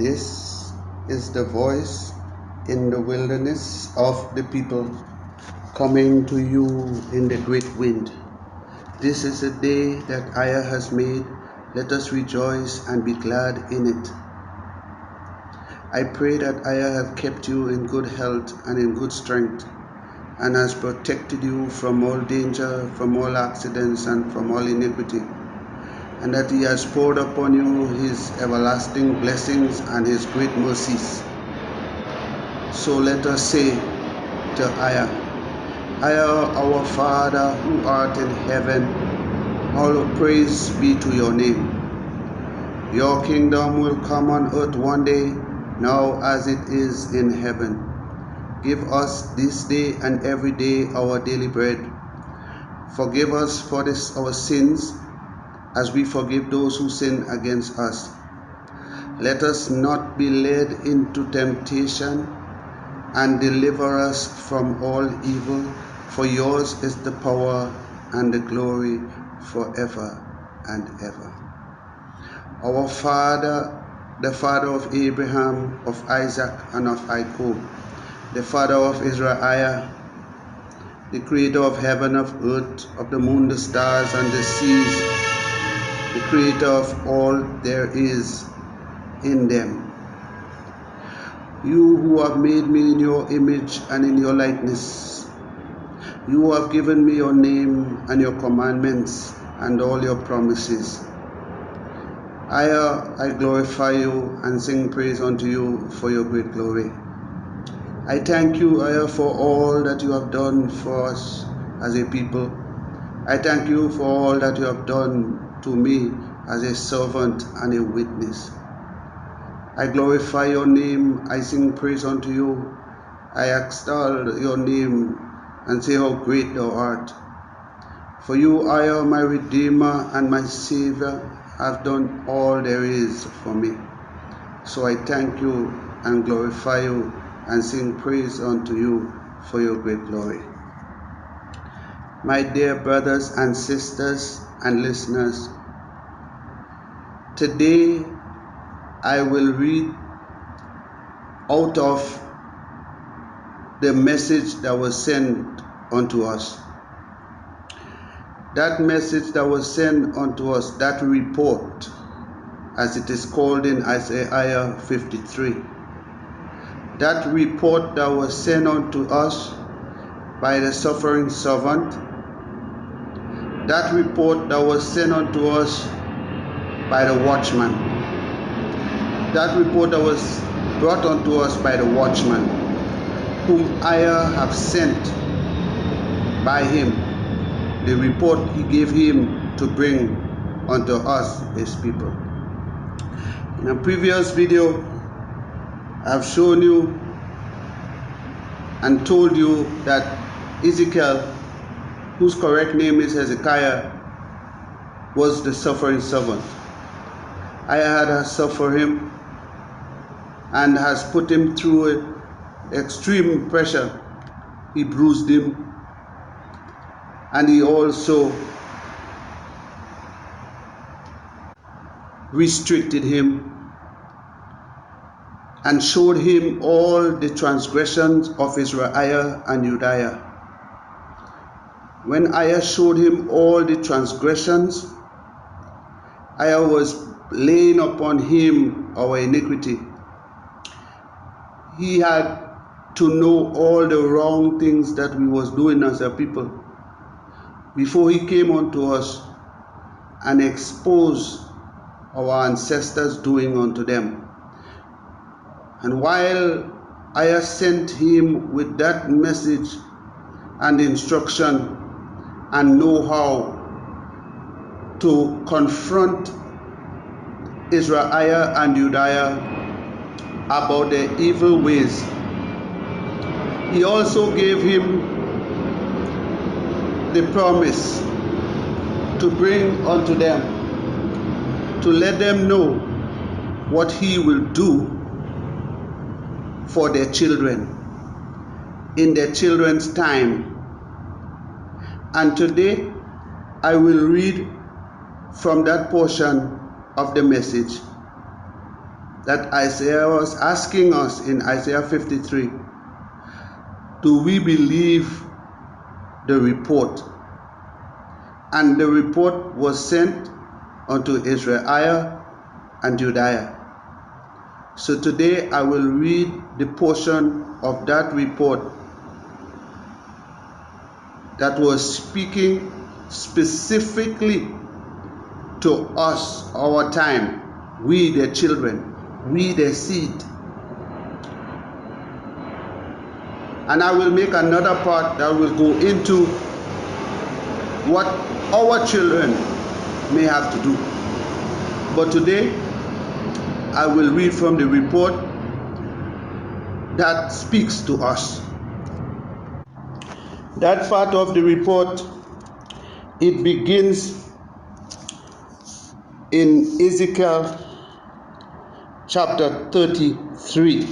This is the voice in the wilderness of the people, coming to you in the great wind. This is a day that EZER has made. Let us rejoice and be glad in it. I pray that EZER has kept you in good health and in good strength, and has protected you from all danger, from all accidents, and from all iniquity, and that He has poured upon you His everlasting blessings and His great mercies. So let us say to EZER, EZER, our Father who art in heaven, all praise be to your name. Your kingdom will come on earth one day, now as it is in heaven. Give us this day and every day our daily bread. Forgive us for our sins, as we forgive those who sin against us. Let us not be led into temptation, and deliver us from all evil. For yours is the power and the glory forever and ever. Our Father, the Father of Abraham, of Isaac, and of Jacob, the Father of EZER-IAH, the Creator of heaven, of earth, of the moon, the stars, and the seas, the Creator of all there is in them. You who have made me in your image and in your likeness, you who have given me your name and your commandments and all your promises. I glorify you and sing praise unto you for your great glory. I thank you, EZER, for all that you have done for us as a people. I thank you for all that you have done to me as a servant and a witness. I glorify your name, I sing praise unto you. I extol your name and say how great thou art. For you, EZER, my Redeemer and my Savior, have done all there is for me. So I thank you and glorify you and sing praise unto you for your great glory. My dear brothers and sisters and listeners, today I will read out of the message that was sent unto us. That message that was sent unto us, that report, as it is called in Isaiah 53. That report that was sent unto us by the suffering servant. That report that was sent unto us by the watchman. That report that was brought unto us by the watchman, whom EZER have sent by him, the report he gave him to bring unto us, his people. In a previous video, I've shown you and told you that Ezekiel, whose correct name is Hezekiah, was the suffering servant. EZER has suffered him and has put him through extreme pressure. He bruised him, and he also restricted him and showed him all the transgressions of Israel and Judah. When EZER showed him all the transgressions, EZER was laying upon him our iniquity. He had to know all the wrong things that we was doing as a people before he came unto us and exposed our ancestors doing unto them. And while EZER sent him with that message and instruction and know-how to confront Israel and Judah about their evil ways, he also gave him the promise to bring unto them, to let them know what he will do for their children in their children's time. And today I will read from that portion of the message. that Isaiah was asking us in Isaiah 53. Do we believe the report? And the report was sent unto EZER-IAH and Judaiah. So today I will read the portion of that report that was speaking specifically to us, our time, we the children, we the seed. And I will make another part that will go into what our children may have to do. But today, I will read from the report that speaks to us. That part of the report, it begins in Ezekiel chapter 33.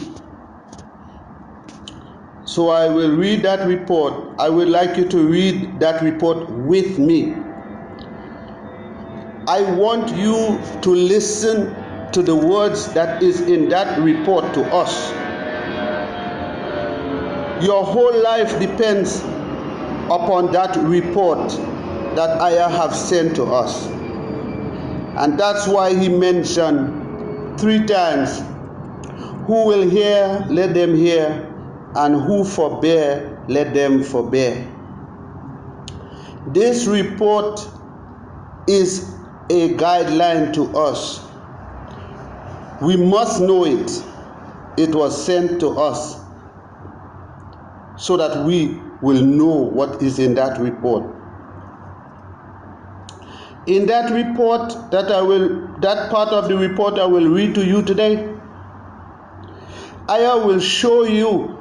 So I will read that report. I would like you to read that report with me. I want you to listen to the words that is in that report to us. Your whole life depends upon that report that I have sent to us. And that's why he mentioned 3 times, who will hear, let them hear, and who forbear, let them forbear. This report is a guideline to us. We must know it. It was sent to us so that we will know what is in that report. In that report that part of the report I will read to you today, I will show you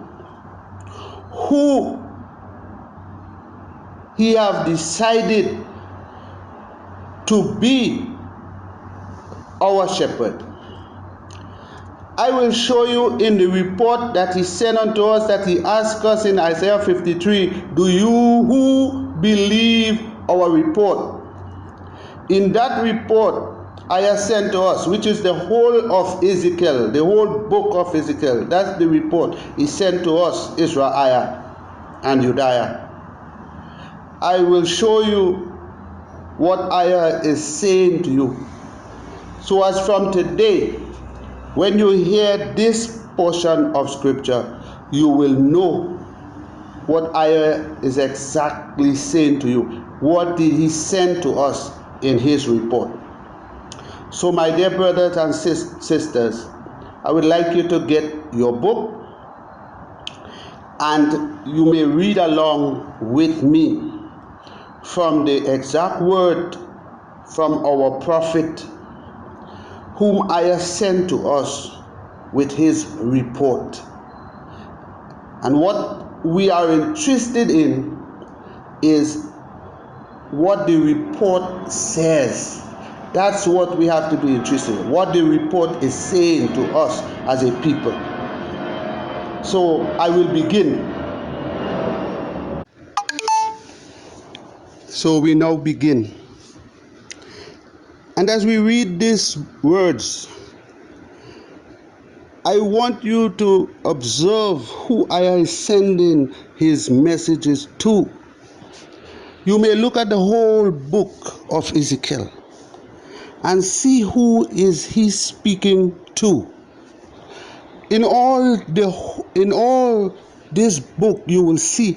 who he have decided to be our shepherd. I will show you in the report that he sent unto us, that he asked us in Isaiah 53, do you who believe our report? In that report Isaiah sent to us, which is the whole of Ezekiel, the whole book of Ezekiel, that's the report he sent to us, EZER-IAH and Judaiah. I will show you what Isaiah is saying to you. So as from today, when you hear this portion of scripture, you will know what Isaiah is exactly saying to you. What did he send to us in his report? So my dear brothers and sisters, I would like you to get your book and you may read along with me from the exact word from our prophet, whom Isaiah sent to us with his report. And what we are interested in is what the report says. That's what we have to be interested in, what the report is saying to us as a people. So I will begin. So we now begin. And as we read these words, I want you to observe who I am sending his messages to. You may look at the whole book of Ezekiel and see who is he speaking to. In all this book, you will see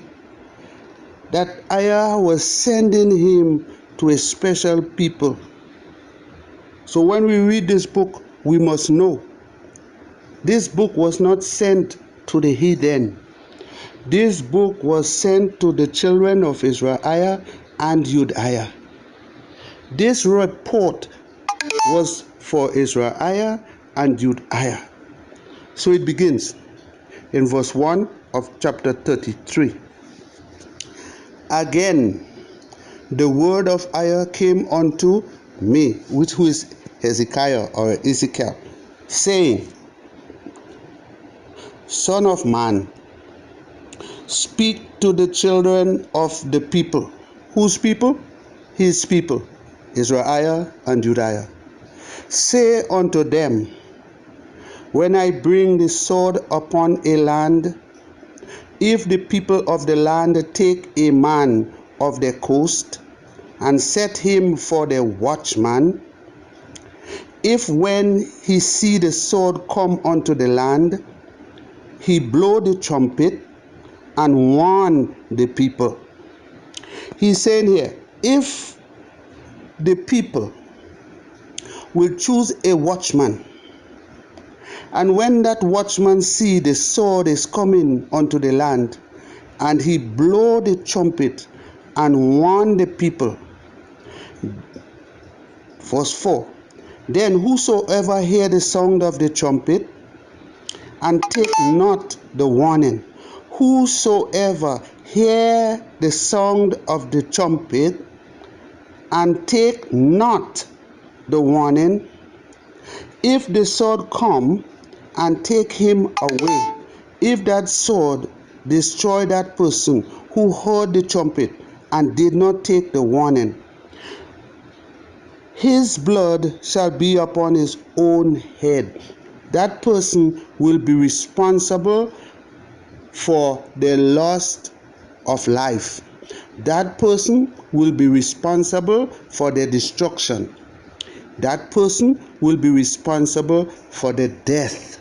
that Isaiah was sending him to a special people. So when we read this book, we must know this book was not sent to the heathen. This book was sent to the children of EZER-IAH and Judaiah. This report was for EZER-IAH and Judaiah. So it begins in verse 1 of chapter 33. Again, the word of Isaiah came unto me, which is Hezekiah or Ezekiel, saying, Son of man, speak to the children of the people. Whose people? His people, EZER-IAH and Judaiah. Say unto them, when I bring the sword upon a land, if the people of the land take a man of the coast and set him for the watchman, if when he see the sword come unto the land, he blow the trumpet and warn the people. He's saying here, if the people will choose a watchman, and when that watchman see the sword is coming unto the land, and he blow the trumpet and warn the people. Verse 4, then whosoever hear the sound of the trumpet and take not the warning, whosoever hear the sound of the trumpet and take not the warning, if the sword come and take him away, if that sword destroy that person who heard the trumpet and did not take the warning, his blood shall be upon his own head. That person will be responsible for the loss of life. That person will be responsible for the destruction. That person will be responsible for the death.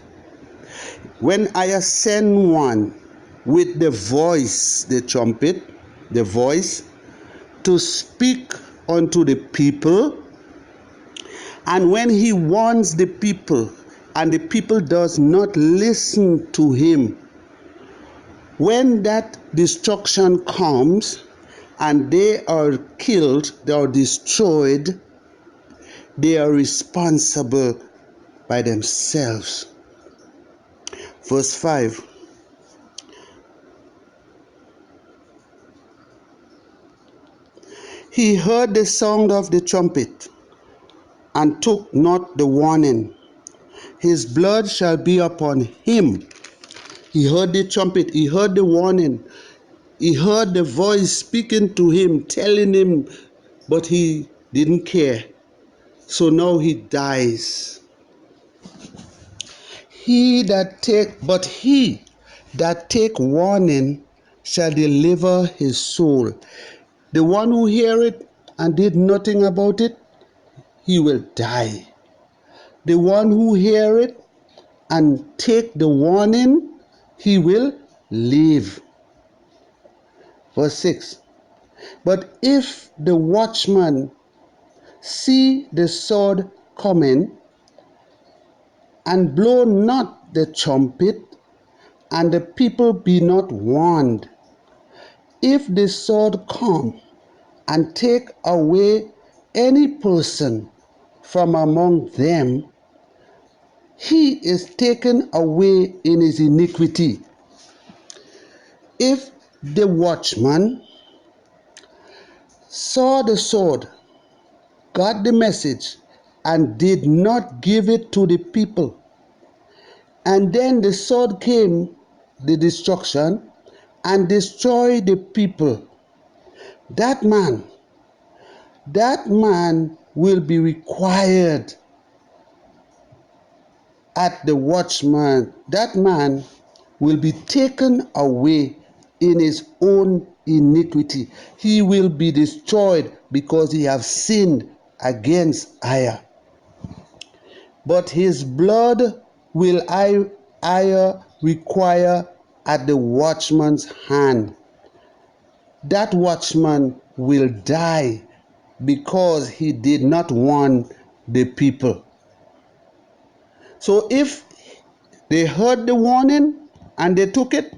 When I ascend one with the voice, the trumpet, the voice, to speak unto the people, and when he warns the people, and the people does not listen to him, when that destruction comes, and they are killed, they are destroyed, they are responsible by themselves. Verse 5. He heard the sound of the trumpet and took not the warning. His blood shall be upon him. He heard the trumpet, he heard the warning, he heard the voice speaking to him, telling him, but he didn't care. So now he dies. He that take warning shall deliver his soul. The one who hear it and did nothing about it, he will die. The one who hear it and take the warning, he will live. Verse 6. But if the watchman see the sword coming and blow not the trumpet, and the people be not warned, if the sword come and take away any person from among them, he is taken away in his iniquity. If the watchman saw the sword, got the message, and did not give it to the people, and then the sword came, the destruction, and destroyed the people, that man will be required at the watchman. That man will be taken away in his own iniquity. He will be destroyed because he have sinned against EZER-IAH. But his blood will EZER-IAH require at the watchman's hand. That watchman will die because he did not warn the people. So if they heard the warning and they took it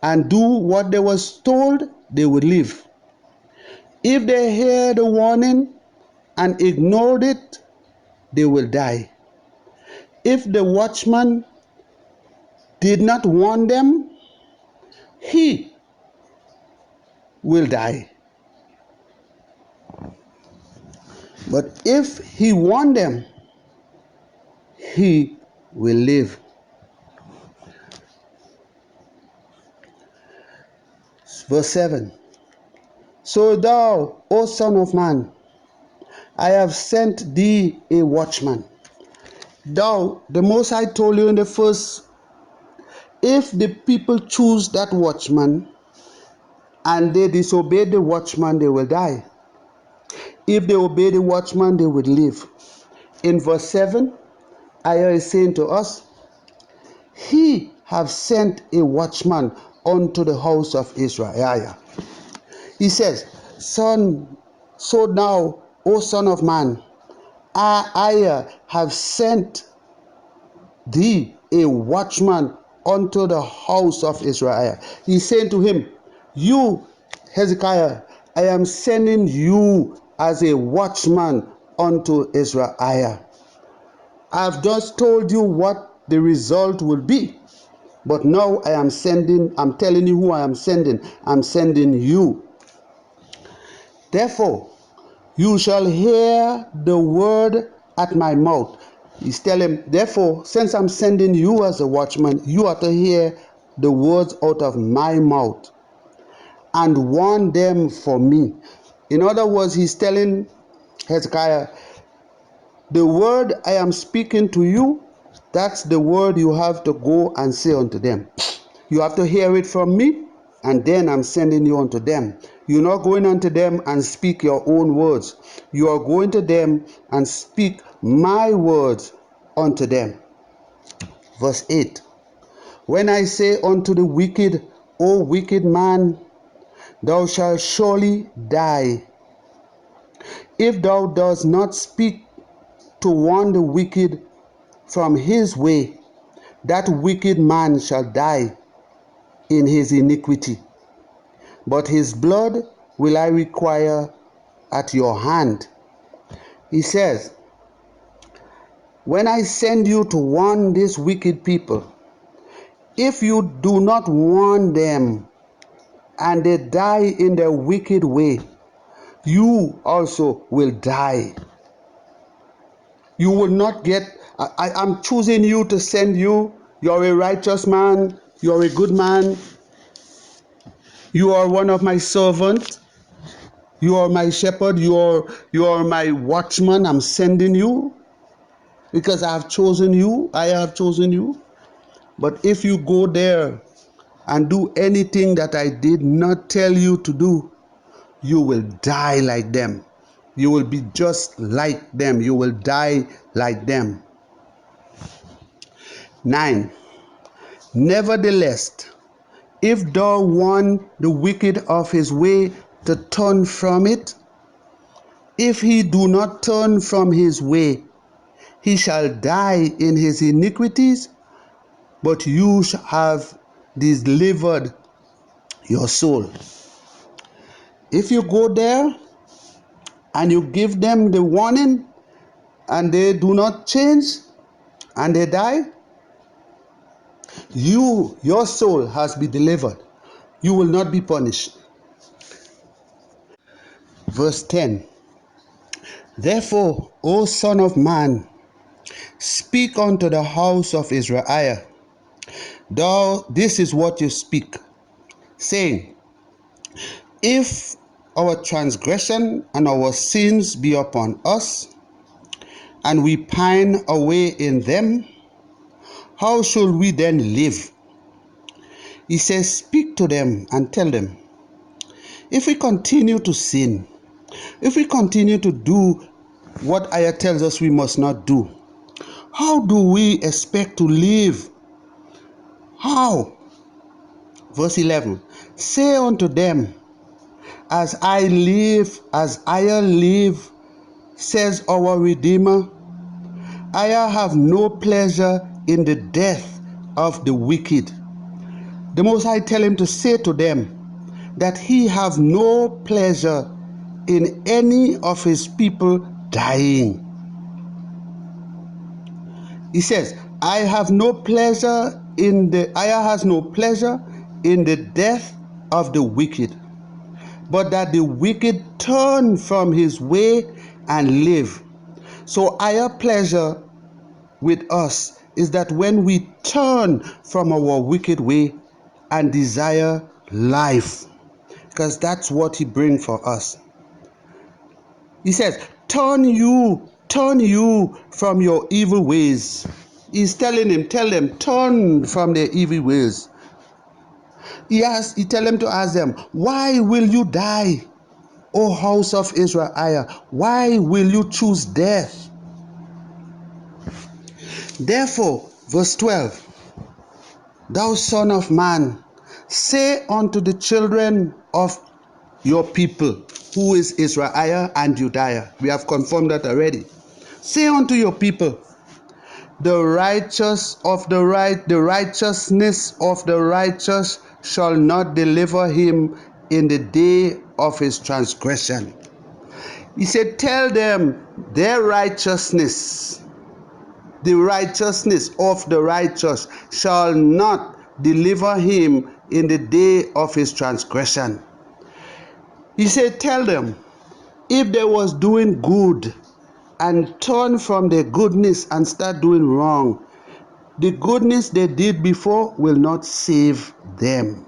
and do what they was told, they would live. If they hear the warning and ignored it, they will die. If the watchman did not warn them, he will die. But if he warned them, he will live. Verse 7. So thou, O son of man, I have sent thee a watchman. Thou, the Most High told you in the first, if the people choose that watchman and they disobey the watchman, they will die. If they obey the watchman, they will live. In verse 7, Ayah is saying to us, He have sent a watchman unto the house of Israel. He says, so now, O son of man, I have sent thee a watchman unto the house of Israel. He said to him, You, Hezekiah, I am sending you as a watchman unto Israel. I've just told you what the result will be. But now I'm telling you who I am sending. I'm sending you. Therefore, you shall hear the word at my mouth. He's telling him, therefore, since I'm sending you as a watchman, you are to hear the words out of my mouth and warn them for me. In other words, he's telling Hezekiah, the word I am speaking to you, that's the word you have to go and say unto them. You have to hear it from me, and then I'm sending you unto them. You're not going unto them and speak your own words. You are going to them and speak my words unto them. Verse 8. When I say unto the wicked, O wicked man, thou shalt surely die. If thou dost not speak to warn the wicked from his way, that wicked man shall die in his iniquity. But his blood will I require at your hand. He says, when I send you to warn these wicked people, if you do not warn them and they die in their wicked way, you also will die. You will not get, I'm choosing you to send you. You're a righteous man. You're a good man. You are one of my servants. You are my shepherd. You are my watchman. I'm sending you because I have chosen you. I have chosen you. But if you go there and do anything that I did not tell you to do, you will die like them. You will be just like them. You will die like them. 9. Nevertheless, if thou warn the wicked of his way to turn from it, if he do not turn from his way, he shall die in his iniquities, but you shall have delivered your soul. If you go there and you give them the warning and they do not change and they die, your soul has been delivered. You will not be punished. Verse 10. Therefore, O son of man, speak unto the house of Israel. This is what you speak, saying, if our transgression and our sins be upon us, and we pine away in them, how shall we then live? He says, speak to them and tell them, if we continue to sin, if we continue to do what Ayah tells us we must not do, how do we expect to live? How? Verse 11, say unto them, as I live, as Ayah live, says our Redeemer, I have no pleasure in the death of the wicked. The Most High tell him to say to them that he have no pleasure in any of his people dying. He says, I have no pleasure Ayah has no pleasure in the death of the wicked, but that the wicked turn from his way and live. So Ayah's pleasure with us is that when we turn from our wicked way and desire life, because that's what he brings for us. He says, turn you turn you from your evil ways. He's telling him, tell them, turn from their evil ways. He tell them to ask them, why will you die, O house of EZER-IAH? Why will you choose death? Therefore, verse 12, thou son of man, say unto the children of your people, who is EZER-IAH and Judea. We have confirmed that already. Say unto your people, the righteousness of the righteous shall not deliver him in the day of his transgression. He said, tell them their righteousness, the righteousness of the righteous shall not deliver him in the day of his transgression. He said, tell them, if they was doing good and turn from their goodness and start doing wrong, the goodness they did before will not save them.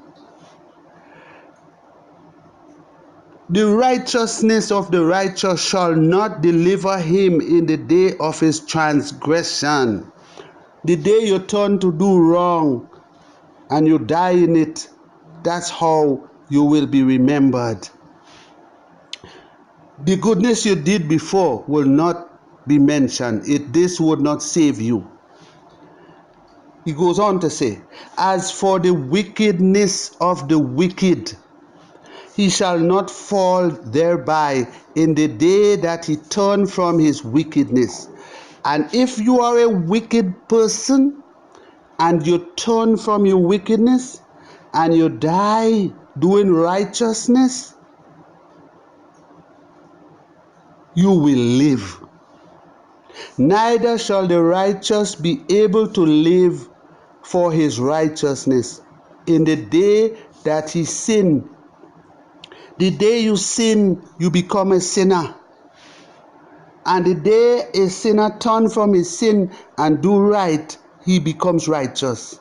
The righteousness of the righteous shall not deliver him in the day of his transgression. The day you turn to do wrong and you die in it, that's how you will be remembered. The goodness you did before will not be mentioned. This would not save you. He goes on to say, as for the wickedness of the wicked, he shall not fall thereby in the day that he turn from his wickedness. And if you are a wicked person and you turn from your wickedness and you die doing righteousness, you will live. Neither shall the righteous be able to live for his righteousness in the day that he sinned. The day you sin, you become a sinner. And the day a sinner turns from his sin and do right, he becomes righteous.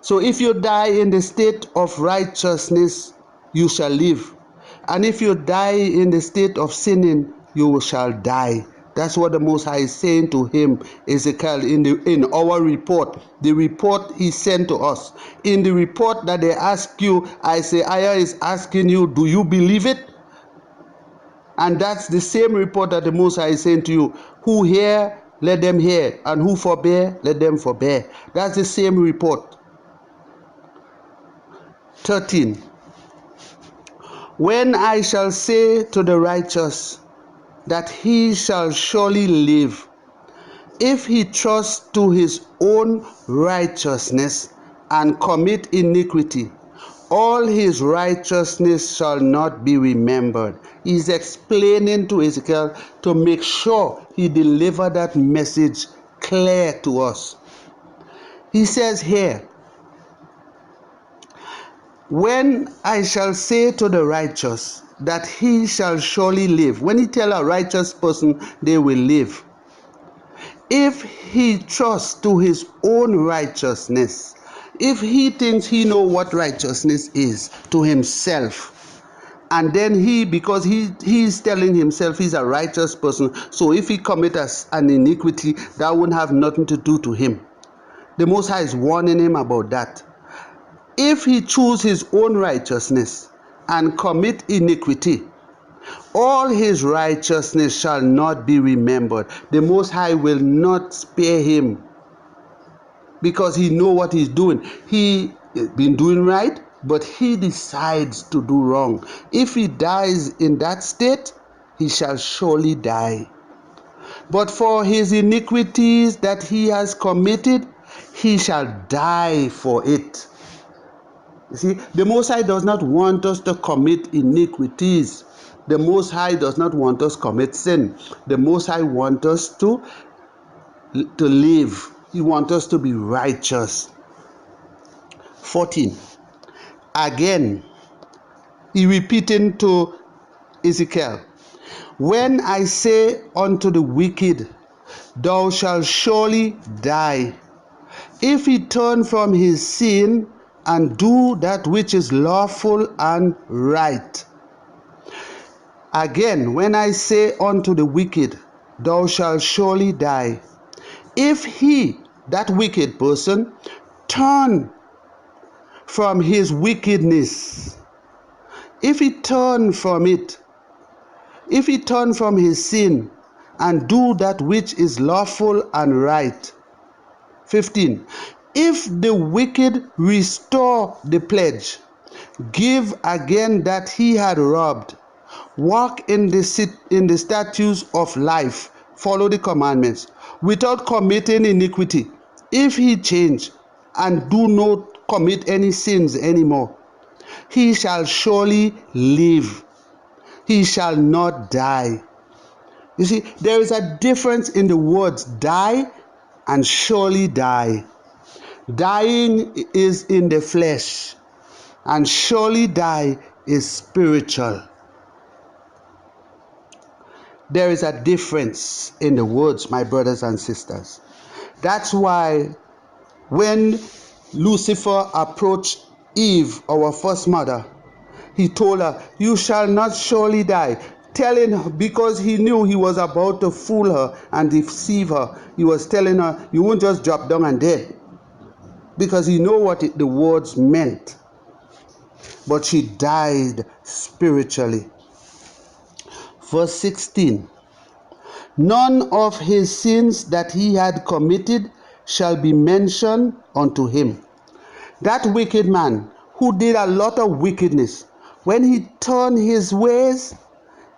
So if you die in the state of righteousness, you shall live. And if you die in the state of sinning, you shall die. That's what the Most High is saying to him, Ezekiel, in our report, the report he sent to us. In the report that they ask you, Isaiah is asking you, do you believe it? And that's the same report that the Most High is saying to you, who hear, let them hear, and who forbear, let them forbear. That's the same report. 13. When I shall say to the righteous that he shall surely live, if he trusts to his own righteousness and commit iniquity, all his righteousness shall not be remembered. He's explaining to Ezekiel to make sure he deliver that message clear to us. He says here, when I shall say to the righteous that he shall surely live. When he tell a righteous person they will live, if he trusts to his own righteousness, if he thinks he know what righteousness is to himself, and then because he is telling himself he's a righteous person, so if he commit an iniquity, that wouldn't have nothing to do to him. The Most High is warning him about that. If he choose his own righteousness and commit iniquity, all his righteousness shall not be remembered. The Most High will not spare him because he know what he's doing. He been doing right, but he decides to do wrong. If he dies in that state, he shall surely die. But for his iniquities that he has committed, he shall die for it. You see, the Most High does not want us to commit iniquities. The Most High does not want us to commit sin. The Most High wants us to live. He wants us to be righteous. 14. Again, he repeating to Ezekiel, when I say unto the wicked, thou shalt surely die, if he turn from his sin and do that which is lawful and right. Again, when I say unto the wicked, thou shalt surely die. If he, that wicked person, turn from his wickedness, if he turn from it, if he turn from his sin and do that which is lawful and right. 15. If the wicked restore the pledge, give again that he had robbed, walk in the statutes of life, follow the commandments, without committing iniquity, if he change and do not commit any sins anymore, he shall surely live. He shall not die. You see, there is a difference in the words die and surely die. Dying is in the flesh, and surely die is spiritual. There is a difference in the words, my brothers and sisters. That's why when Lucifer approached Eve, our first mother, he told her, you shall not surely die. Telling her, because he knew he was about to fool her and deceive her, he was telling her, you won't just drop down and dead. Because he knew what the words meant. But she died spiritually. Verse 16. None of his sins that he had committed shall be mentioned unto him. That wicked man who did a lot of wickedness, when he turned his ways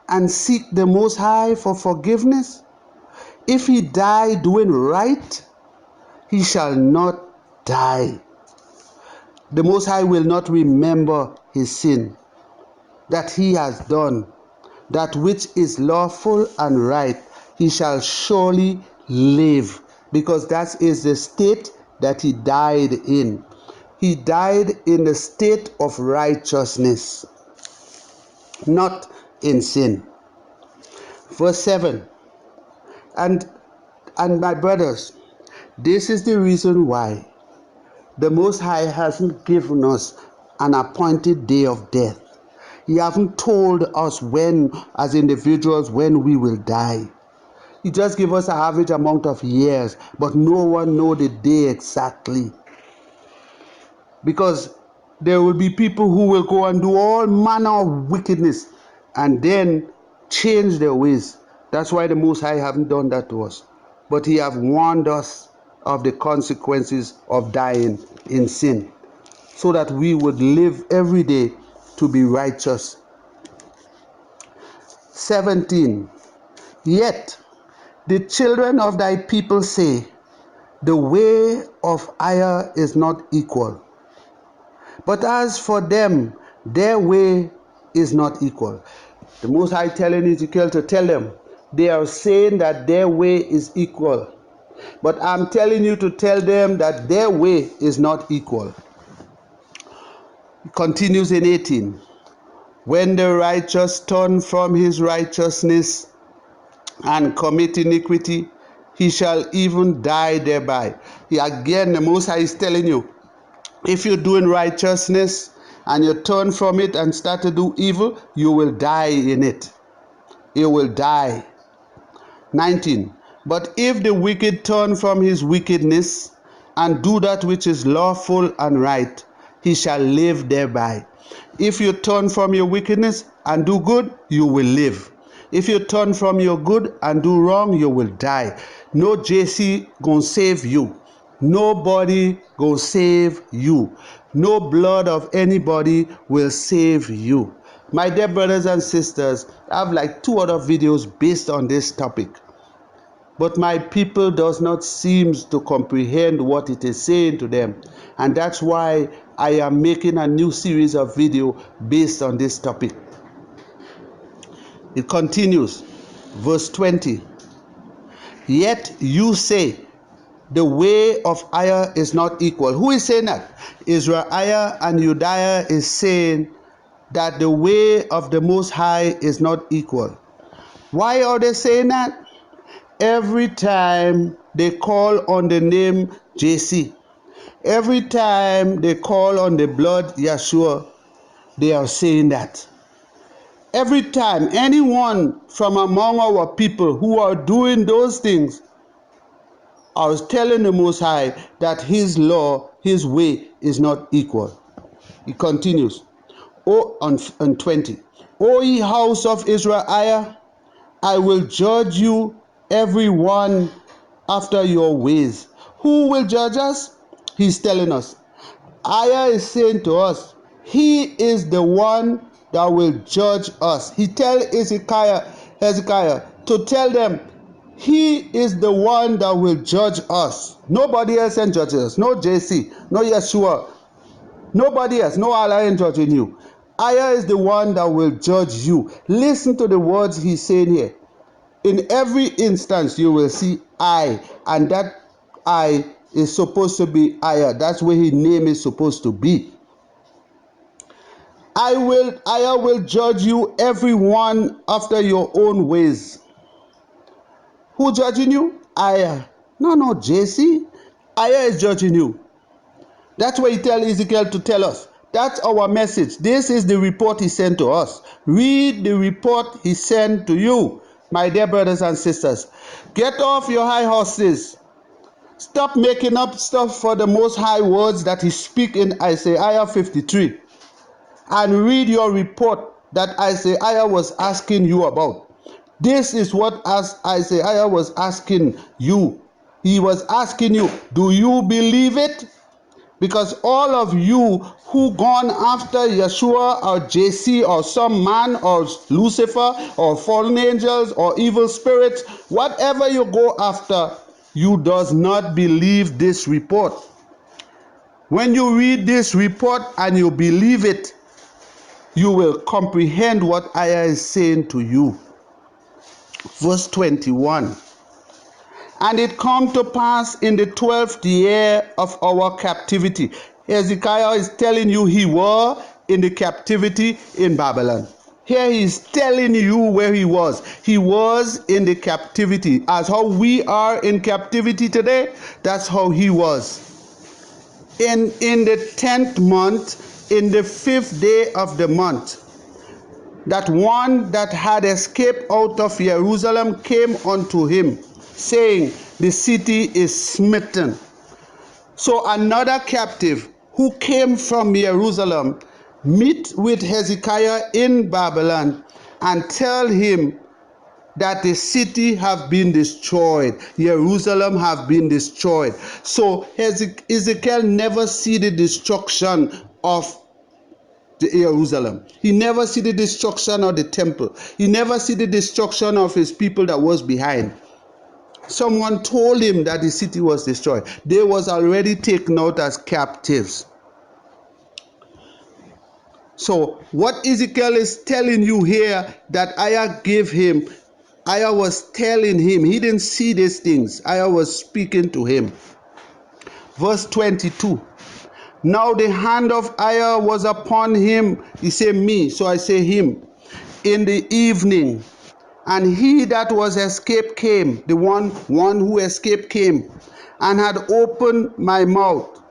and seek the Most High for forgiveness, if he die doing right, he shall not die. The Most High will not remember his sin that he has done. That which is lawful and right, he shall surely live, because that is the state that he died in. He died in the state of righteousness, not in sin. Verse 7. And my brothers, this is the reason why the Most High hasn't given us an appointed day of death. He hasn't told us when, as individuals, when we will die. He just gave us an average amount of years, but no one knows the day exactly. Because there will be people who will go and do all manner of wickedness and then change their ways. That's why the Most High haven't done that to us. But he have warned us of the consequences of dying in sin, so that we would live every day to be righteous. 17. Yet the children of thy people say, the way of IAH is not equal. But as for them, their way is not equal. The Most High telling Ezekiel to tell them, they are saying that their way is equal. But I'm telling you to tell them that their way is not equal. It continues in 18. When the righteous turn from his righteousness and commit iniquity, he shall even die thereby. Again, the Most High is telling you, if you're doing righteousness and you turn from it and start to do evil, you will die in it. You will die. 19. But if the wicked turn from his wickedness and do that which is lawful and right, he shall live thereby. If you turn from your wickedness and do good, you will live. If you turn from your good and do wrong, you will die. No JC gonna save you. Nobody gonna save you. No blood of anybody will save you. My dear brothers and sisters, I have like 2 other videos based on this topic. But my people does not seem to comprehend what it is saying to them. And that's why I am making a new series of video based on this topic. It continues, verse 20. Yet you say, the way of IAH is not equal. Who is saying that? EZER-IAH and EZER-IAH is saying that the way of the Most High is not equal. Why are they saying that? Every time they call on the name JC, every time they call on the blood Yeshua, they are saying that. Every time anyone from among our people who are doing those things, I was telling the Most High that His law, His way is not equal. He continues, on 20. O ye house of EZER-IAH, I will judge you every one after your ways. Who will judge us? He's telling us. Ayah is saying to us, He is the one that will judge us. He tell Hezekiah to tell them, He is the one that will judge us. Nobody else can judge us. No JC, no Yeshua, nobody else. No Allah ain't judging you. Ayah is the one that will judge you. Listen to the words he's saying here. In every instance, you will see I, and that I is supposed to be Ayah. That's where his name is supposed to be. Ayah will judge you, everyone after your own ways. Who judging you? Ayah. No, JC. Ayah is judging you. That's what he tell Ezekiel to tell us. That's our message. This is the report he sent to us. Read the report he sent to you, my dear brothers and sisters. Get off your high horses. Stop making up stuff for the Most High words that he speak in Isaiah 53. And read your report that Isaiah was asking you about. This is what Isaiah was asking you. He was asking you, do you believe it? Because all of you who gone after Yeshua or JC or some man or Lucifer or fallen angels or evil spirits, whatever you go after, you does not believe this report. When you read this report and you believe it, you will comprehend what Ayah is saying to you. Verse 21. And it come to pass in the 12th year of our captivity. Hezekiah is telling you he was in the captivity in Babylon. Here he is telling you where he was. He was in the captivity. As how we are in captivity today, that's how he was. In the 10th month, in the 5th day of the month, that one that had escaped out of Jerusalem came unto him, saying, the city is smitten. So another captive who came from Jerusalem meet with Hezekiah in Babylon and tell him that the city have been destroyed. Jerusalem have been destroyed. So Ezekiel never see the destruction of Jerusalem. He never see the destruction of the temple. He never see the destruction of his people that was behind. Someone told him that the city was destroyed. They was already taken out as captives. So what Ezekiel is telling you here that Ayah gave him, Ayah was telling him. He didn't see these things. Ayah was speaking to him. Verse 22. Now the hand of Ayah was upon him. He said me, so I say him. In the evening. And he that was escaped came, the one who escaped came, and had opened my mouth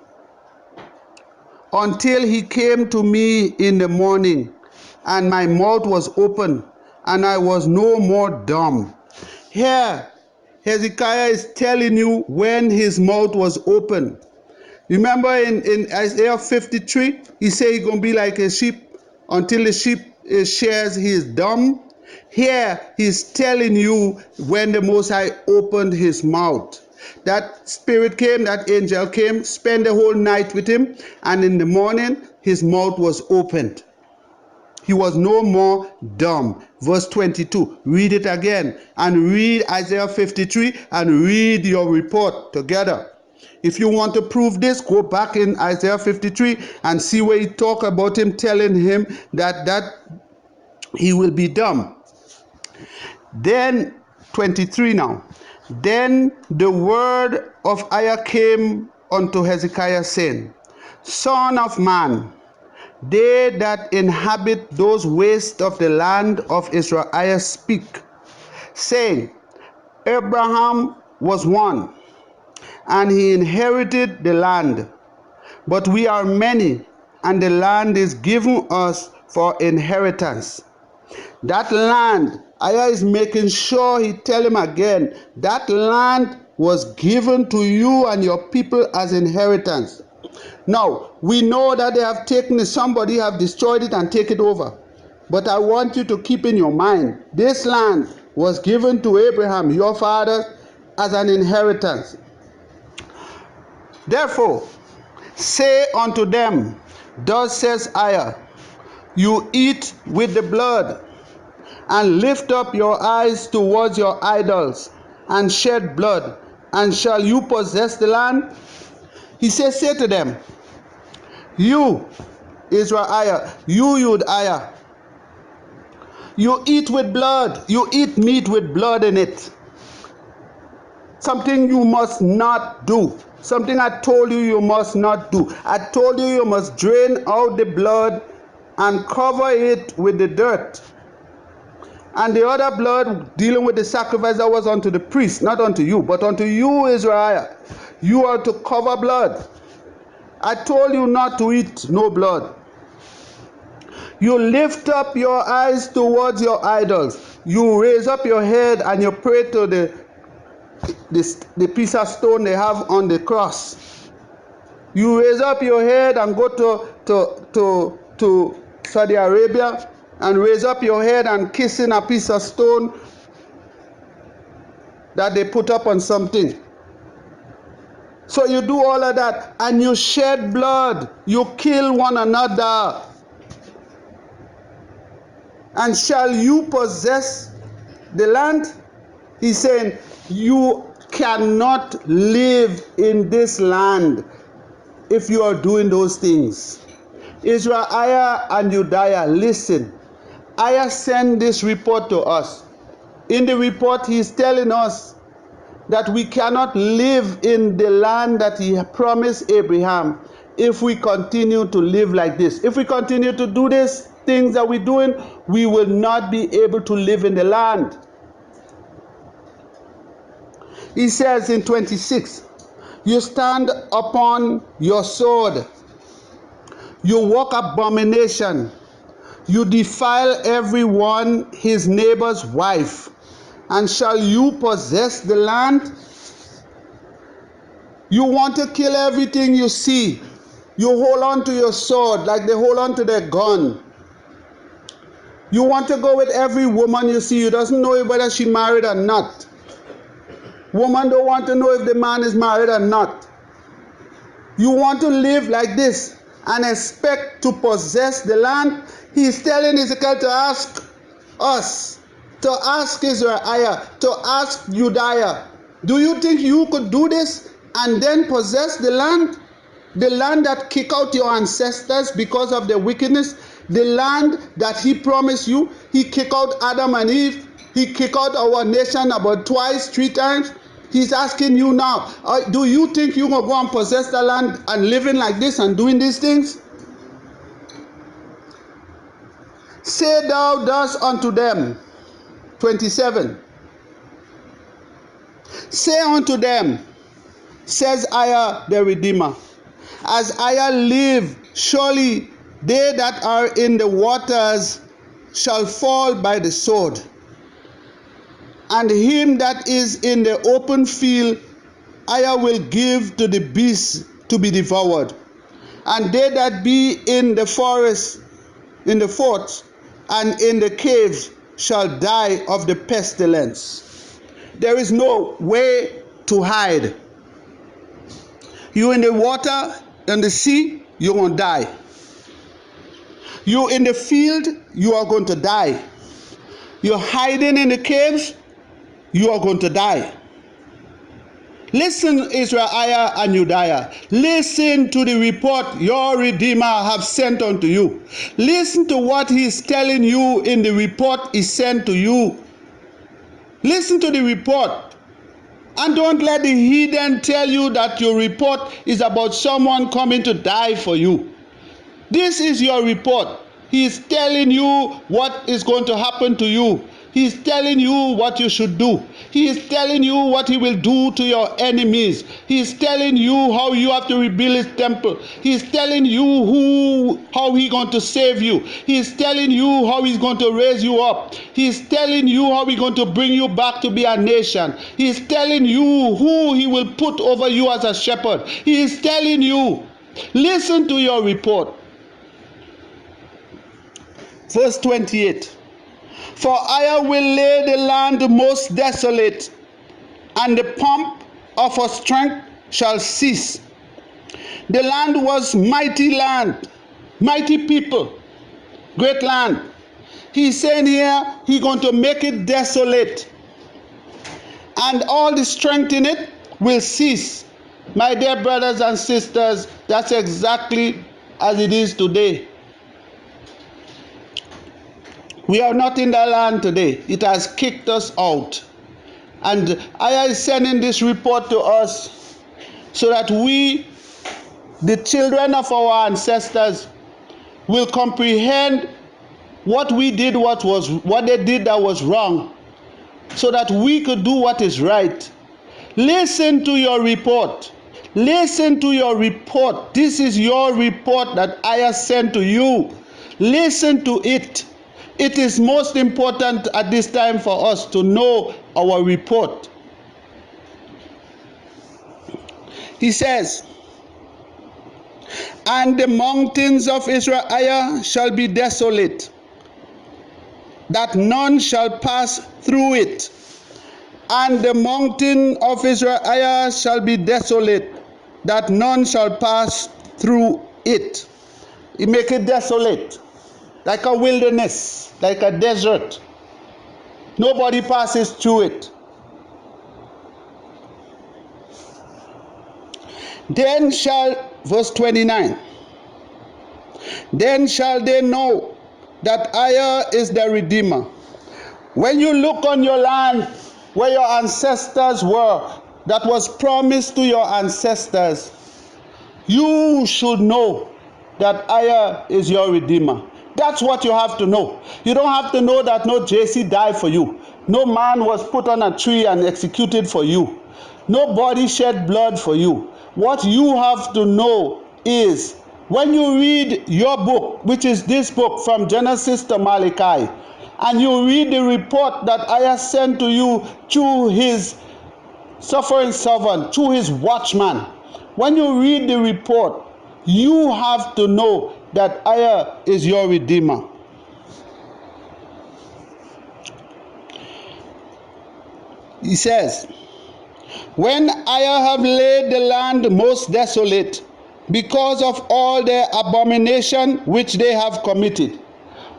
until he came to me in the morning, and my mouth was open, and I was no more dumb. Here, Hezekiah is telling you when his mouth was open. Remember in Isaiah 53, he said he's going to be like a sheep until the sheep shares, he is dumb. Here, he's telling you when the Most High opened his mouth. That spirit came, that angel came, spent the whole night with him, and in the morning, his mouth was opened. He was no more dumb. Verse 22, read it again, and read Isaiah 53, and read your report together. If you want to prove this, go back in Isaiah 53 and see where he talk about him telling him that he will be dumb. Then 23 now. Then the word of Ayah came unto Hezekiah, saying, Son of man, they that inhabit those wastes of the land of Israel speak, saying, Abraham was one, and he inherited the land. But we are many, and the land is given us for inheritance. That land, Ayah is making sure he tell him again, that land was given to you and your people as inheritance. Now, we know that they have taken it, somebody have destroyed it and take it over. But I want you to keep in your mind, this land was given to Abraham, your father, as an inheritance. Therefore, say unto them, thus says Ayah, you eat with the blood, and lift up your eyes towards your idols, and shed blood, and shall you possess the land? He says, say to them, you, EZER-IAH, you EZER-IAH, you eat with blood, you eat meat with blood in it. Something you must not do. Something I told you you must not do. I told you you must drain out the blood and cover it with the dirt. And the other blood dealing with the sacrifice that was unto the priest, not unto you, but unto you, EZER-IAH. You are to cover blood. I told you not to eat no blood. You lift up your eyes towards your idols. You raise up your head and you pray to the piece of stone they have on the cross. You raise up your head and go to Saudi Arabia and raise up your head and kissing a piece of stone that they put up on something. So you do all of that and you shed blood. You kill one another. And shall you possess the land? He's saying, you cannot live in this land if you are doing those things. EZER-IAH and EZER-IAH, listen. Ayah sent this report to us. In the report, he's telling us that we cannot live in the land that he promised Abraham if we continue to live like this. If we continue to do these things that we're doing, we will not be able to live in the land. He says in 26, you stand upon your sword, you walk abomination, you defile everyone his neighbor's wife, and shall you possess the land? You want to kill everything you see. You hold on to your sword like they hold on to their gun. You want to go with every woman you see. You doesn't know whether she married or not. Woman don't want to know if the man is married or not. You want to live like this and expect to possess the land. He's telling Ezekiel to ask us, to ask EZER-IAH, to ask EZER-IAH, do you think you could do this and then possess the land? The land that kicked out your ancestors because of their wickedness, the land that he promised you. He kicked out Adam and Eve. He kicked out our nation about twice, 3 times. He's asking you now, do you think you're going to go and possess the land and living like this and doing these things? Say thou thus unto them, 27. Say unto them, says Ayah the Redeemer, as Ayah live, surely they that are in the waters shall fall by the sword, and him that is in the open field Ayah will give to the beasts to be devoured, and they that be in the forest, in the forts, and in the caves shall die of the pestilence. There is no way to hide. You in the water, in the sea, you're going to die. You in the field, you are going to die. You're hiding in the caves, you are going to die. Listen, EZER-IAH and EZER-IAH. Listen to the report your Redeemer have sent unto you. Listen to what he is telling you in the report he sent to you. Listen to the report. And don't let the heathen tell you that your report is about someone coming to die for you. This is your report. He is telling you what is going to happen to you. He is telling you what you should do. He is telling you what he will do to your enemies. He is telling you how you have to rebuild his temple. He is telling you how he's going to save you. He is telling you how he's going to raise you up. He is telling you how he's going to bring you back to be a nation. He is telling you who he will put over you as a shepherd. He is telling you, listen to your report. Verse 28. For I will lay the land most desolate, and the pomp of her strength shall cease. The land was mighty land, mighty people, great land. He's saying here, he's going to make it desolate, and all the strength in it will cease. My dear brothers and sisters, that's exactly as it is today. We are not in the land today. It has kicked us out. And I am sending this report to us so that we, the children of our ancestors, will comprehend what we did, what they did that was wrong, so that we could do what is right. Listen to your report. Listen to your report. This is your report that I have sent to you. Listen to it. It is most important at this time for us to know our report. He says, and the mountains of EZER-IAH shall be desolate, that none shall pass through it. And the mountain of EZER-IAH shall be desolate, that none shall pass through it. He make it desolate, like a wilderness, like a desert. Nobody passes through it. Then shall, verse 29, then shall they know that I is the Redeemer. When you look on your land where your ancestors were, that was promised to your ancestors, you should know that I is your Redeemer. That's what you have to know. You don't have to know that no JC died for you. No man was put on a tree and executed for you. Nobody shed blood for you. What you have to know is, when you read your book, which is this book from Genesis to Malachi, and you read the report that I have sent to you through his suffering servant, through his watchman, when you read the report, you have to know that I is your Redeemer. He says, when I have laid the land most desolate, because of all their abomination which they have committed.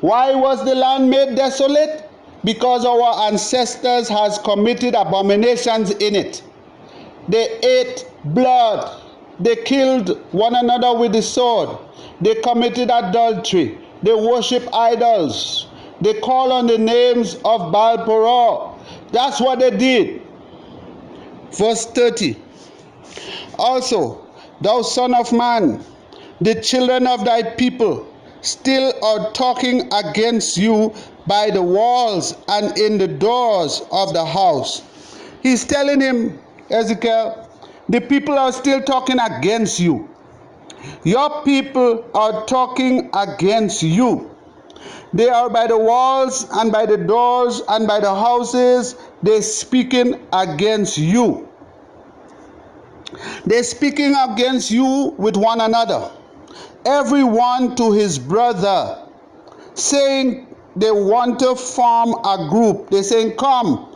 Why was the land made desolate? Because our ancestors has committed abominations in it. They ate blood. They killed one another with the sword. They committed adultery. They worship idols. They call on the names of Baal Peor. That's what they did. Verse 30. Also, thou son of man, the children of thy people still are talking against you by the walls and in the doors of the house. He's telling him, Ezekiel, the people are still talking against you. Your people are talking against you. They are by the walls and by the doors and by the houses. They're speaking against you. They're speaking against you with one another, everyone to his brother, saying they want to form a group. They're saying, come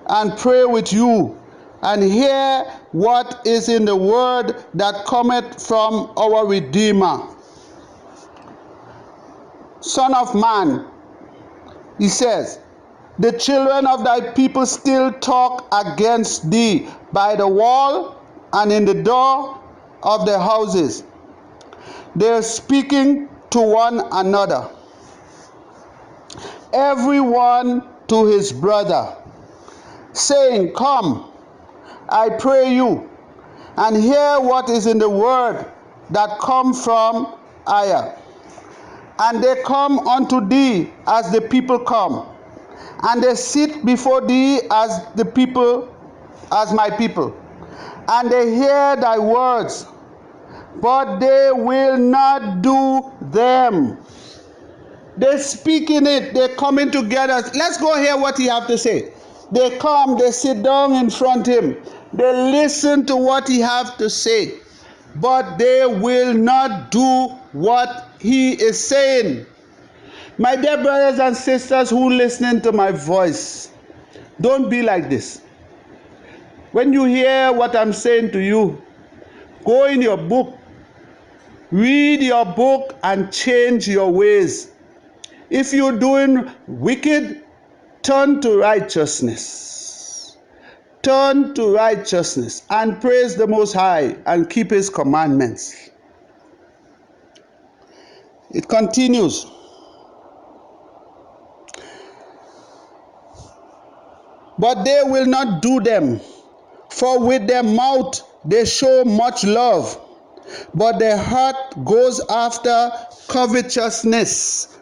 and pray with you and hear what is in the word that cometh from our Redeemer. Son of man, he says, the children of thy people still talk against thee by the wall and in the door of their houses. They are speaking to one another, everyone to his brother, saying, come, I pray you, and hear what is in the word that come from Aya. And they come unto thee as the people come, and they sit before thee as the people, as my people, and they hear thy words, but they will not do them. They speak in it, they're coming together. Let's go hear what he have to say. They come, they sit down in front of him, they listen to what he have to say, but they will not do what he is saying. My dear brothers and sisters who listening to my voice, don't be like this. When you hear what I'm saying to you, go in your book, read your book and change your ways. If you're doing wicked, turn to righteousness. Turn to righteousness and praise the Most High and keep His commandments. It continues. But they will not do them, for with their mouth they show much love, but their heart goes after covetousness.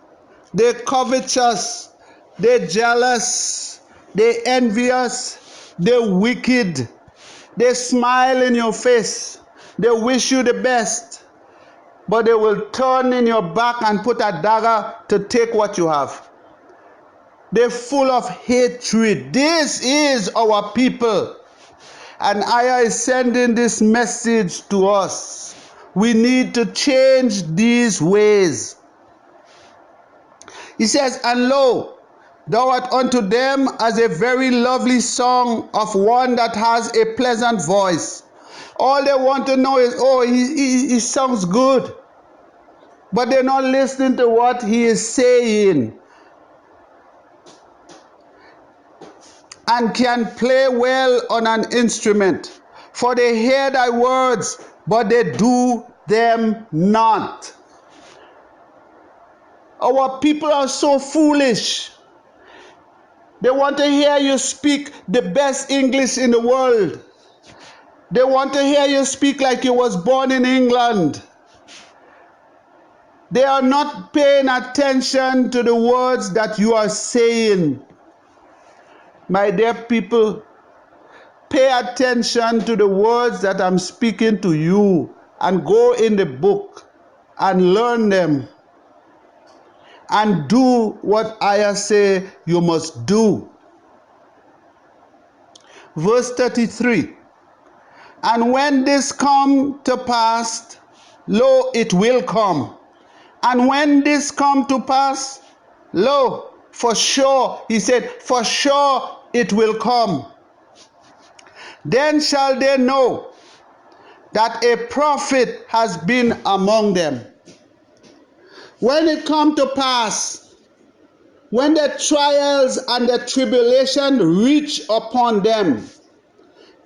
They covetous, they jealous, they envious, they wicked. They smile in your face, they wish you the best, but they will turn in your back and put a dagger to take what you have. They're full of hatred. This is our people. And I is sending this message to us. We need to change these ways. He says, and lo, thou art unto them as a very lovely song of one that has a pleasant voice. All they want to know is, oh, he sounds good. But they're not listening to what he is saying. And can play well on an instrument. For they hear thy words, but they do them not. Our people are so foolish. They want to hear you speak the best English in the world. They want to hear you speak like you was born in England. They are not paying attention to the words that you are saying. My dear people, pay attention to the words that I'm speaking to you and go in the book and learn them and do what I say you must do. Verse 33, and when this come to pass, lo, it will come. And when this come to pass, lo, for sure, he said, for sure it will come. Then shall they know that a prophet has been among them. When it come to pass, when the trials and the tribulation reach upon them,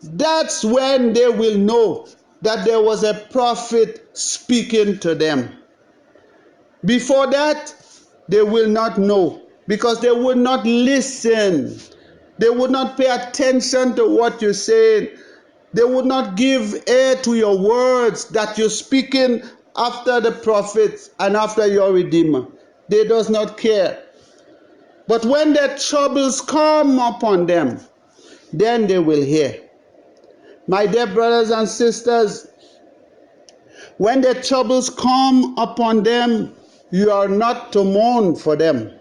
that's when they will know that there was a prophet speaking to them. Before that, they will not know, because they would not listen. They would not pay attention to what you're saying. They would not give ear to your words that you're speaking after the prophets and after your Redeemer. They does not care. But when the troubles come upon them, then they will hear. My dear brothers and sisters, when the troubles come upon them, you are not to mourn for them.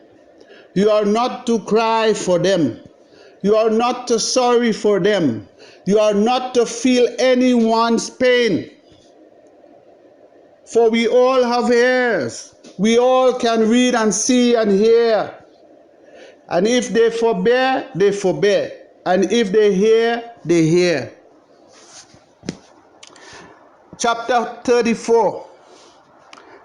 You are not to cry for them. You are not to sorry for them. You are not to feel anyone's pain. For we all have ears. We all can read and see and hear. And if they forbear, they forbear. And if they hear, they hear. Chapter 34.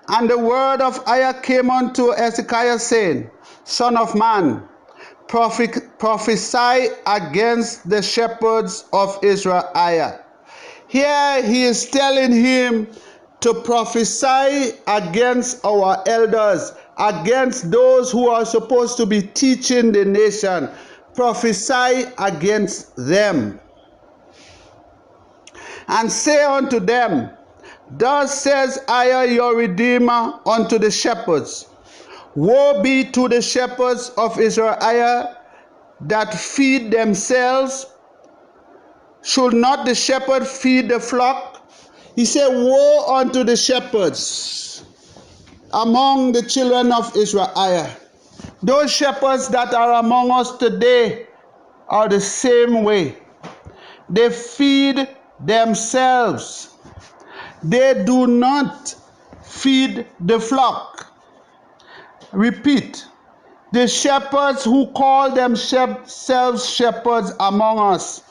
And the word of EZER-IAH came unto Hezekiah, saying, Son of man, prophesy against the shepherds of EZER-IAH. Here he is telling him to prophesy against our elders, against those who are supposed to be teaching the nation. Prophesy against them. And say unto them, Thus says EZER-IAH your Redeemer unto the shepherds, Woe be to the shepherds of EZER-IAH that feed themselves. Should not the shepherd feed the flock? He said, woe unto the shepherds among the children of EZER-IAH. Those shepherds that are among us today are the same way. They feed themselves. They do not feed the flock. Repeat, the shepherds who call themselves shepherds among us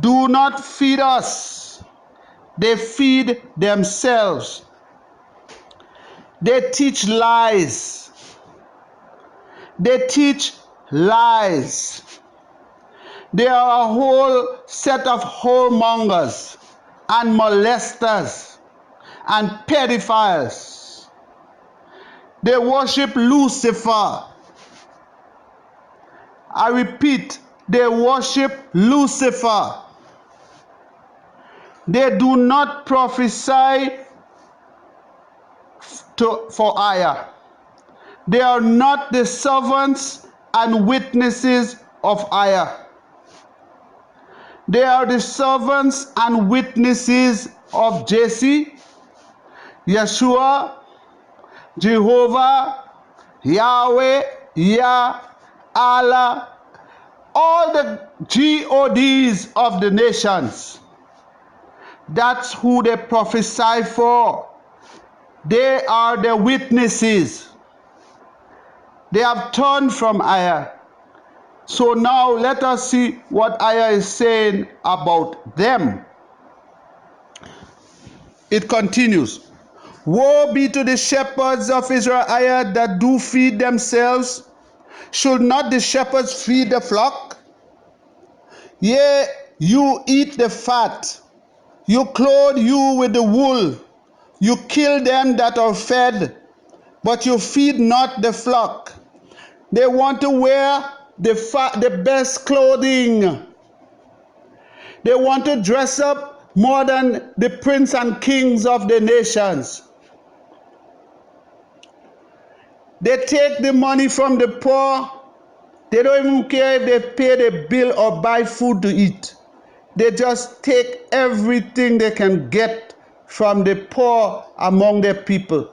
do not feed us. They feed themselves. They teach lies. They teach lies. They are a whole set of whoremongers and molesters and pedophiles. They worship Lucifer. I repeat, they worship Lucifer. They do not prophesy for IAH. They are not the servants and witnesses of IAH. They are the servants and witnesses of Jesse, Yeshua, Jehovah, Yahweh, Yah, Allah, all the GODs of the nations. That's who they prophesy for. They are the witnesses. They have turned from IAH. So now let us see what IAH is saying about them. It continues. Woe be to the shepherds of EZER-IAH that do feed themselves. Should not the shepherds feed the flock? Yea, you eat the fat. You clothe you with the wool. You kill them that are fed, but you feed not the flock. They want to wear the best clothing. They want to dress up more than the prince and kings of the nations. They take the money from the poor. They don't even care if they pay the bill or buy food to eat. They just take everything they can get from the poor among their people.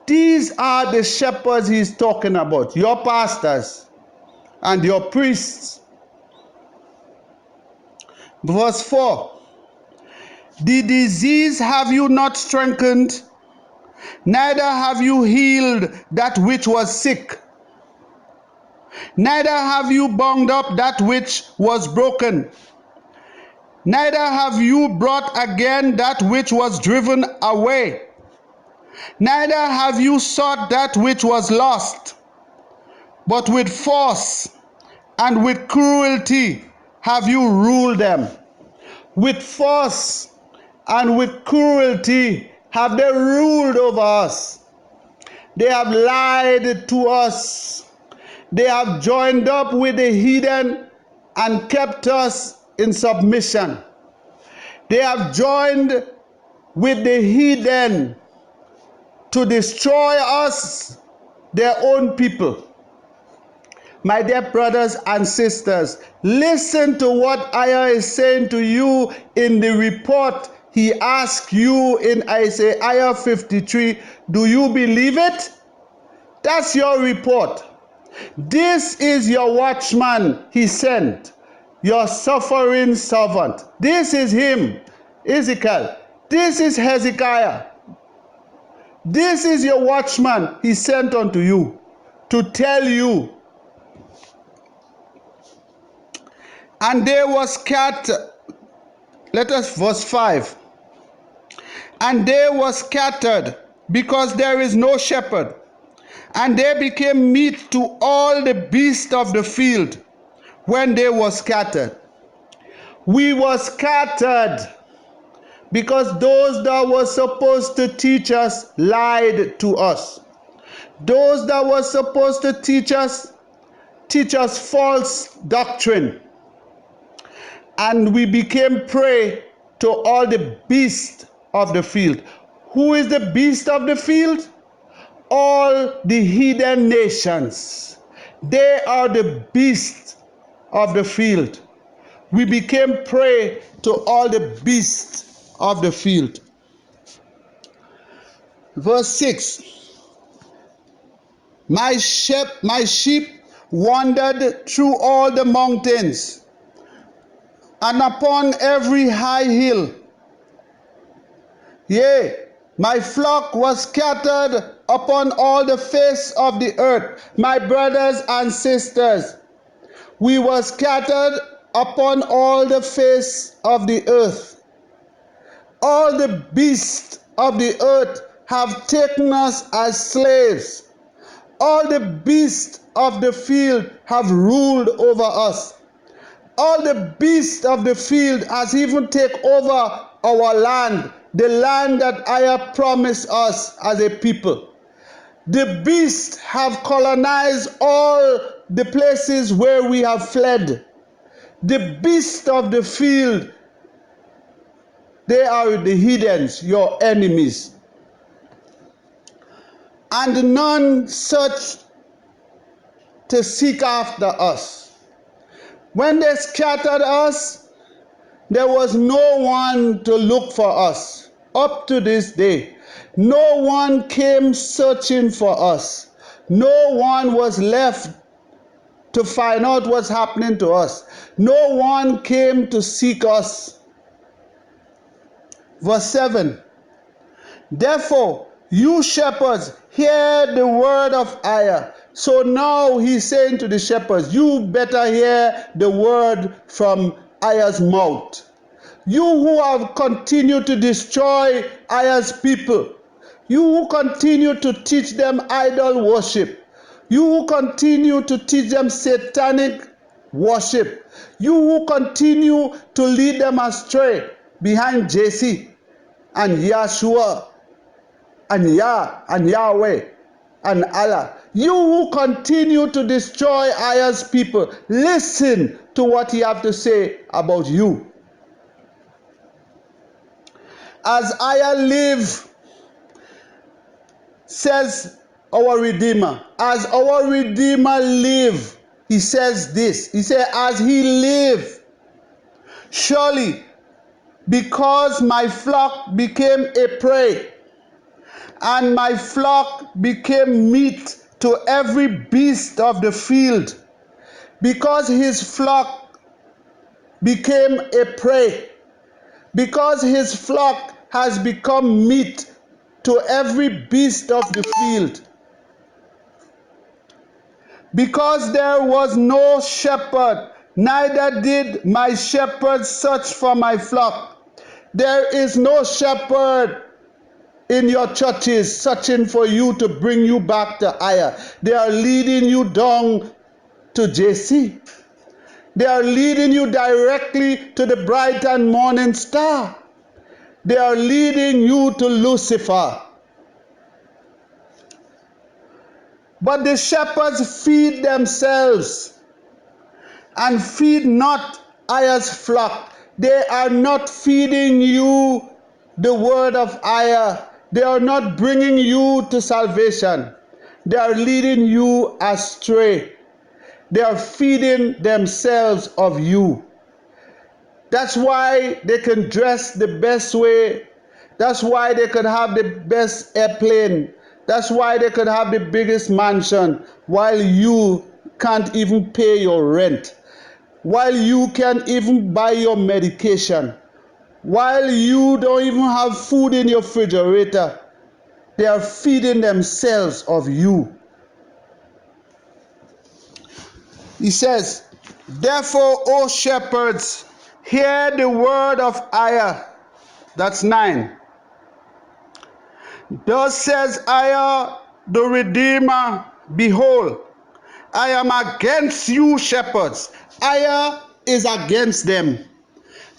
These are the shepherds he's talking about, your pastors and your priests. Verse 4. The disease have you not strengthened, neither have you healed that which was sick, neither have you bound up that which was broken, neither have you brought again that which was driven away, neither have you sought that which was lost, but with force and with cruelty have you ruled them. With force and with cruelty have they ruled over us. They have lied to us. They have joined up with the heathen and kept us in submission. They have joined with the heathen to destroy us, their own people. My dear brothers and sisters, listen to what IAH is saying to you in the report he asked you in Isaiah 53. Do you believe it? That's your report. This is your watchman he sent, your suffering servant. This is him, Ezekiel. This is Hezekiah. This is your watchman he sent unto you to tell you. And they were scattered. Let us verse 5. And they were scattered because there is no shepherd. And they became meat to all the beasts of the field when they were scattered. We were scattered because those that were supposed to teach us lied to us. Those that were supposed to teach us false doctrine. And we became prey to all the beasts of the field. Who is the beast of the field? all the hidden nations. They are the beasts of the field. We became prey to all the beasts of the field. Verse 6. My sheep wandered through all the mountains and upon every high hill. Yea, my flock was scattered upon all the face of the earth. My brothers and sisters, we were scattered upon all the face of the earth. All the beasts of the earth have taken us as slaves. All the beasts of the field have ruled over us. All the beasts of the field has even taken over our land, the land that I have promised us as a people. The beasts have colonized all the places where we have fled. The beasts of the field, they are the heathens, your enemies. And none searched to seek after us. When they scattered us, there was no one to look for us. Up to this day, no one came searching for us. No one was left to find out what's happening to us. No one came to seek us. Verse 7. Therefore, you shepherds, hear the word of EZER-IAH. So now he's saying to the shepherds, you better hear the word from EZER's mouth. You who have continued to destroy EZER's people, you who continue to teach them idol worship, you who continue to teach them satanic worship, you who continue to lead them astray behind JC and Yahshua and Yah and Yahweh and Allah, you who continue to destroy EZER's people, listen to what he have to say about you. As EZER live, says our Redeemer, as our Redeemer live, he says this, he said, as he live, surely because my flock became a prey, and my flock became meat to every beast of the field, because his flock became a prey, because his flock has become meat to every beast of the field, because there was no shepherd, neither did my shepherds search for my flock. There is no shepherd in your churches searching for you to bring you back to EZER. They are leading you down to JC. They are leading you directly to the bright and morning star. They are leading you to Lucifer. But the shepherds feed themselves and feed not EZER's flock. They are not feeding you the word of EZER. They are not bringing you to salvation. They are leading you astray. They are feeding themselves of you. That's why they can dress the best way. That's why they could have the best airplane. That's why they could have the biggest mansion, while you can't even pay your rent, while you can't even buy your medication, while you don't even have food in your refrigerator. They are feeding themselves of you. He says, therefore, O shepherds, hear the word of EZER. That's 9. Thus says EZER, the Redeemer, behold, I am against you, shepherds. EZER is against them.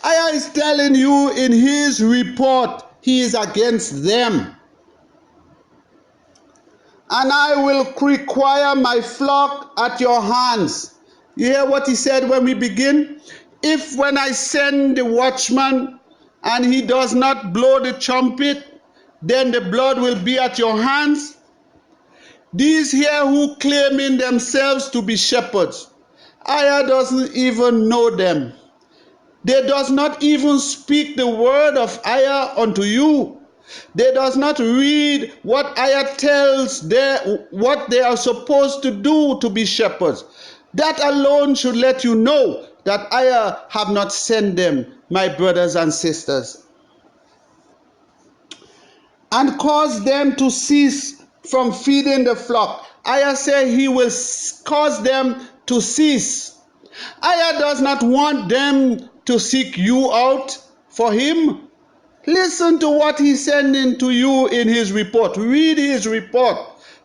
EZER is telling you in his report, he is against them. And I will require my flock at your hands. You hear what he said when we begin? If when I send the watchman and he does not blow the trumpet, then the blood will be at your hands. These here who claiming themselves to be shepherds, Aya doesn't even know them. They does not even speak the word of Aya unto you. They does not read what Aya tells them what they are supposed to do to be shepherds. That alone should let you know that Aya have not sent them, my brothers and sisters, and cause them to cease from feeding the flock. Aya say he will cause them to cease. Aya does not want them to seek you out for him. Listen to what he's sending to you in his report. Read his report,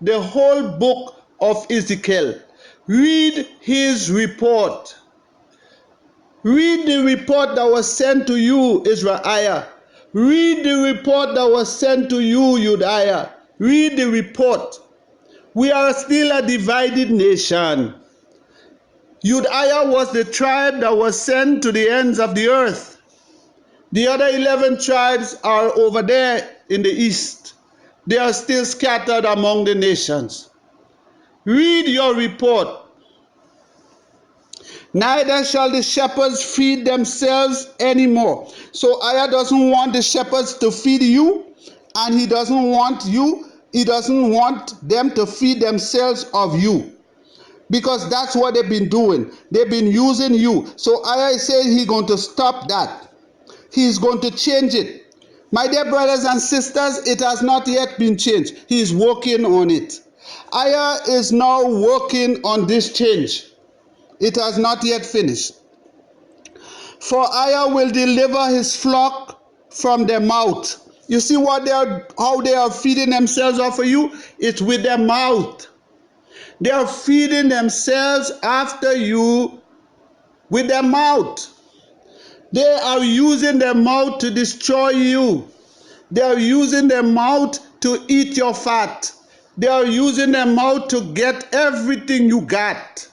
the whole book of Ezekiel. Read his report. Read the report that was sent to you, Israel. Read the report that was sent to you, Judah. Read the report. We are still a divided nation. Judah was the tribe that was sent to the ends of the earth. The other 11 tribes are over there in the east. They are still scattered among the nations. Read your report. Neither shall the shepherds feed themselves anymore. So Aya doesn't want the shepherds to feed you, and he doesn't want them to feed themselves of you. Because that's what they've been doing. They've been using you. So Aya is saying he's going to stop that. He's going to change it. My dear brothers and sisters, it has not yet been changed. He's working on it. Aya is now working on this change. It has not yet finished. For Aya will deliver his flock from their mouth. You see how they are feeding themselves off of you? It's with their mouth. They are feeding themselves after you with their mouth. They are using their mouth to destroy you. They are using their mouth to eat your fat. They are using their mouth to get everything you got,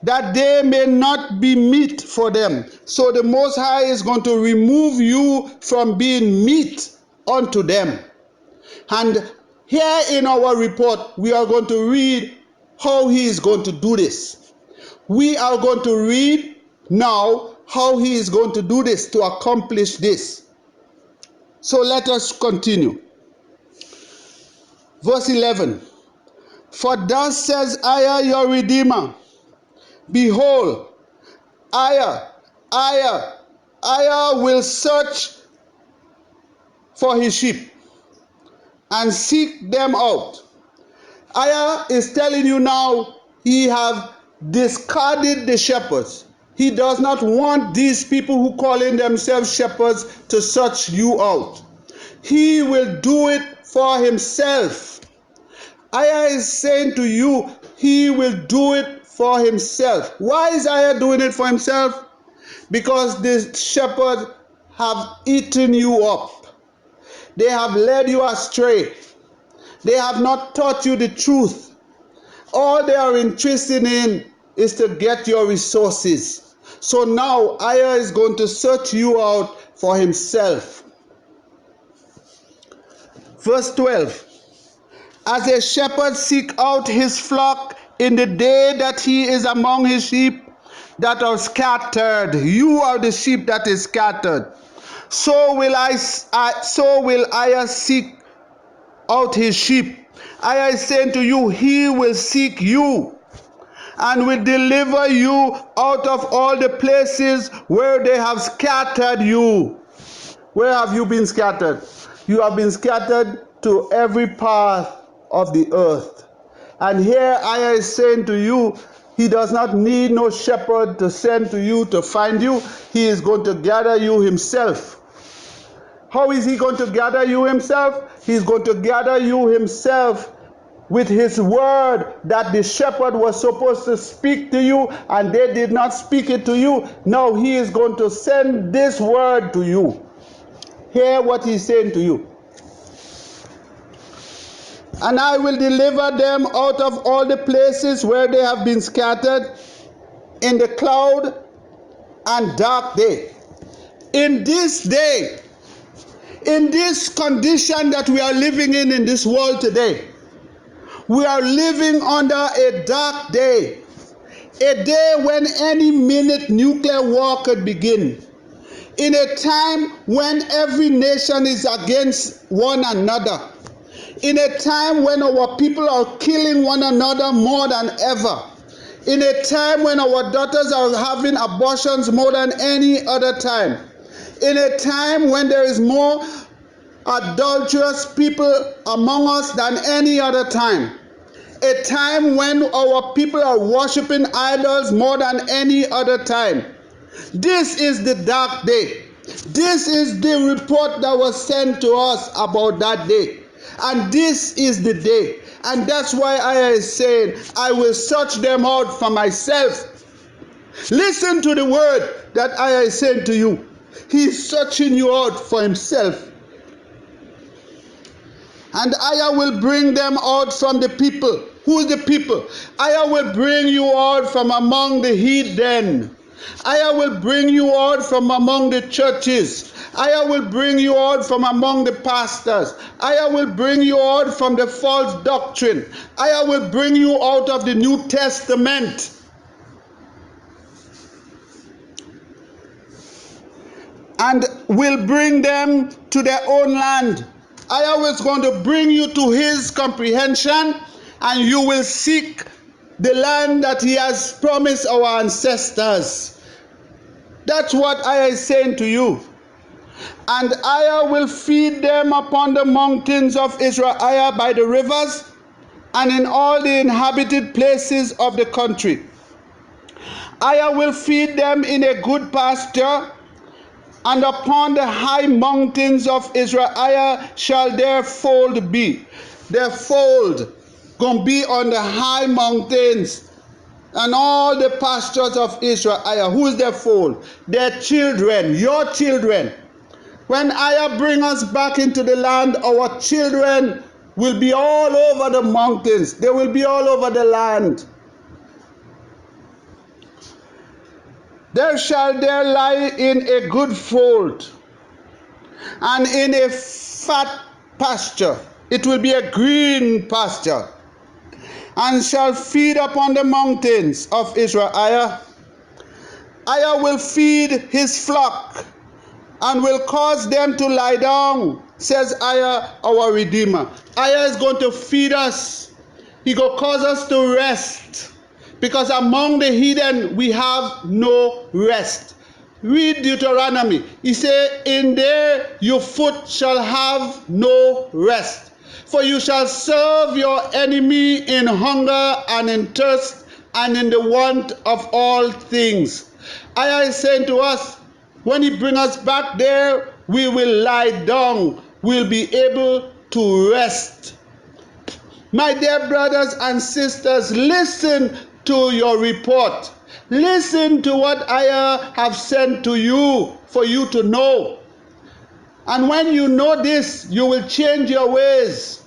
that they may not be meat for them. So the Most High is going to remove you from being meat unto them. And here in our report, we are going to read how he is going to do this. We are going to read now how he is going to do this to accomplish this. So let us continue. Verse 11. For thus says Aya your Redeemer, behold, Aya will search for his sheep and seek them out. Aya is telling you now he have discarded the shepherds. He does not want these people who calling themselves shepherds to search you out. He will do it for himself. Aya is saying to you, he will do it for himself. Why is Aya doing it for himself? Because the shepherds have eaten you up. They have led you astray. They have not taught you the truth. All they are interested in is to get your resources. So now Aya is going to search you out for himself. Verse 12. As a shepherd seek out his flock in the day that he is among his sheep that are scattered. You are the sheep that is scattered. So will Aya seek out his sheep. Aya is saying to you, he will seek you and will deliver you out of all the places where they have scattered you. Where have you been scattered? You have been scattered to every part of the earth. And here Aya is saying to you, he does not need no shepherd to send to you to find you. He is going to gather you himself. How is he going to gather you himself? He's going to gather you himself with his word that the shepherd was supposed to speak to you and they did not speak it to you. Now he is going to send this word to you. Hear what he's saying to you. And I will deliver them out of all the places where they have been scattered in the cloud and dark day. In this day, in this condition that we are living in this world today, We are living under a dark day. A day when any minute nuclear war could begin. In a time when every nation is against one another. In a time when our people are killing one another more than ever. In a time when our daughters are having abortions more than any other time. In a time when there is more adulterous people among us than any other time. A time when our people are worshiping idols more than any other time. This is the dark day. This is the report that was sent to us about that day. And this is the day. And that's why I is saying, I will search them out for myself. Listen to the word that I is saying to you. He's searching you out for himself. And I will bring them out from the people. Who's the people? I will bring you out from among the heathen. I will bring you out from among the churches. I will bring you out from among the pastors. I will bring you out from the false doctrine. I will bring you out of the New Testament. And will bring them to their own land. I was going to bring you to his comprehension, and you will seek the land that he has promised our ancestors. That's what I am saying to you. And I will feed them upon the mountains of Israel by the rivers, and in all the inhabited places of the country. I will feed them in a good pasture, and upon the high mountains of Israel shall their fold be. Their fold gonna be on the high mountains and all the pastures of Israel. Who is their fold? Their children, your children. When bring us back into the land, our children will be all over the mountains. They will be all over the land. There shall there lie in a good fold, and in a fat pasture. It will be a green pasture, and shall feed upon the mountains of Israel. I will feed his flock, and will cause them to lie down, says our Redeemer. Is going to feed us. He will cause us to rest. Because among the heathen we have no rest. Read Deuteronomy. He said, in there your foot shall have no rest. For you shall serve your enemy in hunger and in thirst and in the want of all things. Is saying to us, when he brings us back there, we will lie down. We'll be able to rest. My dear brothers and sisters, listen to your report. Listen to what I have sent to you for you to know. And when you know this, you will change your ways.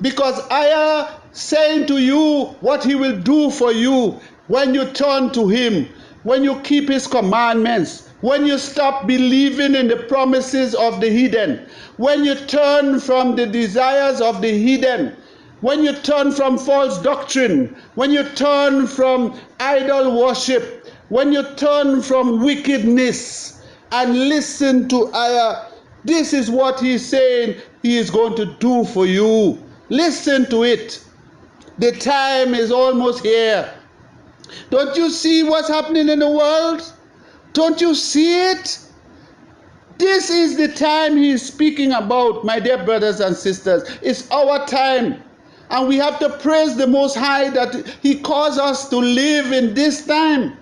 Because I am saying to you what he will do for you when you turn to him, when you keep his commandments, when you stop believing in the promises of the heathen, when you turn from the desires of the heathen, when you turn from false doctrine, when you turn from idol worship, when you turn from wickedness and listen to this is what he's saying he is going to do for you. Listen to it. The time is almost here. Don't you see what's happening in the world? Don't you see it? This is the time he is speaking about, my dear brothers and sisters. It's our time. And we have to praise the Most High that he caused us to live in this time.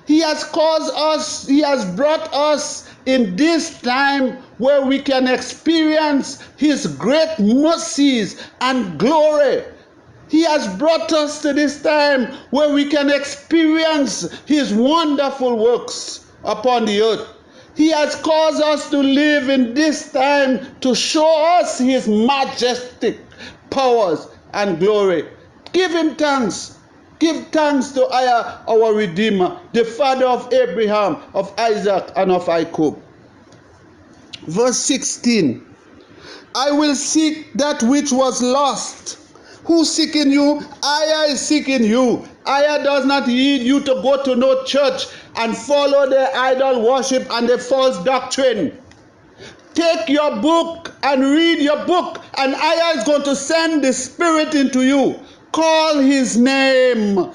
He has caused us, he has brought us in this time where we can experience his great mercies and glory. He has brought us to this time where we can experience his wonderful works upon the earth. He has caused us to live in this time to show us his majestic powers and glory. Give him thanks. Give thanks to our Redeemer, the Father of Abraham, of Isaac, and of Jacob. Verse 16. I will seek that which was lost. Who's seeking you? EZER is seeking you. EZER does not need you to go to no church and follow the idol worship and the false doctrine. Take your book and read your book, and EZER is going to send the Spirit into you. Call his name,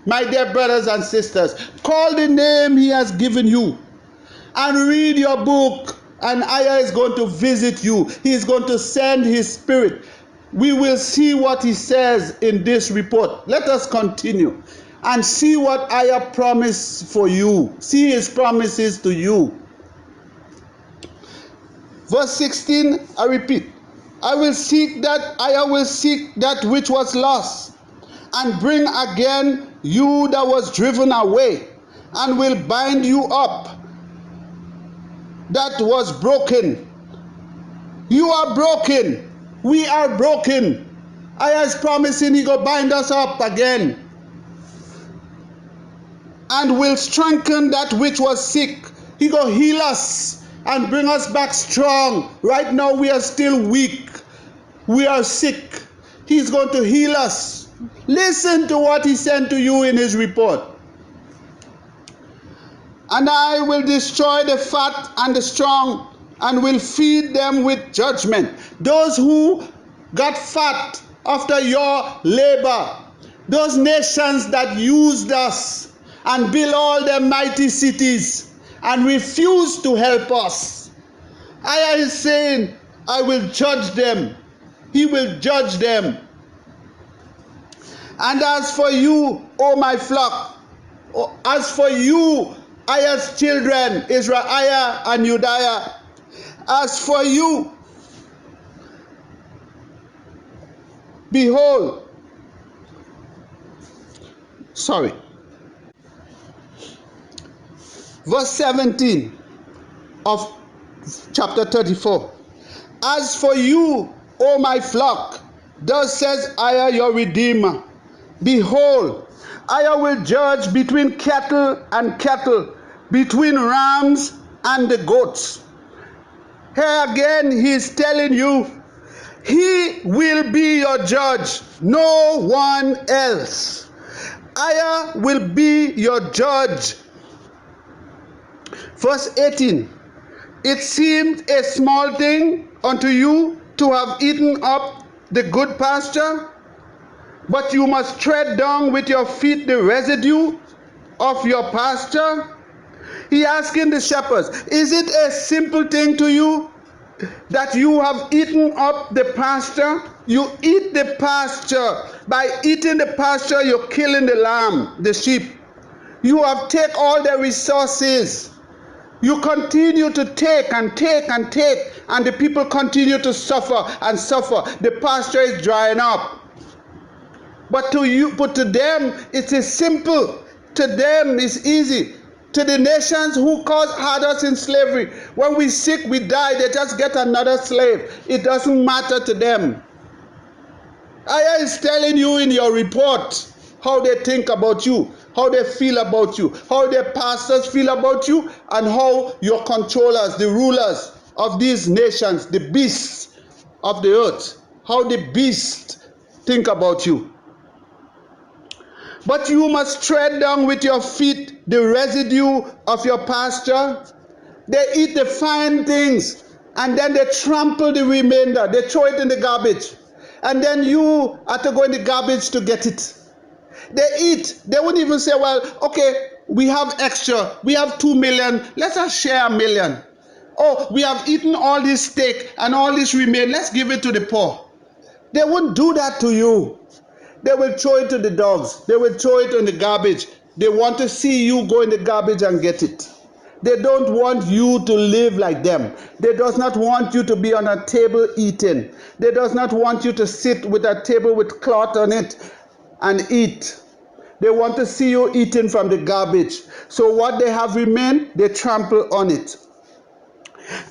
my dear brothers and sisters. Call the name he has given you and read your book, and EZER is going to visit you. He is going to send his Spirit. We will see what he says in this report. Let us continue and see what EZER promised for you. See his promises to you. Verse 16, I repeat. EZER will seek that which was lost, and bring again you that was driven away, and will bind you up that was broken. You are broken. We are broken. EZER is promising he go bind us up again, and will strengthen that which was sick. He go heal us and bring us back strong. Right now we are still weak. We are sick. He's going to heal us. Listen to what he sent to you in his report. And I will destroy the fat and the strong, and will feed them with judgment. Those who got fat after your labor, those nations that used us and built all their mighty cities and refused to help us. EZER is saying, I will judge them. He will judge them. And as for you, O my flock, as for you, EZER's children, EZER-IAH and EZER-IAH, as for you, behold, verse 17 of chapter 34. As for you, O my flock, thus says EZER your Redeemer, behold, EZER will judge between cattle and cattle, between rams and the goats. Here again, he is telling you, he will be your judge, no one else. EZER will be your judge. Verse 18, it seemed a small thing unto you to have eaten up the good pasture, but you must tread down with your feet the residue of your pasture. He asking the shepherds, is it a simple thing to you that you have eaten up the pasture? You eat the pasture. By eating the pasture, you're killing the lamb, the sheep. You have taken all the resources. You continue to take and take and take, and the people continue to suffer and suffer. The pasture is drying up. But to them, it is simple. To them, it's easy. To the nations who had us in slavery, when we sick, we die, they just get another slave. It doesn't matter to them. EZER is telling you in your report how they think about you, how they feel about you, how their pastors feel about you, and how your controllers, the rulers of these nations, the beasts of the earth, how the beasts think about you. But you must tread down with your feet the residue of your pasture. They eat the fine things, and then they trample the remainder. They throw it in the garbage. And then you have to go in the garbage to get it. They eat. They wouldn't even say, well, okay, we have extra. We have 2 million. Let's just share 1 million. Oh, we have eaten all this steak and all this remain. Let's give it to the poor. They wouldn't do that to you. They will throw it to the dogs. They will throw it in the garbage. They want to see you go in the garbage and get it. They don't want you to live like them. They does not want you to be on a table eating. They does not want you to sit with a table with cloth on it and eat. They want to see you eating from the garbage. So what they have remained, they trample on it.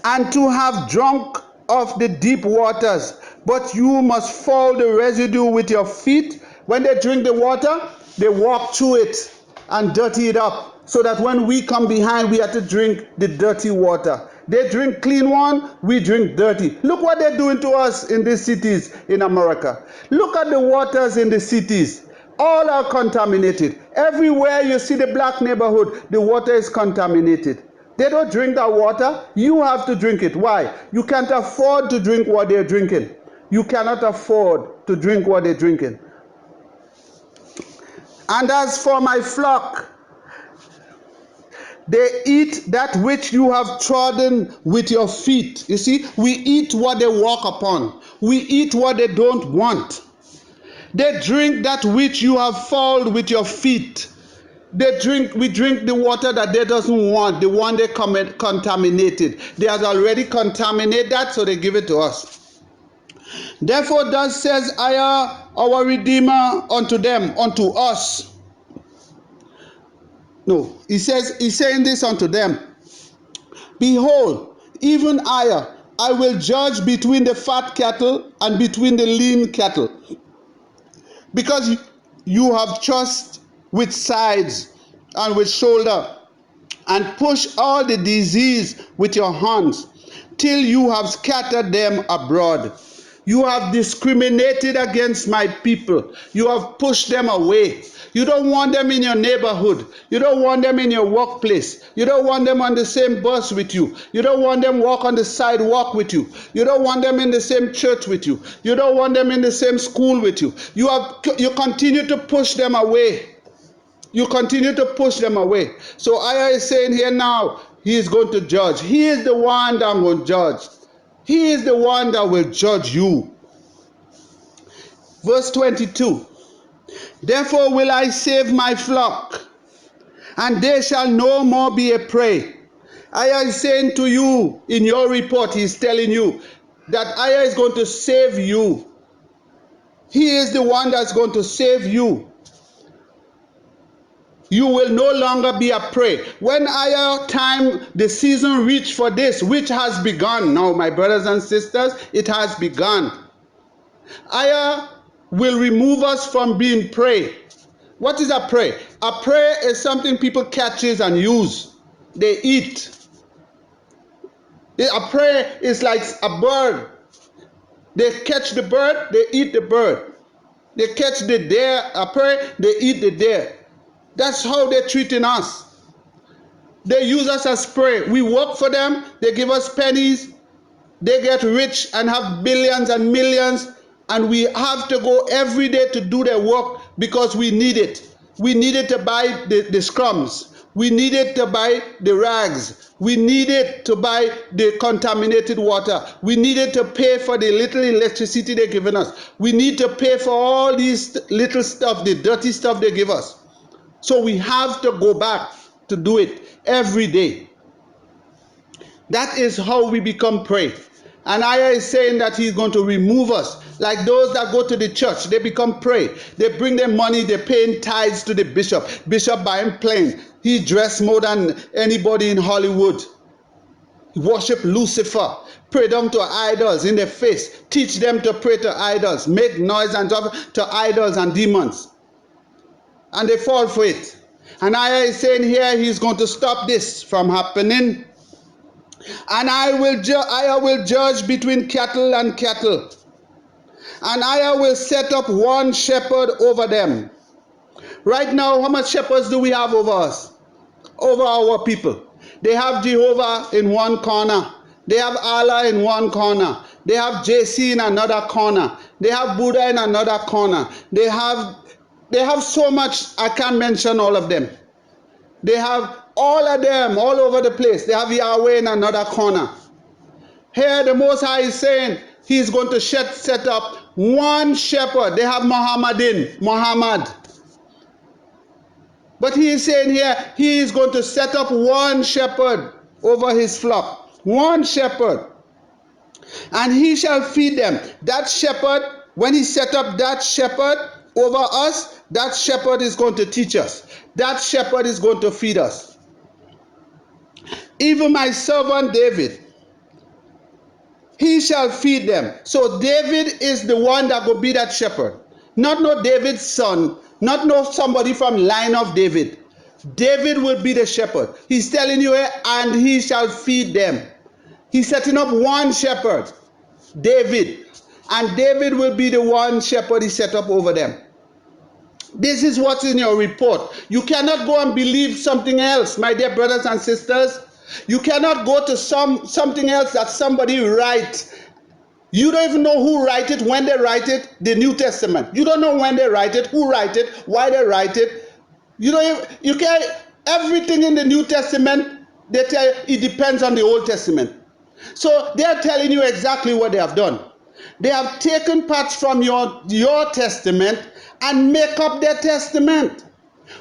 And to have drunk of the deep waters, but you must fall the residue with your feet. When they drink the water, they walk through it and dirty it up, so that when we come behind, we have to drink the dirty water. They drink clean one, we drink dirty. Look what they're doing to us in these cities in America. Look at the waters in the cities. All are contaminated. Everywhere you see the black neighborhood, the water is contaminated. They don't drink that water. You have to drink it. Why? You can't afford to drink what they're drinking. You cannot afford to drink what they're drinking. And as for my flock, they eat that which you have trodden with your feet. You see, we eat what they walk upon. We eat what they don't want. They drink that which you have fouled with your feet. We drink the water that they doesn't want, the one they contaminated. They have already contaminated that, so they give it to us. Therefore, thus says EZER, our Redeemer, unto them, unto us. No, he's saying this unto them. Behold, even I will judge between the fat cattle and between the lean cattle. Because you have trust with sides and with shoulder, and push all the disease with your hands, till you have scattered them abroad. You have discriminated against my people. You have pushed them away. You don't want them in your neighborhood. You don't want them in your workplace. You don't want them on the same bus with you. You don't want them walk on the sidewalk with you. You don't want them in the same church with you. You don't want them in the same school with you. You continue to push them away. You continue to push them away. So EZER is saying here now, he is going to judge. He is the one that will judge. He is the one that will judge you. Verse 22. Therefore will I save my flock, and they shall no more be a prey. EZER is saying to you in your report, he is telling you that EZER is going to save you. He is the one that's going to save you. You will no longer be a prey. When EZER time, the season reached for this, which has begun. Now, my brothers and sisters, it has begun. EZER will remove us from being prey. What is a prey? A prey is something people catches and use. They eat. A prey is like a bird. They catch the bird, they eat the bird. They catch the deer, a prey, they eat the deer. That's how they're treating us. They use us as prey. We work for them, they give us pennies, they get rich and have billions and millions, and we have to go every day to do their work because we need it. We need it to buy the scrums. We need it to buy the rags. We need it to buy the contaminated water. We need it to pay for the little electricity they're giving us. We need to pay for all these little stuff, the dirty stuff they give us. So we have to go back to do it every day. That is how we become prey. And EZER is saying that he's going to remove us. Like those that go to the church, they become prey. They bring their money, they're paying tithes to the bishop. Bishop buy him plane. He dressed more than anybody in Hollywood. He worship Lucifer. Pray them to idols in their face. Teach them to pray to idols. Make noise and talk to idols and demons. And they fall for it. And EZER is saying here he's going to stop this from happening. And EZER will judge between cattle and cattle. And EZER will set up one shepherd over them. Right now, how much shepherds do we have over us? Over our people. They have Jehovah in one corner. They have Allah in one corner. They have JC in another corner. They have Buddha in another corner. They have so much, I can't mention all of them. They have all of them all over the place. They have Yahweh in another corner. Here the Most High is saying he's going to set up one shepherd. They have Muhammad. But he is saying here he is going to set up one shepherd over his flock. One shepherd. And he shall feed them. That shepherd, when he set up that shepherd over us, that shepherd is going to teach us. That shepherd is going to feed us. Even my servant David, he shall feed them. So David is the one that will be that shepherd. Not no David's son, not no somebody from line of David. David will be the shepherd. He's telling you, and he shall feed them. He's setting up one shepherd, David. And David will be the one shepherd he set up over them. This is what's in your report. You cannot go and believe something else, my dear brothers and sisters. You cannot go to something else that somebody writes. You don't even know who write it, when they write it, the New Testament. You don't know when they write it, who write it, why they write it. You can't, everything in the New Testament, they tell you, it depends on the Old Testament. So they are telling you exactly what they have done. They have taken parts from your testament and make up their testament.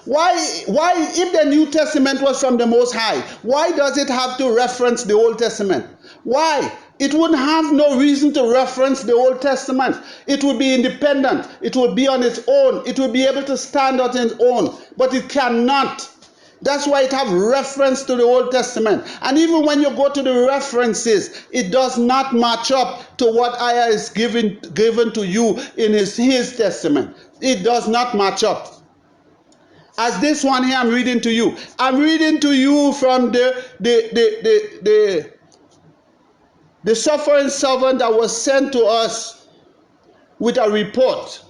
Why, if the New Testament was from the Most High, why does it have to reference the Old Testament? Why? It wouldn't have no reason to reference the Old Testament. It would be independent. It would be on its own. It would be able to stand on its own. But it cannot. That's why it have reference to the Old Testament. And even when you go to the references, it does not match up to what Ayah is given to you in his testament. It does not match up. As this one here I'm reading to you. I'm reading to you from the suffering servant that was sent to us with a report.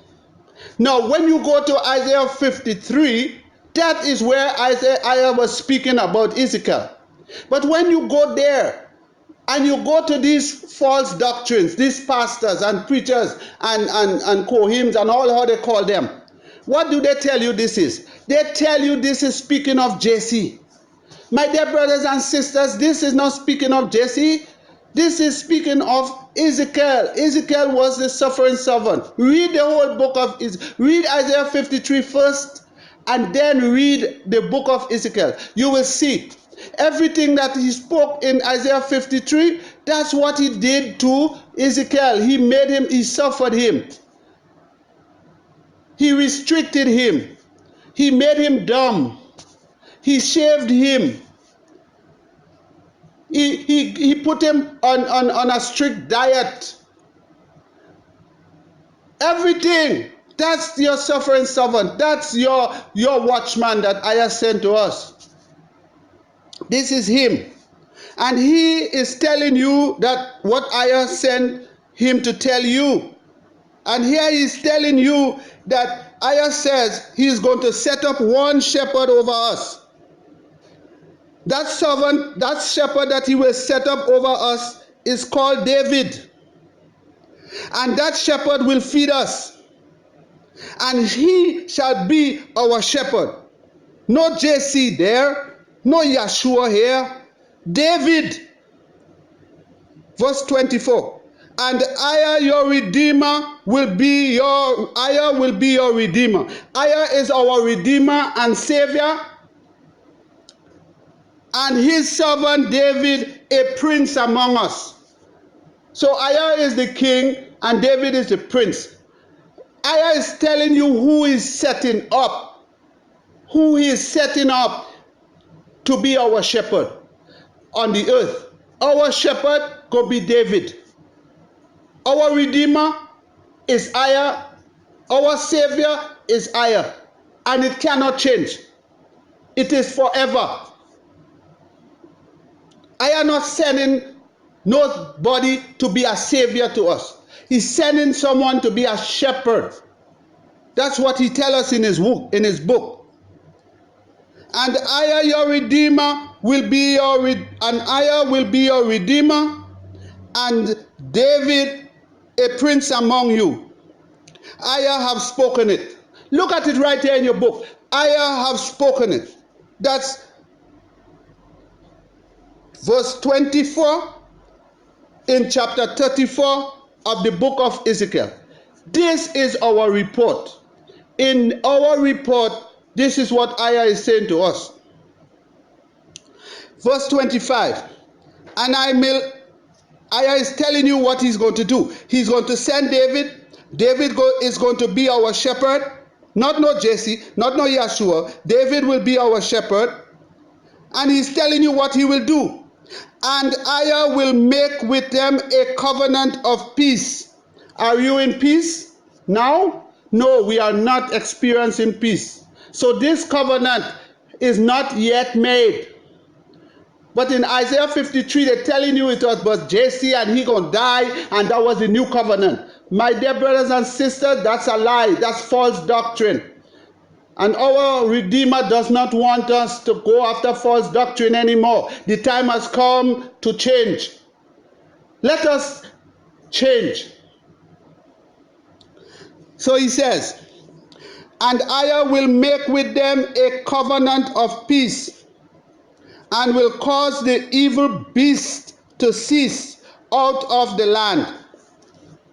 Now, when you go to Isaiah 53, that is where Isaiah was speaking about Ezekiel. But when you go there and you go to these false doctrines, these pastors and preachers and Kohims and all how they call them, what do they tell you this is? They tell you this is speaking of Jesse. My dear brothers and sisters, this is not speaking of Jesse. This is speaking of Ezekiel. Ezekiel was the suffering servant. Read the whole book of Ezekiel. Read Isaiah 53 first, and then read the book of Ezekiel. You will see everything that he spoke in Isaiah 53. That's what he did to Ezekiel. He made him, he suffered him. He restricted him. He made him dumb. He shaved him. He put him on a strict diet. Everything. That's your suffering servant. That's your watchman that Ayah sent to us. This is him. And he is telling you that what Ayah sent him to tell you. And here he's telling you that Ayah says he's going to set up one shepherd over us. That servant, that shepherd that he will set up over us is called David. And that shepherd will feed us. And he shall be our shepherd. No JC there, no Yeshua here. David. Verse 24. And Ayah your redeemer will be your redeemer. Ayah is our redeemer and savior. And his servant David, a prince among us. So Ayah is the king and David is the prince. Ayah is telling you who is setting up. Who he is setting up to be our shepherd on the earth. Our shepherd could be David. Our redeemer is Ayah. Our savior is Ayah. And it cannot change. It is forever. I am not sending nobody to be a savior to us. He's sending someone to be a shepherd. That's what he tells us in his book. And Ayah your redeemer will be your redeemer, and David a prince among you. Ayah have spoken it. Look at it right here in your book. Ayah have spoken it. That's verse 24 in chapter 34 of the book of Ezekiel. This is our report. In our report, this is what Ayah is saying to us. Verse 25. And Ayah is telling you what he's going to do. He's going to send David. David is going to be our shepherd. Not no Jesse, not no Yeshua. David will be our shepherd. And he's telling you what he will do. And Ayah will make with them a covenant of peace. Are you in peace now? No, we are not experiencing peace. So this covenant is not yet made. But in Isaiah 53, they're telling you it was JC and he gonna die, and that was the new covenant. My dear brothers and sisters, that's a lie. That's false doctrine. And our Redeemer does not want us to go after false doctrine anymore. The time has come to change. Let us change. So he says, and I will make with them a covenant of peace, and will cause the evil beast to cease out of the land.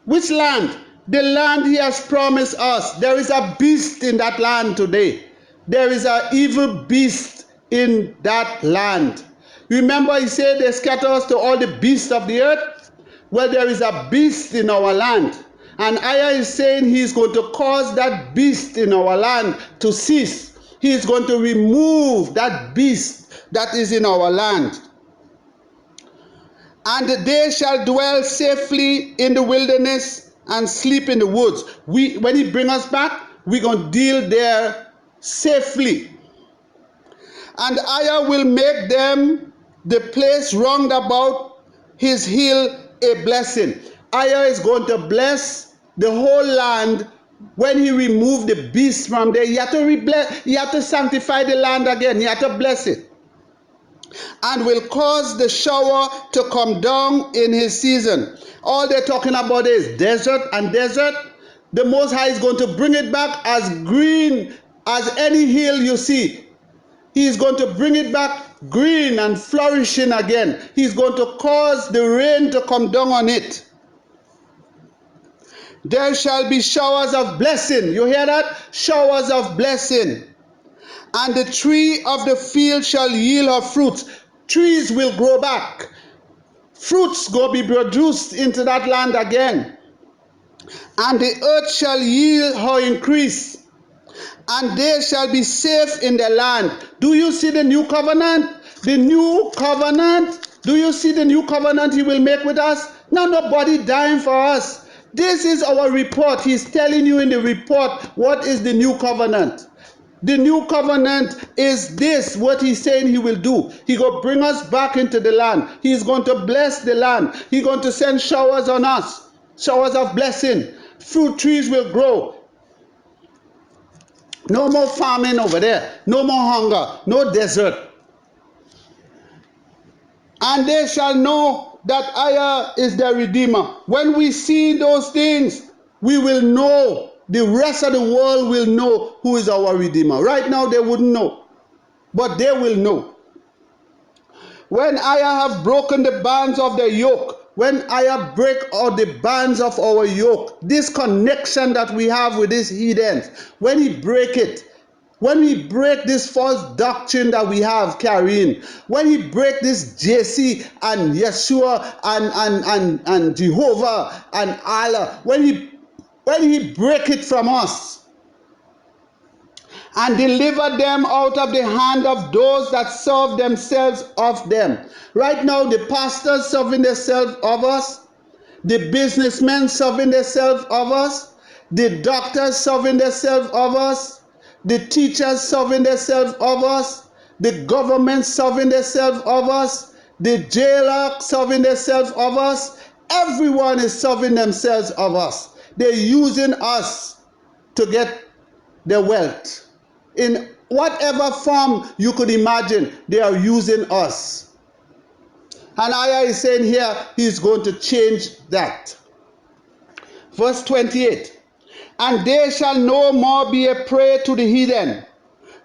Which land? The land he has promised us. There is a beast in that land today. There is an evil beast in that land. Remember he said they scatter us to all the beasts of the earth? Well, there is a beast in our land. And Ayah is saying he is going to cause that beast in our land to cease. He is going to remove that beast that is in our land. And they shall dwell safely in the wilderness and sleep in the woods. When he brings us back, we're going to deal there safely. And Ayah will make them the place round about his hill a blessing. Ayah is going to bless the whole land. When he removed the beast from there, he had to sanctify the land again. He had to bless it. And will cause the shower to come down in his season. All they're talking about is desert and desert. The Most High is going to bring it back as green as any hill you see. He is going to bring it back green and flourishing again. He's going to cause the rain to come down on it. There shall be showers of blessing. You hear that? Showers of blessing. And the tree of the field shall yield her fruits. Trees will grow back. Fruits will be produced into that land again. And the earth shall yield her increase. And they shall be safe in the land. Do you see the new covenant? The new covenant? Do you see the new covenant he will make with us? Now nobody dying for us. This is our report. He's telling you in the report what is the new covenant. The new covenant is this, what he's saying he will do. He's going to bring us back into the land. He's going to bless the land. He's going to send showers on us, showers of blessing. Fruit trees will grow. No more famine over there. No more hunger. No desert. And they shall know that Ayah is their Redeemer. When we see those things, we will know. The rest of the world will know who is our Redeemer. Right now they wouldn't know, but they will know. When Ayah have broken the bands of the yoke, when Ayah break all the bands of our yoke, this connection that we have with these heathens, when he break it, when we break this false doctrine that we have carrying, when he break this JC and Yeshua and Jehovah and Allah, when he break it from us and deliver them out of the hand of those that serve themselves of them. Right now, the pastors serving themselves of us, the businessmen serving themselves of us, the doctors serving themselves of us, the teachers serving themselves of us, the government serving themselves of us, the jailer serving themselves of us. Everyone is serving themselves of us. They're using us to get their wealth. In whatever form you could imagine, they are using us. And Ayah is saying here, he's going to change that. Verse 28. And they shall no more be a prey to the heathen.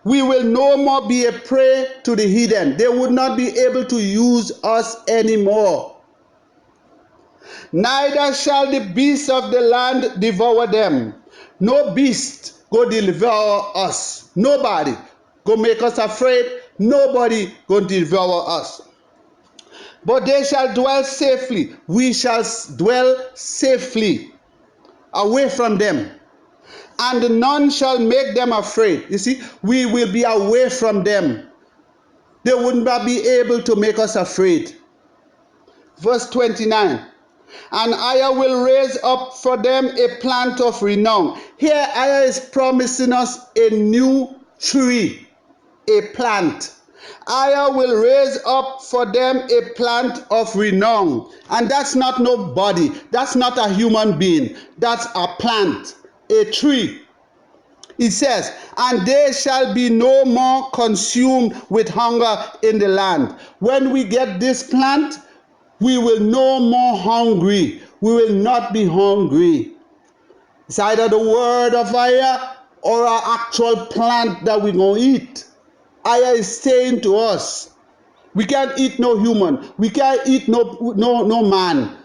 We will no more be a prey to the heathen. They would not be able to use us anymore. Neither shall the beasts of the land devour them. No beast go devour us. Nobody go make us afraid. Nobody go devour us. But they shall dwell safely. We shall dwell safely away from them. And none shall make them afraid. You see, we will be away from them. They wouldn't be able to make us afraid. Verse 29. And Ayah will raise up for them a plant of renown. Here Ayah is promising us a new tree, a plant. I will raise up for them a plant of renown. And that's not nobody. That's not a human being. That's a plant, a tree. It says, and they shall be no more consumed with hunger in the land. When we get this plant, we will no more hungry. We will not be hungry. It's either the word of Aya or our actual plant that we're going to eat. Aya is saying to us, we can't eat no human. We can't eat no man.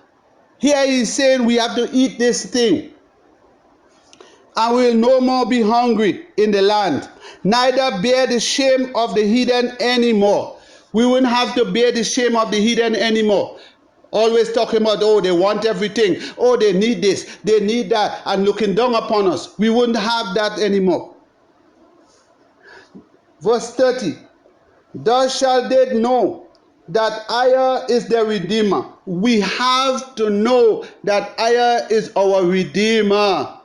Here he's saying we have to eat this thing. And we will no more be hungry in the land, neither bear the shame of the heathen anymore. We wouldn't have to bear the shame of the heathen anymore. Always talking about, oh, they want everything. Oh, they need this, they need that, and looking down upon us. We wouldn't have that anymore. Verse 30. Thus shall they know that Aya is the Redeemer. We have to know that Aya is our Redeemer.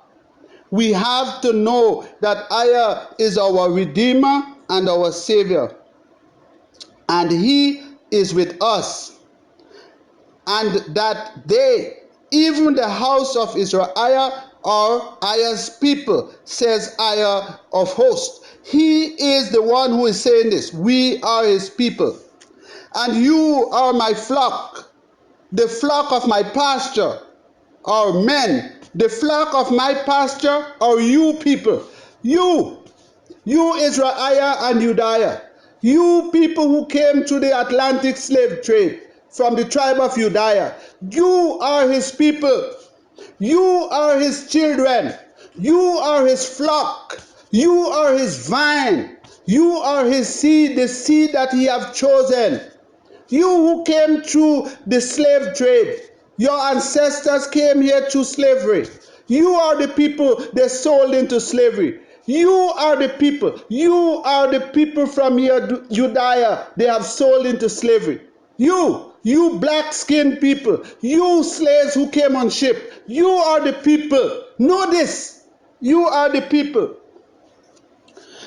We have to know that Aya is our Redeemer and our Savior. And He is with us. And that they, even the house of Israel, are Aya's people, says Aya of hosts. He is the one who is saying this. We are His people. And you are my flock, the flock of my pasture, are men. The flock of my pasture are you people. You Israel, and Judea. You people who came to the Atlantic slave trade from the tribe of Judea. You are His people. You are His children. You are His flock. You are His vine. You are His seed, the seed that He have chosen. You who came through the slave trade. Your ancestors came here through slavery. You are the people they sold into slavery. You are the people. You are the people from here, Judea, they have sold into slavery. You black-skinned people, you slaves who came on ship, you are the people. Know this. You are the people.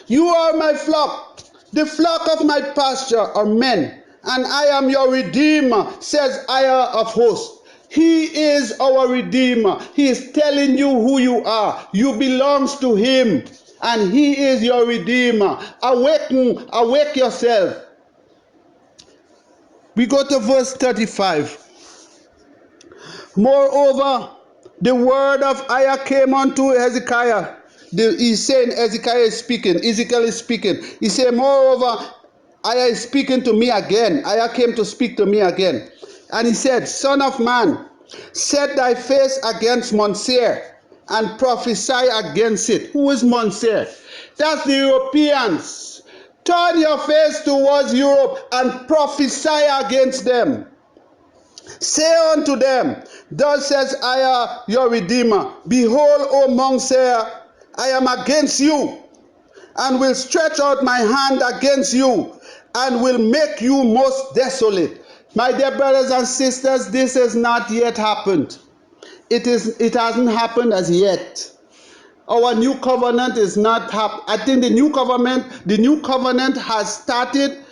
You are my flock. The flock of my pasture are men, and I am your Redeemer, says Aya of hosts. He is our Redeemer. He is telling you who you are. You belong to Him, and He is your Redeemer. Awaken, awake yourself. We go to verse 35. Moreover, the word of Aya came unto Hezekiah. He's saying, Ezekiel is speaking. He said, moreover, Aya is speaking to me again. Aya came to speak to me again. And he said, Son of man, set thy face against Mount Seir and prophesy against it. Who is Mount Seir? That's the Europeans. Turn your face towards Europe and prophesy against them. Say unto them, thus says Aya, your Redeemer, behold, O Mount Seir, I am against you, and will stretch out my hand against you, and will make you most desolate. My dear brothers and sisters, this has not yet happened. It hasn't happened as yet. Our new covenant is not happening. I think the new covenant has started,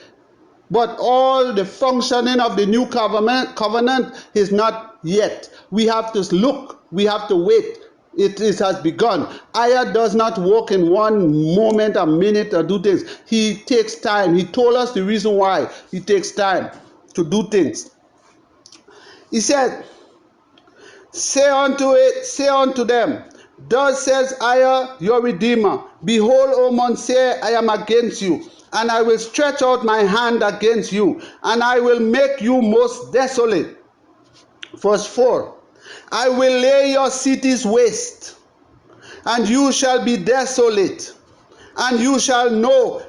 but all the functioning of the new covenant is not yet. We have to look. We have to wait. It has begun. Aya does not work in one moment, a minute, or do things. He takes time. He told us the reason why he takes time to do things. He said, say unto them, thus says Aya, your Redeemer, behold, O Mount Seir, I am against you, and I will stretch out my hand against you, and I will make you most desolate. Verse 4, I will lay your cities waste, and you shall be desolate, and you shall know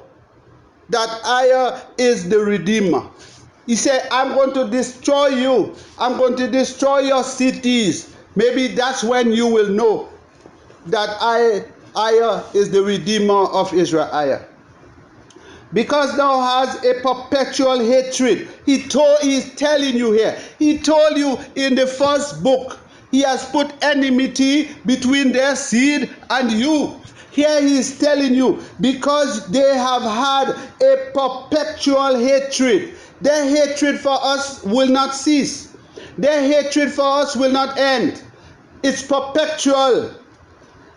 that Aya is the Redeemer. He said, I'm going to destroy you. I'm going to destroy your cities. Maybe that's when you will know that Aya is the Redeemer of Israel. Because thou hast a perpetual hatred. He's telling you here. He told you in the first book, he has put enmity between their seed and you. Here he is telling you, because they have had a perpetual hatred. Their hatred for us will not cease. Their hatred for us will not end. It's perpetual,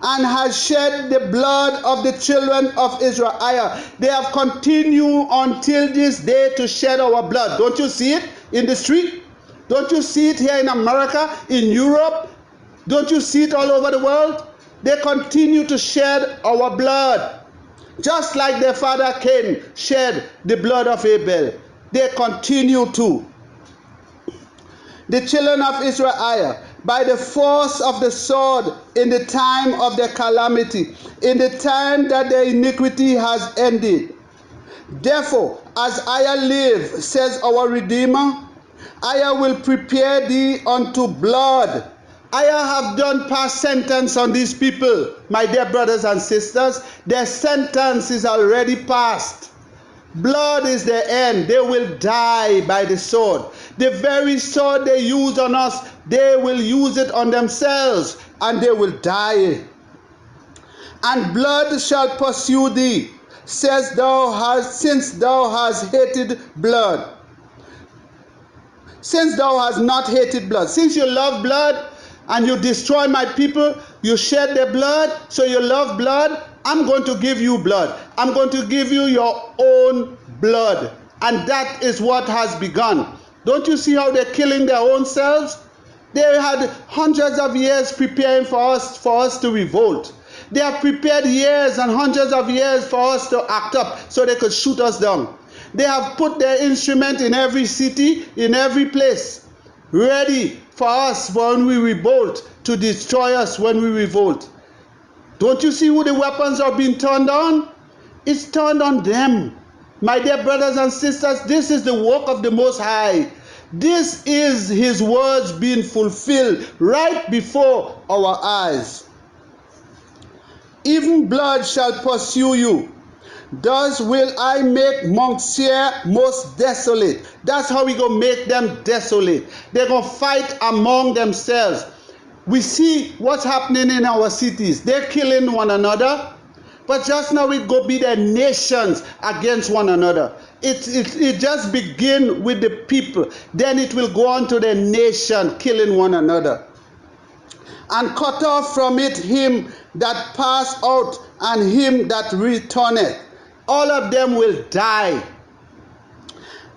and has shed the blood of the children of Israel. They have continued until this day to shed our blood. Don't you see it in the street? Don't you see it here in America, in Europe? Don't you see it all over the world? They continue to shed our blood. Just like their father Cain shed the blood of Abel. They continue to. The children of Israel, by the force of the sword in the time of their calamity, in the time that their iniquity has ended. Therefore, as I live, says our Redeemer, I will prepare thee unto blood. I have done past sentence on these people, my dear brothers and sisters. Their sentence is already passed. Blood is the end. They will die by the sword. The very sword they use on us, they will use it on themselves, and they will die. And blood shall pursue thee, since thou hast hated blood. Since thou hast not hated blood. Since you love blood, and you destroy my people, you shed their blood, so you love blood, I'm going to give you blood. I'm going to give you your own blood. And that is what has begun. Don't you see how they're killing their own selves? They had hundreds of years preparing for us to revolt. They have prepared years and hundreds of years for us to act up so they could shoot us down. They have put their instrument in every city, in every place, ready for us when we revolt, to destroy us when we revolt. Don't you see who the weapons are being turned on? It's turned on them. My dear brothers and sisters, this is the work of the Most High. This is his words being fulfilled right before our eyes. Even blood shall pursue you. Thus will I make Mount Seir most desolate. That's how we gonna make them desolate. They're gonna fight among themselves. We see what's happening in our cities. They're killing one another. But just now it go be the nations against one another. It just begin with the people. Then it will go on to the nation killing one another. And cut off from it him that passed out and him that returneth. All of them will die.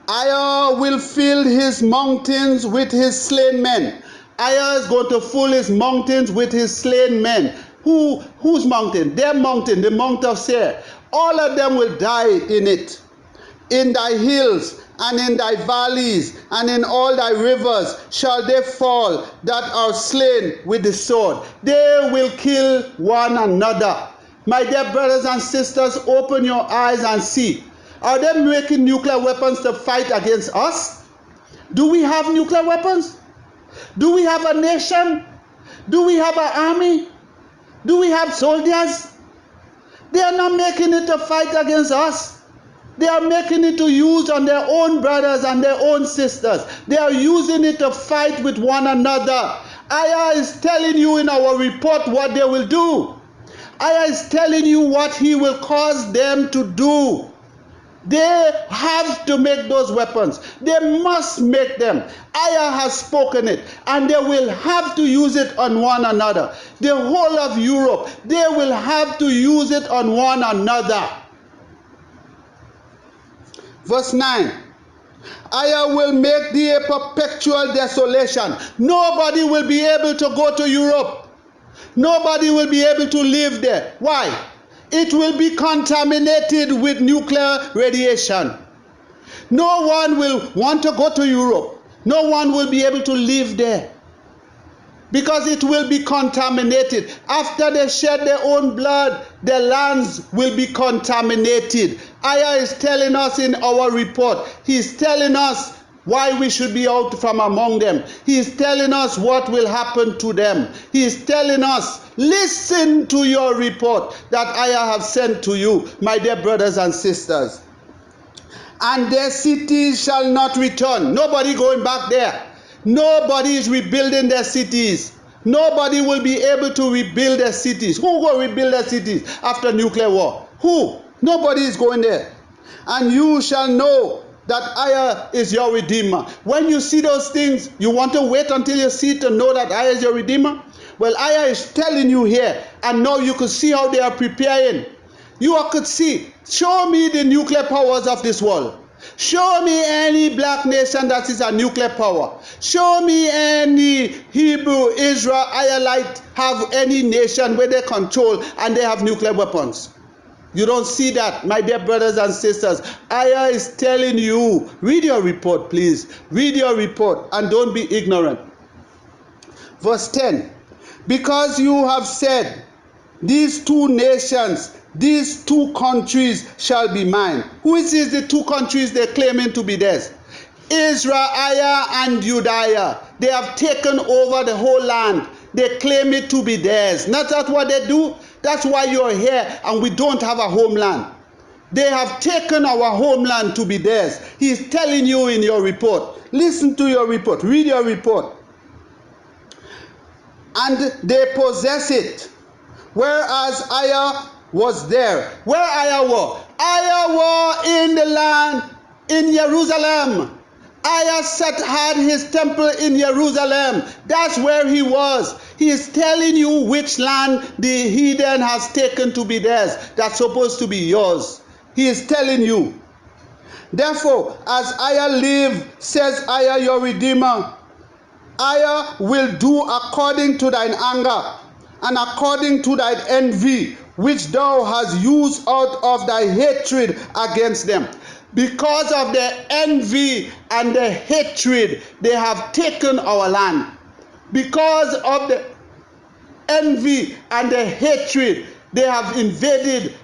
Ai will fill his mountains with his slain men. Ai is going to fill his mountains with his slain men. Whose mountain? Their mountain, the Mount of Seir. All of them will die in it. In thy hills and in thy valleys and in all thy rivers shall they fall that are slain with the sword. They will kill one another. My dear brothers and sisters, open your eyes and see. Are they making nuclear weapons to fight against us? Do we have nuclear weapons? Do we have a nation? Do we have an army? Do we have soldiers? They are not making it to fight against us. They are making it to use on their own brothers and their own sisters. They are using it to fight with one another. Ai is telling you in our report what they will do. Ai is telling you what he will cause them to do. They have to make those weapons. They must make them. Ai has spoken it, and they will have to use it on one another. The whole of Europe, they will have to use it on one another. Verse 9. I will make thee a perpetual desolation. Nobody will be able to go to Europe. Nobody will be able to live there. Why? It will be contaminated with nuclear radiation. No one will want to go to Europe. No one will be able to live there, because it will be contaminated. After they shed their own blood, their lands will be contaminated. Ai is telling us in our report. He is telling us why we should be out from among them. He is telling us what will happen to them. He is telling us, listen to your report that I have sent to you, my dear brothers and sisters. And their cities shall not return. Nobody going back there. Nobody is rebuilding their cities. Nobody will be able to rebuild their cities. Who will rebuild their cities after nuclear war? Who? Nobody is going there. And you shall know that I is your Redeemer. When you see those things, you want to wait until you see it to know that I is your Redeemer? Well, I is telling you here, and now you could see how they are preparing. You could see, show me the nuclear powers of this world. Show me any black nation that is a nuclear power. Show me any Hebrew, Israelite have any nation where they control and they have nuclear weapons. You don't see that, my dear brothers and sisters. Aya is telling you, read your report, please. Read your report and don't be ignorant. Verse 10, because you have said, these two nations, these two countries shall be mine. Who is the two countries they're claiming to be theirs? EZER-IAH and Judea. They have taken over the whole land. They claim it to be theirs. Not that what they do. That's why you're here and we don't have a homeland. They have taken our homeland to be theirs. He's telling you in your report. Listen to your report. Read your report. And they possess it. Whereas Aya was there. Where Aya was? Aya was in the land in Jerusalem. Aya had his temple in Jerusalem. That's where he was. He is telling you which land the heathen has taken to be theirs. That's supposed to be yours. He is telling you. Therefore, as Aya live, says Aya your Redeemer, Aya will do according to thine anger, and according to thine envy, which thou hast used out of thy hatred against them. Because of their envy and their hatred, they have taken our land. Because of the envy and the hatred, they have invaded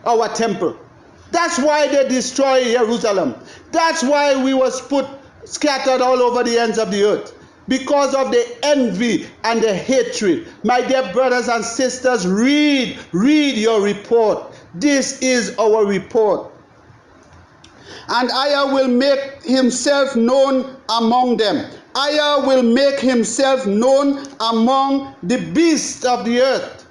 our temple. That's why they destroy Jerusalem. That's why we was put scattered all over the ends of the earth. Because of the envy and the hatred. My dear brothers and sisters, read your report. This is our report. And Aya will make himself known among them. Aya will make himself known among the beasts of the earth.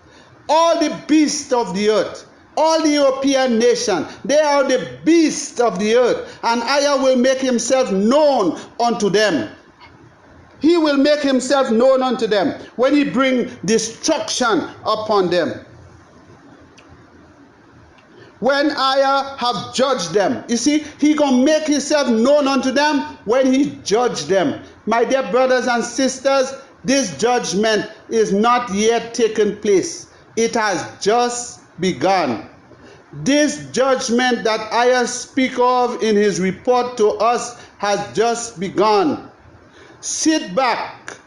All the beasts of the earth. All the European nations, they are the beasts of the earth. And Aya will make himself known unto them. He will make himself known unto them when he bring destruction upon them. When Aya have judged them. You see, he gonna make himself known unto them when he judge them. My dear brothers and sisters, this judgment is not yet taken place. It has just begun. This judgment that Aya speak of in his report to us has just begun. Sit back,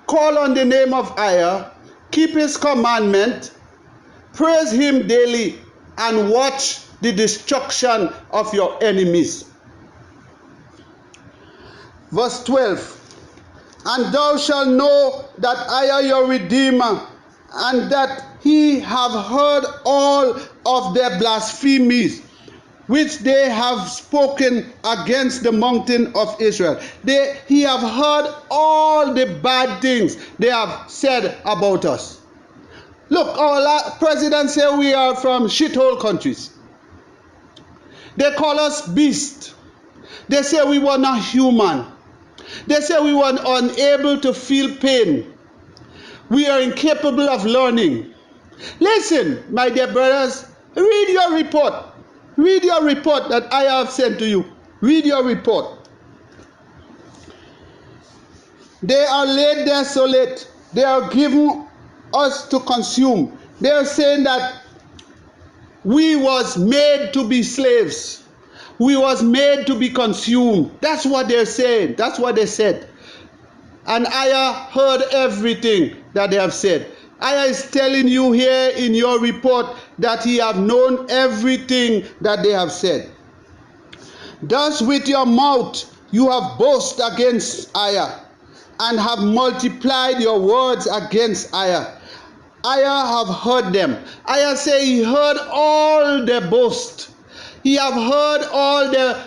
call on the name of Aya, keep his commandment, praise him daily, and watch the destruction of your enemies. Verse 12, and thou shalt know that I am your Redeemer, and that he have heard all of their blasphemies, which they have spoken against the mountain of Israel. He have heard all the bad things they have said about us. Look, our president say we are from shithole countries. They call us beast. They say we were not human. They say we were unable to feel pain. We are incapable of learning. Listen, my dear brothers, read your report. Read your report that I have sent to you. Read your report. They are laid desolate. They are given us to consume. They are saying that we was made to be slaves. We was made to be consumed. That's what they're saying. That's what they said. And Aya heard everything that they have said. Aya is telling you here in your report that he have known everything that they have said. Thus with your mouth you have boasted against Aya, and have multiplied your words against Aya. Aya have heard them. Aya say he heard all their boast. He have heard all the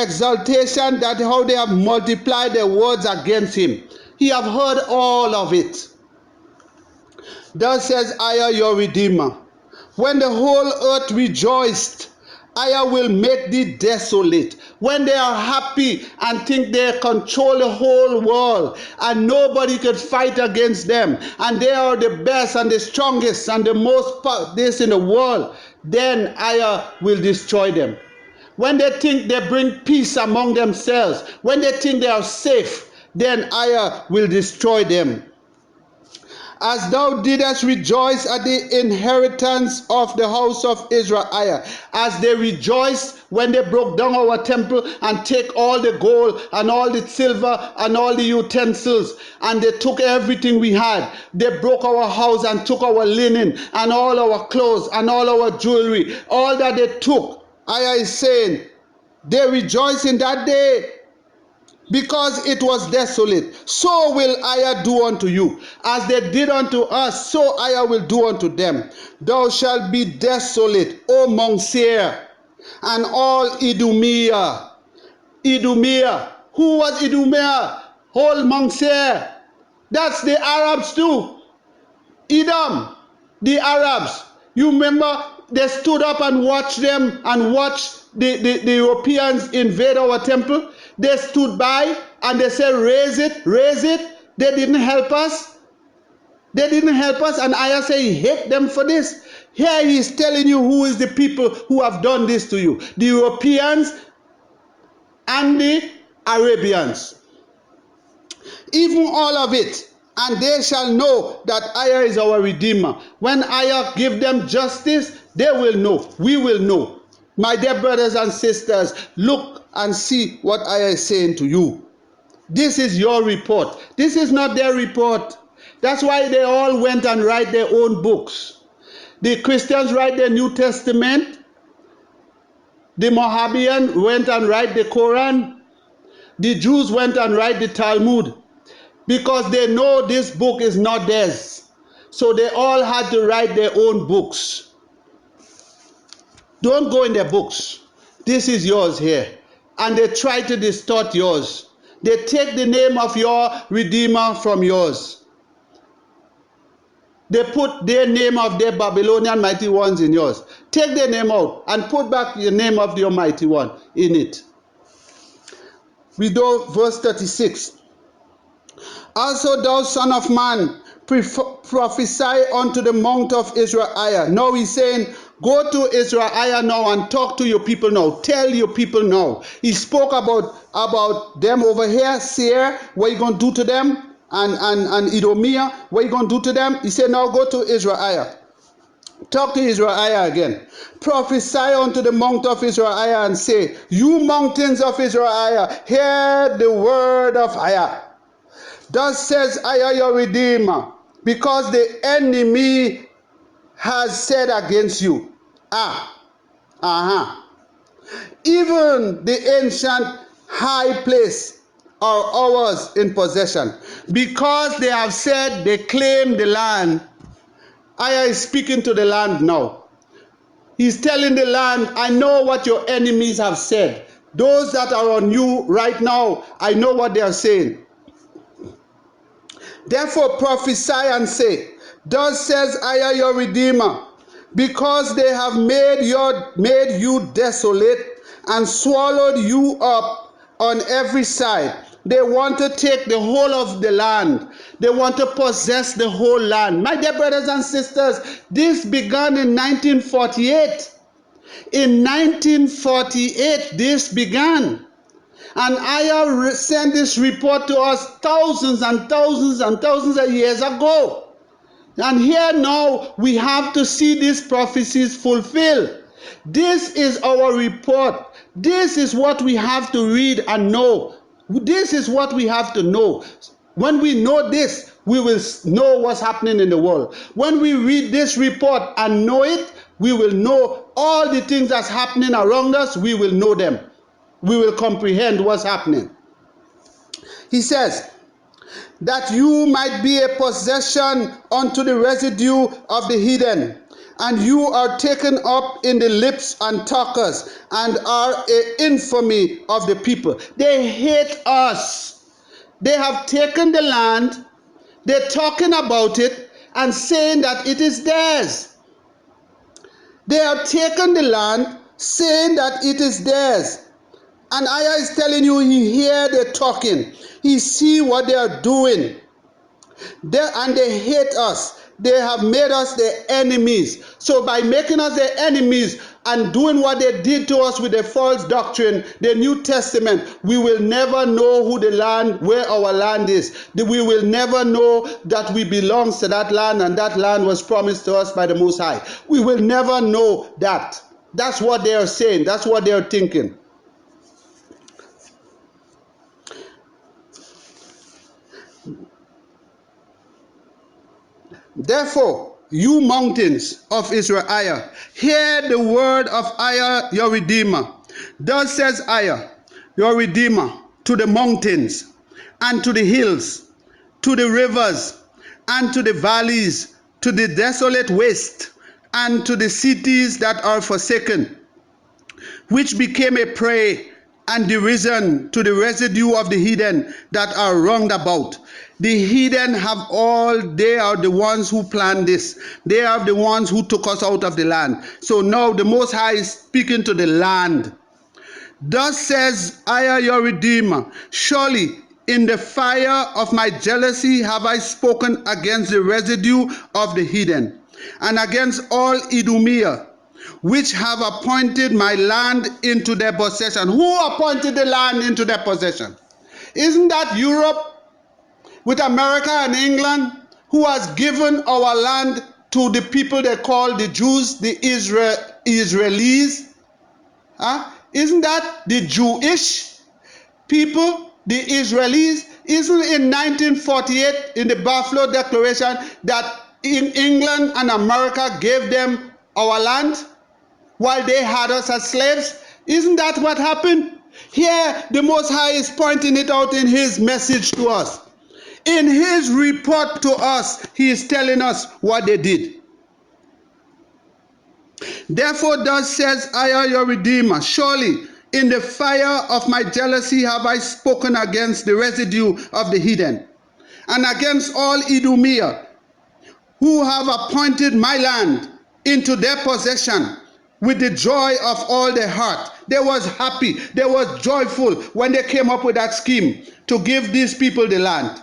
exaltation, that how they have multiplied their words against him. He have heard all of it. Thus says I, your Redeemer, when the whole earth rejoiced, I will make thee desolate. When they are happy and think they control the whole world and nobody could fight against them, and they are the best and the strongest and the most this in the world, then I will destroy them. When they think they bring peace among themselves, when they think they are safe, then I will destroy them. As thou didst rejoice at the inheritance of the house of Israel, as they rejoiced when they broke down our temple and take all the gold and all the silver and all the utensils, and they took everything we had. They broke our house and took our linen and all our clothes and all our jewelry, all that they took. Ayah is saying, they rejoice in that day, because it was desolate. So will I do unto you. As they did unto us, so I will do unto them. Thou shalt be desolate, O Mount Seir, and all Idumea. Idumea. Who was Idumea? Whole Mount Seir. That's the Arabs too. Edom, the Arabs. You remember they stood up and watched them and watched the Europeans invade our temple? They stood by and they said, raise it, raise it. They didn't help us. They didn't help us, and I say he hate them for this. Here he is telling you who is the people who have done this to you. The Europeans and the Arabians. Even all of it. And they shall know that I is our Redeemer. When I give them justice, they will know. We will know. My dear brothers and sisters, look and see what I is saying to you. This is your report. This is not their report. That's why they all went and write their own books. The Christians write the New Testament. The Mohammedan went and write the Quran. The Jews went and write the Talmud. Because they know this book is not theirs. So they all had to write their own books. Don't go in their books. This is yours here. And they try to distort yours. They take the name of your Redeemer from yours. They put their name of their Babylonian mighty ones in yours. Take their name out and put back the name of the Almighty One in it. We do verse 36. Also thou son of man, prophesy unto the mount of EZER-IAH. Now he's saying, go to EZER-IAH now and talk to your people now. Tell your people now. He spoke about them over here, Seir, what you going to do to them, and Idumea, what you going to do to them. He said, now go to EZER-IAH. Talk to EZER-IAH again. Prophesy unto the mount of EZER-IAH and say, you mountains of EZER-IAH, hear the word of Ayah. Thus says I, your Redeemer, because the enemy has said against you, even the ancient high place are ours in possession. Because they have said they claim the land, I is speaking to the land now. He's telling the land, I know what your enemies have said. Those that are on you right now, I know what they are saying. Therefore prophesy and say, thus says I, your Redeemer, because they have made you desolate and swallowed you up on every side. They want to take the whole of the land. They want to possess the whole land. My dear brothers and sisters, this began in 1948. In 1948, this began. And I sent this report to us thousands and thousands and thousands of years ago. And here now we have to see these prophecies fulfilled. This is our report. This is what we have to read and know. This is what we have to know. When we know this, we will know what's happening in the world. When we read this report and know it, we will know all the things that's happening around us. We will know them. We will comprehend what's happening. He says, that you might be a possession unto the residue of the heathen, and you are taken up in the lips and talkers, and are an infamy of the people. They hate us. They have taken the land, they're talking about it and saying that it is theirs. They have taken the land, saying that it is theirs. And Aya is telling you, he hear they talking. He see what they are doing. And they hate us. They have made us their enemies. So by making us their enemies and doing what they did to us with the false doctrine, the New Testament, we will never know who the land, where our land is. We will never know that we belong to that land and that land was promised to us by the Most High. We will never know that. That's what they are saying. That's what they are thinking. Therefore, you mountains of EZER-IAH, hear the word of Aya your Redeemer. Thus says Aya your Redeemer to the mountains and to the hills, to the rivers and to the valleys, to the desolate waste and to the cities that are forsaken, which became a prey and derision to the residue of the heathen that are round about. The heathen have they are the ones who planned this. They are the ones who took us out of the land. So now the Most High is speaking to the land. Thus says Aya your Redeemer, surely in the fire of my jealousy have I spoken against the residue of the heathen, and against all Idumea, which have appointed my land into their possession. Who appointed the land into their possession? Isn't that Europe with America and England, who has given our land to the people they call the Jews, the Israelis? Huh? Isn't that the Jewish people, the Israelis? Isn't in 1948 in the Buffalo Declaration that in England and America gave them our land while they had us as slaves? Isn't that what happened? Here the Most High is pointing it out in his message to us. In his report to us, he is telling us what they did. Therefore thus says Aya your Redeemer, surely in the fire of my jealousy have I spoken against the residue of the heathen, and against all Idumea, who have appointed my land into their possession with the joy of all their heart. They was happy, they was joyful when they came up with that scheme to give these people the land.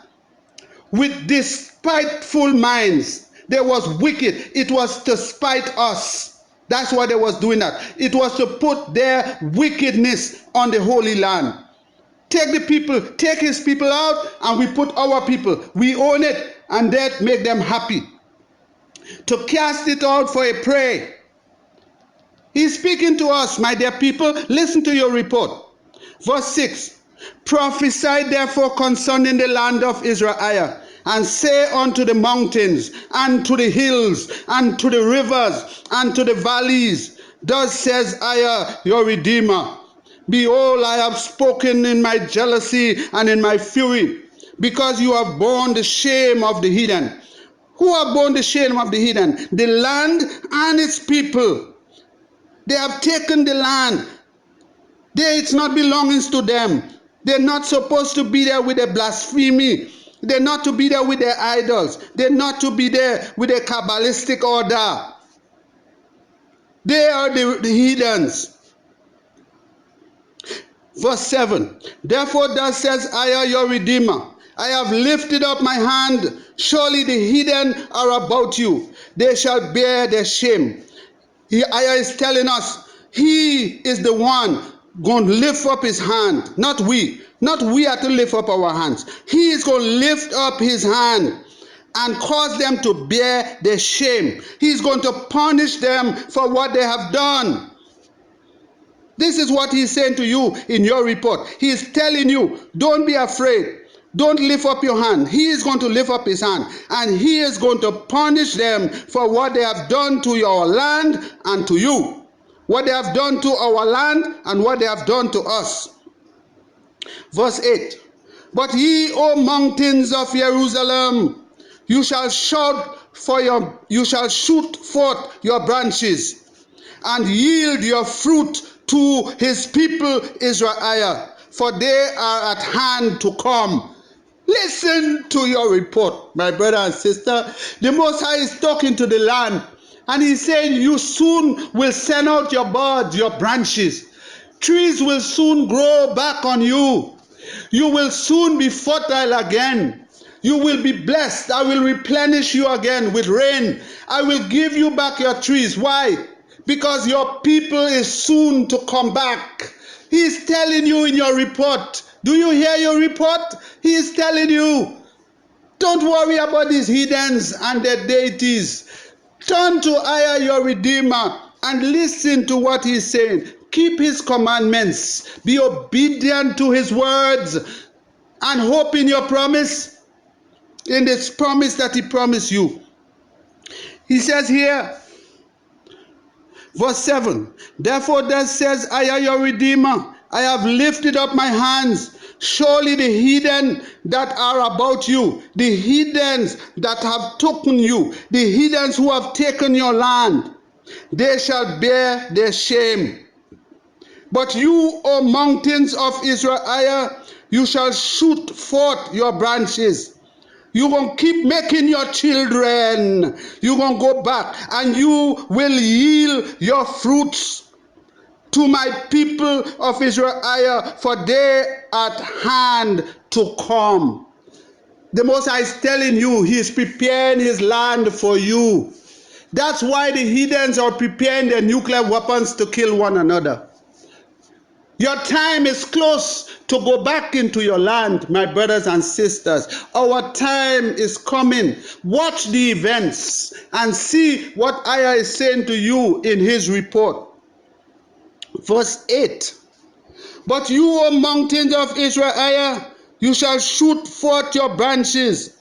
With despiteful minds, they was wicked. It was to spite us. That's why they was doing that. It was to put their wickedness on the Holy Land. Take the people, take his people out, and we put our people. We own it, and that make them happy. To cast it out for a prey. He's speaking to us, my dear people. Listen to your report. Verse 6. Prophesy therefore concerning the land of EZER-IAH, and say unto the mountains, and to the hills, and to the rivers, and to the valleys, thus says Aya your Redeemer, behold, I have spoken in my jealousy and in my fury, because you have borne the shame of the heathen. Who have borne the shame of the heathen? The land and its people. They have taken the land. It's not belonging to them. They're not supposed to be there with a blasphemy. They're not to be there with their idols. They're not to be there with a Kabbalistic order. They are the heathens. Verse 7. Therefore thus says Aya your Redeemer, I have lifted up my hand. Surely the heathen are about you. They shall bear their shame. Aya is telling us, he is the one going to lift up his hand, not we. Not we are to lift up our hands. He is going to lift up his hand and cause them to bear their shame. He's going to punish them for what they have done. This is what he's saying to you in your report. He is telling you, don't be afraid. Don't lift up your hand. He is going to lift up his hand, and he is going to punish them for what they have done to your land and to you. What they have done to our land and what they have done to us. Verse 8. But ye, O mountains of Jerusalem, you shall shoot forth your branches, and yield your fruit to his people EZER-IAH, for they are at hand to come. Listen to your report, my brother and sister. The Most High is talking to the land, and he's saying, you soon will send out your buds, your branches. Trees will soon grow back on you. You will soon be fertile again. You will be blessed. I will replenish you again with rain. I will give you back your trees. Why? Because your people is soon to come back. He is telling you in your report. Do you hear your report? He is telling you, don't worry about these heathens and their deities. Turn to EZER, your Redeemer, and listen to what he's saying. Keep his commandments. Be obedient to his words and hope in your promise, in this promise that he promised you. He says here, verse 7, therefore thus says EZER, your Redeemer, I have lifted up my hands. Surely the heathen that are about you, the heathens that have taken you, the heathens who have taken your land, they shall bear their shame. But you, O mountains of EZER-IAH, you shall shoot forth your branches. You're going to keep making your children. You're going to go back and you will yield your fruits to my people of EZER-IAH, for they are at hand to come. The Most High is telling you he is preparing his land for you. That's why the heathens are preparing their nuclear weapons to kill one another. Your time is close to go back into your land, my brothers and sisters. Our time is coming. Watch the events and see what EZER is saying to you in his report. Verse 8. But you, O mountains of EZER-IAH, you shall shoot forth your branches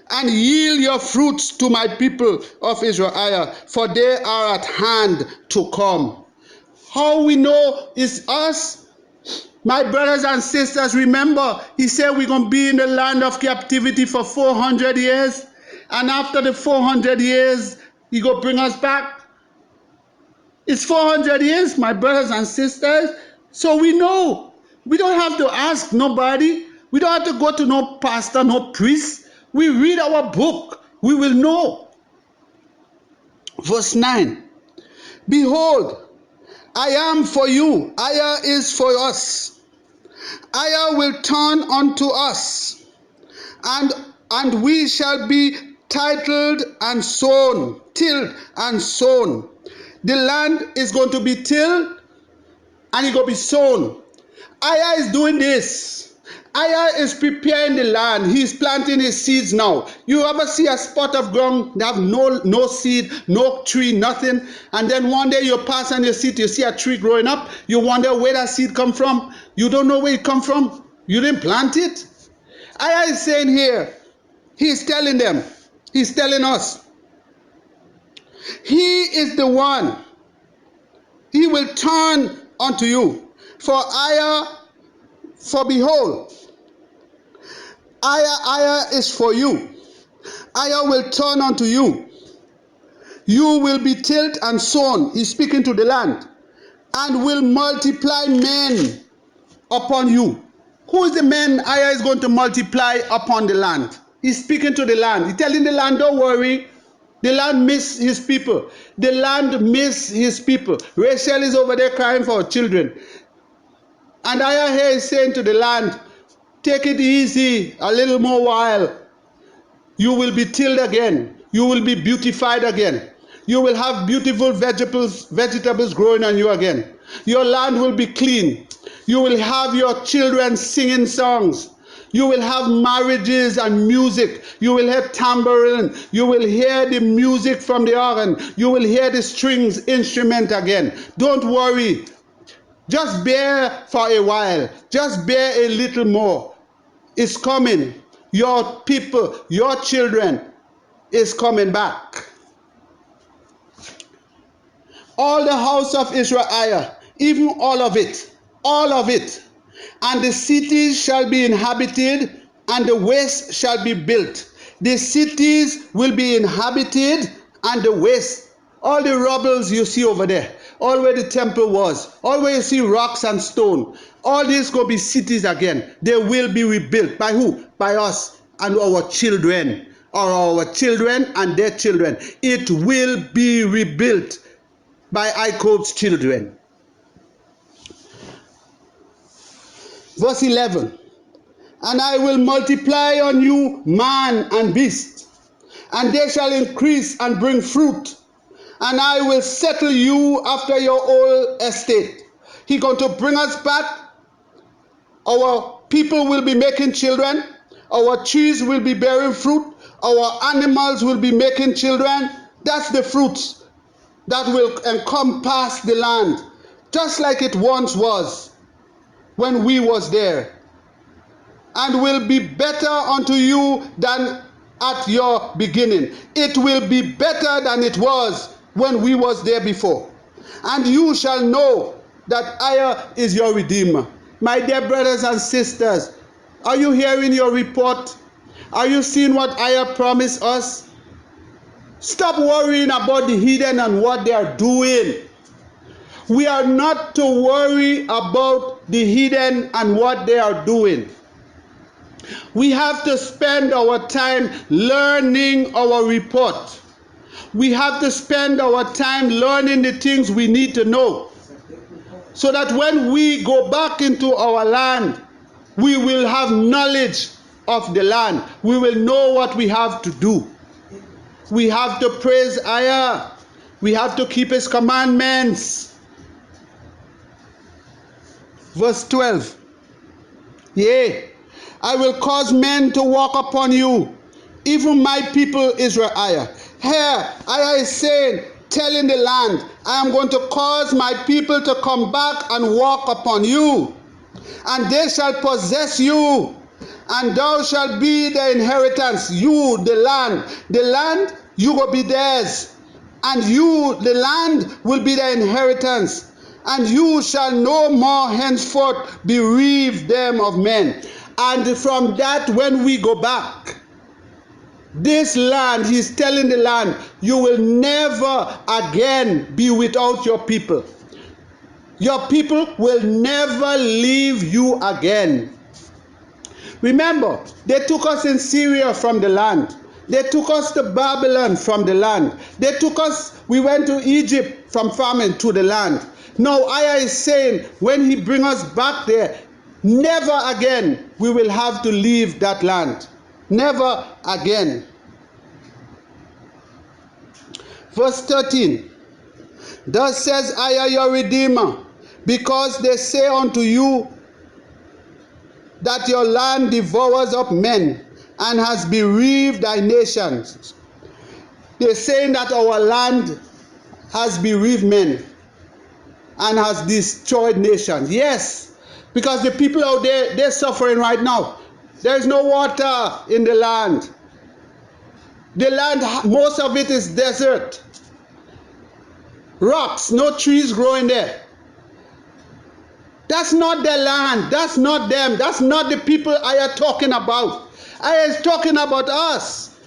and yield your fruits to my people of EZER-IAH, for they are at hand to come. How we know is us? My brothers and sisters, remember, he said we're going to be in the land of captivity for 400 years. And after the 400 years, he going to bring us back. It's 400 years, my brothers and sisters. So we know. We don't have to ask nobody. We don't have to go to no pastor, no priest. We read our book. We will know. Verse 9. Behold, I am for you. EZER is for us. EZER will turn unto us, and we shall be titled and sown, tilled and sown. The land is going to be tilled and it's going to be sown. EZER is doing this. EZER is preparing the land. He's planting his seeds now. You ever see a spot of ground that have no seed, no tree, nothing, and then one day you pass and you see a tree growing up. You wonder where that seed come from. You don't know where it come from. You didn't plant it. EZER is saying here, he's telling them, he's telling us, he is the one. He will turn unto you. For behold, EZER is for you. EZER will turn unto you. You will be tilled and sown. He's speaking to the land. And will multiply men upon you. Who is the man EZER is going to multiply upon the land? He's speaking to the land. He's telling the land, don't worry. The land miss his people. The land miss his people. Rachel is over there crying for her children. And EZER here is saying to the land, take it easy a little more while. You will be tilled again. You will be beautified again. You will have beautiful vegetables growing on you again. Your land will be clean. You will have your children singing songs. You will have marriages and music. You will hear tambourine. You will hear the music from the organ. You will hear the strings instrument again. Don't worry. Just bear for a while. Just bear a little more. It's coming. Your people, your children is coming back. All the house of EZER-IAH, even all of it, and the cities shall be inhabited, and the waste shall be built. The cities will be inhabited, and the waste, all the rubbles you see over there, all where the temple was, all where you see rocks and stone, all these going to be cities again. They will be rebuilt. By who? By us. and our children, or our children and their children. It will be rebuilt by Jacob's children. Verse 11. And I will multiply on you man and beast, and they shall increase and bring fruit. And I will settle you after your old estate. He's going to bring us back. Our people will be making children. Our trees will be bearing fruit. Our animals will be making children. That's the fruits that will encompass the land, just like it once was when we was there. And will be better unto you than at your beginning. It will be better than it was when we was there before. And you shall know that I is your Redeemer. My dear brothers and sisters, are you hearing your report? Are you seeing what I promised us? Stop worrying about the heathen and what they are doing. We are not to worry about the heathen and what they are doing. We have to spend our time learning our report. We have to spend our time learning the things we need to know, so that when we go back into our land, we will have knowledge of the land. We will know what we have to do. We have to praise EZER-IAH. We have to keep his commandments. Verse 12. Yea, I will cause men to walk upon you, even my people EZER-IAH. Here, EZER-IAH is saying, telling the land, I am going to cause my people to come back and walk upon you, and they shall possess you, and thou shalt be the inheritance. You, the land, you will be theirs, and you, the land, will be the inheritance, and you shall no more henceforth bereave them of men. And from that, when we go back, this land, he's telling the land, you will never again be without your people. Your people will never leave you again. Remember, they took us in Syria from the land. They took us to Babylon from the land. We went to Egypt from famine to the land. Now EZER-IAH is saying, when he brings us back there, never again we will have to leave that land. Never again. Verse 13. Thus says EZER-IAH your Redeemer, because they say unto you that your land devours up men and has bereaved thy nations. They're saying that our land has bereaved men and has destroyed nations. Yes, because the people out there, they're suffering right now. There's no water in the land. The land, most of it is desert. Rocks, no trees growing there. That's not their land. That's not them. That's not the people EZER-IAH talking about. EZER-IAH is talking about us.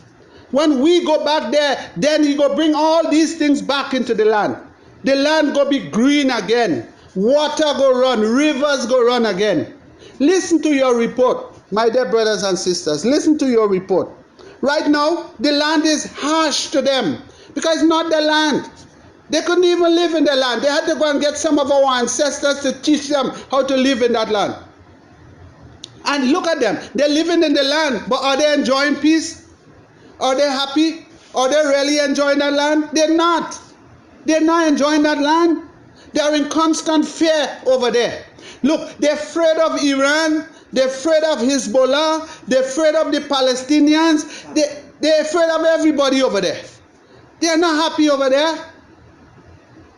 When we go back there, then he go bring all these things back into the land. The land go be green again. Water go run. Rivers go run again. Listen to your report, my dear brothers and sisters. Listen to your report. Right now, the land is harsh to them because it's not their land. They couldn't even live in the land. They had to go and get some of our ancestors to teach them how to live in that land. And look at them. They're living in the land, but are they enjoying peace? Are they happy? Are they really enjoying that land? They're not. They're not enjoying that land. They're in constant fear over there. Look, they're afraid of Iran. They're afraid of Hezbollah. They're afraid of the Palestinians. They're afraid of everybody over there. They're not happy over there.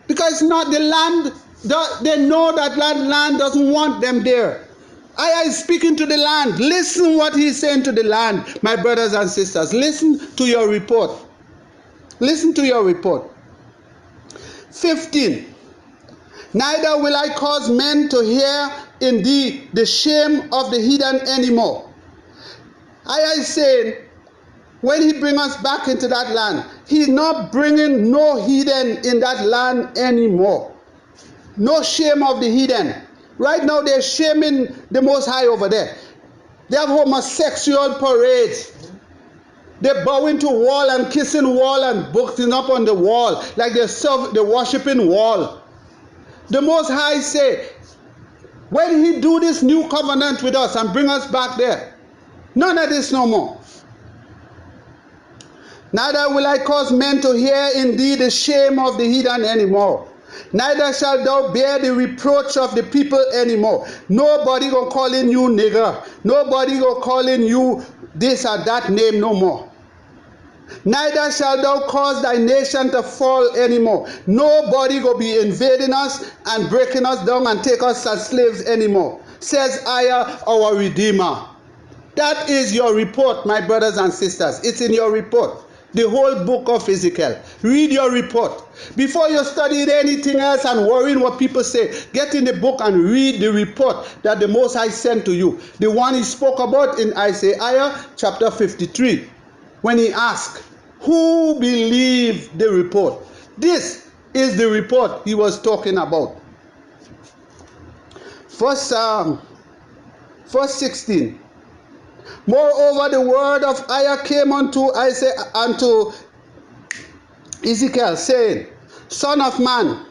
Because it's not the land. They know that land doesn't want them there. EZER-IAH is speaking to the land. Listen what he's saying to the land, my brothers and sisters. Listen to your report. Listen to your report. 15. Neither will I cause men to hear in thee the shame of the heathen anymore. EZER-IAH is saying, when he brings us back into that land, he's not bringing no heathen in that land anymore. No shame of the heathen. Right now they're shaming the Most High over there. They have homosexual parades. They're bowing to wall and kissing wall and boxing up on the wall like they're worshiping wall. The Most High say, when he do this new covenant with us and bring us back there, none of this no more. Neither will I cause men to hear indeed the shame of the heathen anymore. Neither shall thou bear the reproach of the people anymore. Nobody gonna calling you nigger. Nobody gonna calling you this or that name no more. Neither shall thou cause thy nation to fall anymore. Nobody gonna be invading us and breaking us down and take us as slaves anymore. Says EZER, our Redeemer. That is your report, my brothers and sisters. It's in your report. The whole book of Ezekiel. Read your report. Before you study anything else and worrying what people say, get in the book and read the report that the Most High sent to you. The one he spoke about in EZER-IAH chapter 53. When he asked, who believed the report? This is the report he was talking about. Verse 16. Moreover, the word of EZER came unto Ezekiel, saying, Son of man,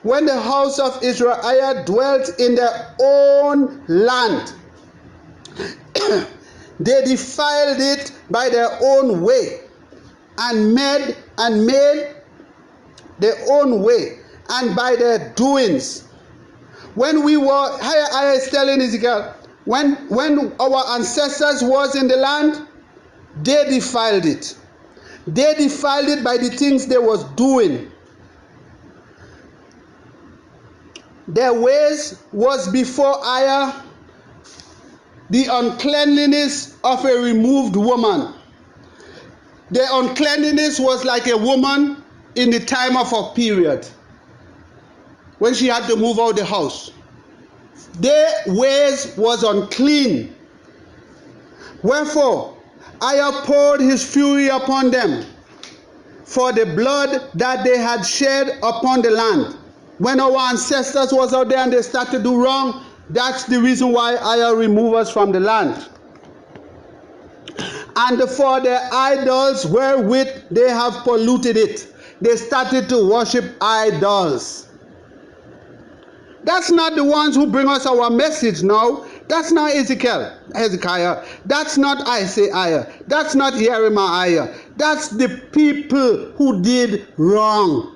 when the house of Israel dwelt in their own land, they defiled it by their own way, and made their own way, and by their doings. When we were, I is telling Ezekiel, when our ancestors was in the land, they defiled it. They defiled it by the things they was doing. Their ways was before EZER the uncleanliness of a removed woman. Their uncleanliness was like a woman in the time of her period, when she had to move out the house. Their ways was unclean. Wherefore, EZER poured his fury upon them for the blood that they had shed upon the land. When our ancestors was out there and they started to do wrong, that's the reason why EZER removed us from the land. And for their idols wherewith they have polluted it. They started to worship idols. That's not the ones who bring us our message now. That's not Hezekiah. That's not Isaiah. That's not Jeremiah. That's the people who did wrong.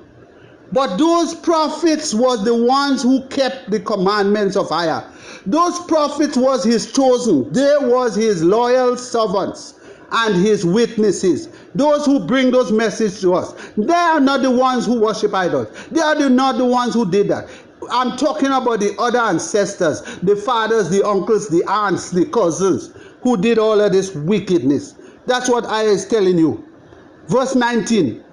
But those prophets was the ones who kept the commandments of EZER. Those prophets was his chosen. They was his loyal servants and his witnesses. Those who bring those messages to us. They are not the ones who worship idols. They are not the ones who did that. I'm talking about the other ancestors, the fathers, the uncles, the aunts, the cousins, who did all of this wickedness. That's what I is telling you. Verse 19.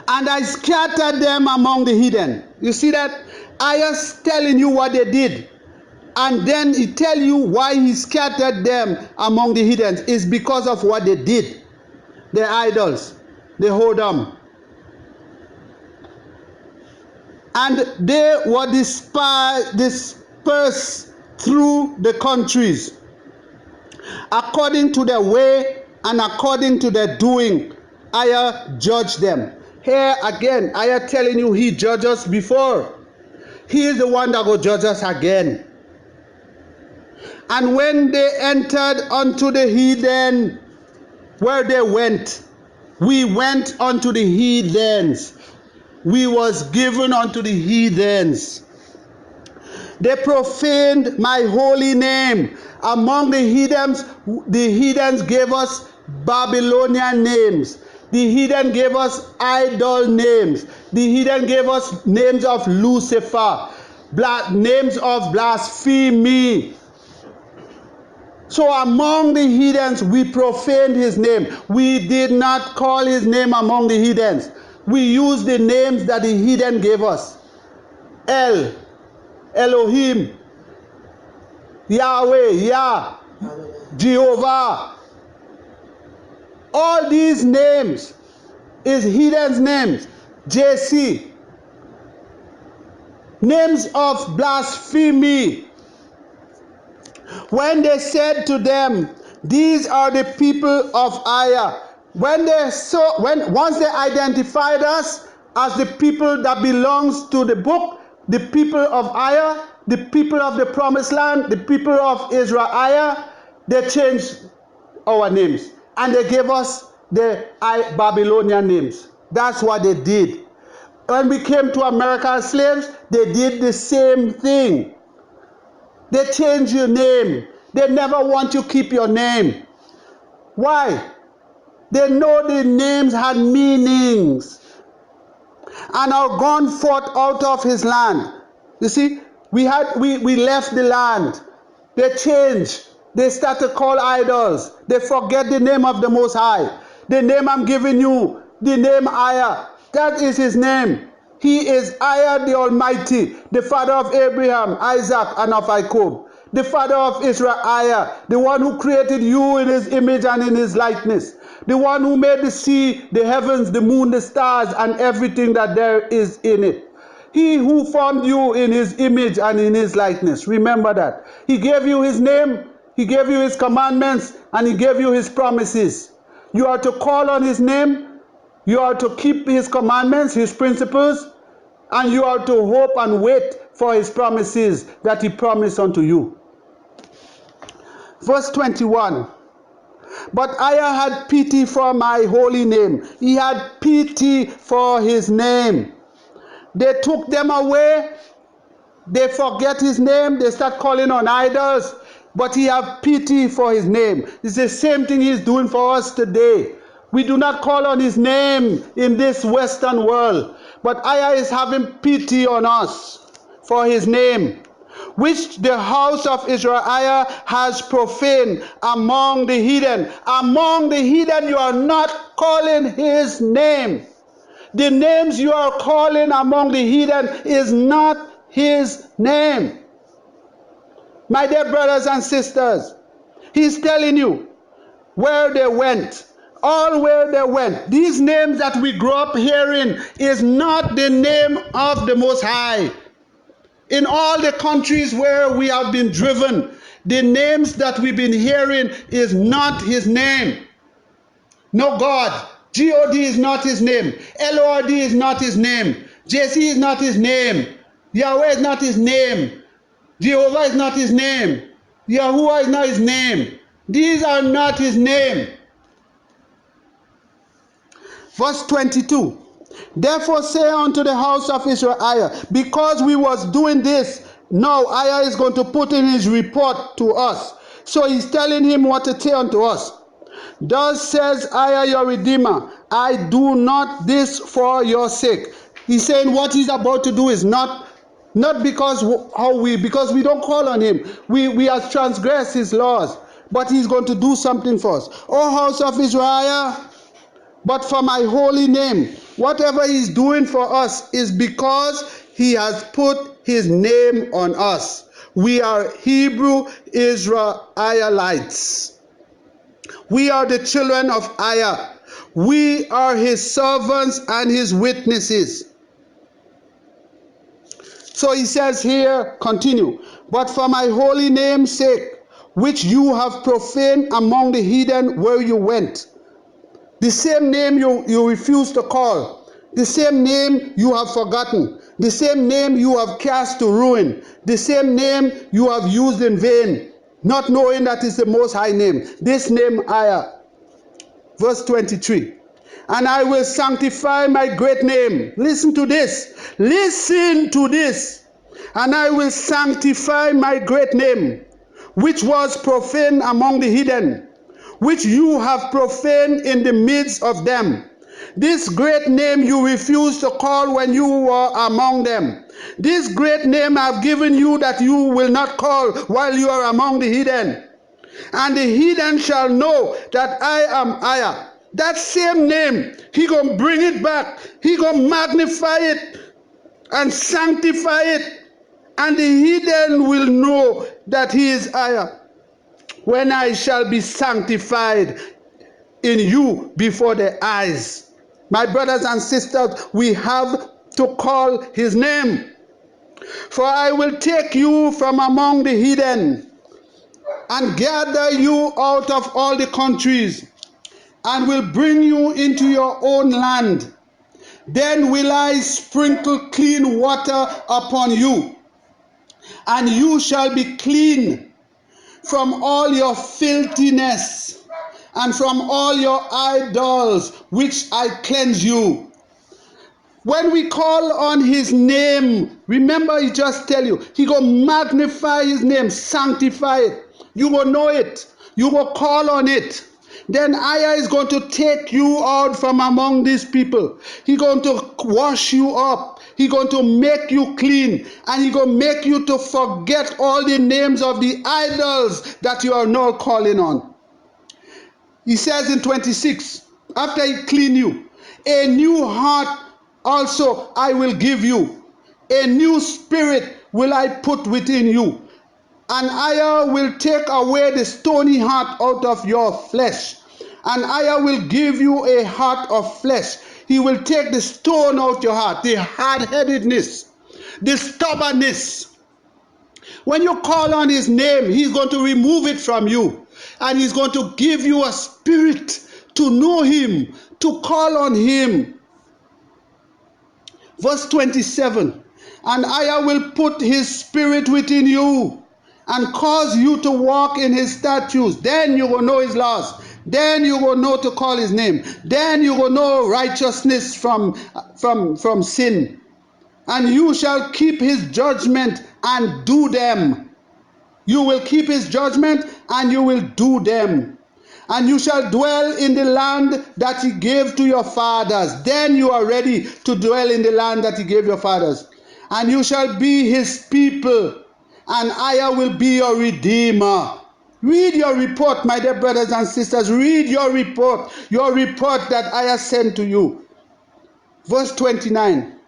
And I scattered them among the heathen. You see that? I is telling you what they did. And then he tell you why he scattered them among the heathens. Is because of what they did. Their idols. They hold them. And they were dispersed through the countries, according to their way and according to their doing. EZER judged them. Here again, EZER telling you he judged us before. He is the one that will judge us again. And when they entered unto the heathen, where they went, we went unto the heathens. We was given unto the heathens. They profaned my holy name. Among the heathens gave us Babylonian names. The heathen gave us idol names. The heathen gave us names of Lucifer, names of blasphemy. So among the heathens we profaned his name. We did not call his name among the heathens. We used the names that the heathen gave us. Elohim, Yahweh, Yah, Jehovah. All these names is heathen's names. JC. Names of blasphemy. When they said to them, these are the people of EZER-IAH. Once they identified us as the people that belongs to the book, the people of EZER-IAH, the people of the promised land, the people of EZER-IAH, they changed our names and they gave us the Babylonian names. That's what they did. When we came to America as slaves, they did the same thing. They changed your name. They never want you to keep your name. Why? They know the names had meanings and are gone forth out of his land. You see, we left the land. They changed. They start to call idols. They forget the name of the Most High. The name I'm giving you, the name EZER, that is his name. He is EZER the Almighty, the father of Abraham, Isaac, and of Jacob. The father of Israel, the one who created you in his image and in his likeness. The one who made the sea, the heavens, the moon, the stars, and everything that there is in it. He who formed you in his image and in his likeness. Remember that. He gave you his name, he gave you his commandments, and he gave you his promises. You are to call on his name, you are to keep his commandments, his principles, and you are to hope and wait for his promises that he promised unto you. Verse 21. But EZER had pity for my holy name. He had pity for his name. They took them away. They forget his name. They start calling on idols. But he had pity for his name. It's the same thing he's doing for us today. We do not call on his name in this Western world. But EZER is having pity on us for his name, which the house of Israel has profaned among the heathen. Among the heathen, you are not calling his name. The names you are calling among the heathen is not his name. My dear brothers and sisters, he's telling you where they went. All where they went. These names that we grew up hearing is not the name of the Most High. In all the countries where we have been driven, the names that we've been hearing is not his name. No God. God is not his name. Lord is not his name. JC is not his name. Yahweh is not his name. Jehovah is not his name. Yahuwah is not his name. These are not his name. Verse 22. Therefore say unto the house of Israel, because we was doing this, now EZER is going to put in his report to us. So he's telling him what to say unto us. Thus says EZER your Redeemer, I do not this for your sake. He's saying what he's about to do is not because we don't call on him. We have transgressed his laws, but he's going to do something for us. O house of Israel, but for my holy name. Whatever he's doing for us is because he has put his name on us. We are Hebrew Israelites. We are the children of EZER. We are his servants and his witnesses. So he says here, continue. But for my holy name's sake, which you have profaned among the heathen where you went. The same name you refuse to call. The same name you have forgotten. The same name you have cast to ruin. The same name you have used in vain, not knowing that is the Most High name. This name EZER. Verse 23. And I will sanctify my great name. Listen to this. Listen to this. And I will sanctify my great name, which was profaned among the heathen, which you have profaned in the midst of them. This great name you refused to call when you were among them. This great name I have given you that you will not call while you are among the heathen. And the heathen shall know that I am EZER. That same name, he gonna bring it back. He gonna magnify it and sanctify it. And the heathen will know that he is EZER. When I shall be sanctified in you before their eyes. My brothers and sisters, we have to call his name. For I will take you from among the heathen and gather you out of all the countries, and will bring you into your own land. Then will I sprinkle clean water upon you, and you shall be clean from all your filthiness, and from all your idols, which I cleanse you. When we call on his name, remember he just tell you, he go magnify his name, sanctify it. You will know it. You will call on it. Then Ayah is going to take you out from among these people. He's going to wash you up. He's going to make you clean. And he's going to make you to forget all the names of the idols that you are now calling on. He says in 26, after he clean you, a new heart also I will give you. A new spirit will I put within you. And I will take away the stony heart out of your flesh. And I will give you a heart of flesh. He will take the stone out your heart, the hard-headedness, the stubbornness. When you call on his name, he's going to remove it from you. And he's going to give you a spirit to know him, to call on him. Verse 27, and I will put his spirit within you and cause you to walk in his statutes. Then you will know his laws. Then you will know to call his name. Then you will know righteousness from sin. And you shall keep his judgment and do them. You will keep his judgment and you will do them. And you shall dwell in the land that he gave to your fathers. Then you are ready to dwell in the land that he gave your fathers. And you shall be his people, and I will be your redeemer. Read your report, my dear brothers and sisters. Read your report that I have sent to you. Verse 29.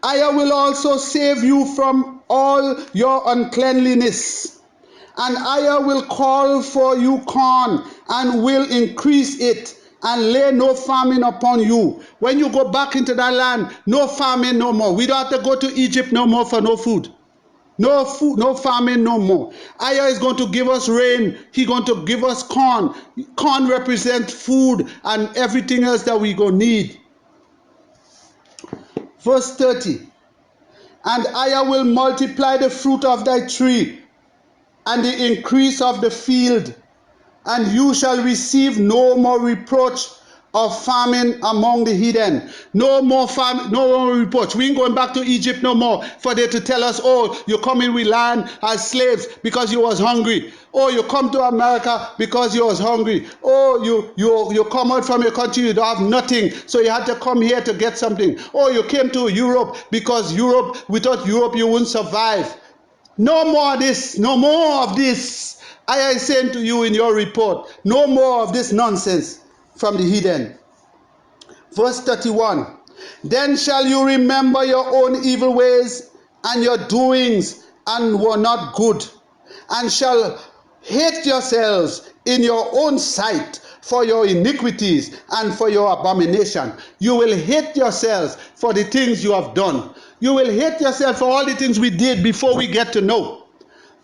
I will also save you from all your uncleanliness. And I will call for you corn, and will increase it, and lay no famine upon you. When you go back into that land, no famine no more. We don't have to go to Egypt no more for no food. No food, no famine no more. Ayah is going to give us rain. He's going to give us corn. Corn represents food and everything else that we go need. Verse 30. And I will multiply the fruit of thy tree, and the increase of the field, and you shall receive no more reproach of famine among the heathen. No more famine, no more reproach. We ain't going back to Egypt no more for they to tell us, oh, you come in with land as slaves because you was hungry. Oh, you come to America because you was hungry. Oh, you come out from your country, you don't have nothing, so you had to come here to get something. Oh, you came to Europe because without Europe you wouldn't survive. No more of this, no more of this. I am saying to you in your report, no more of this nonsense from the heathen. Verse 31, then shall you remember your own evil ways and your doings, and were not good, and shall hate yourselves in your own sight for your iniquities and for your abomination. You will hate yourselves for the things you have done. You will hate yourself for all the things we did before we get to know.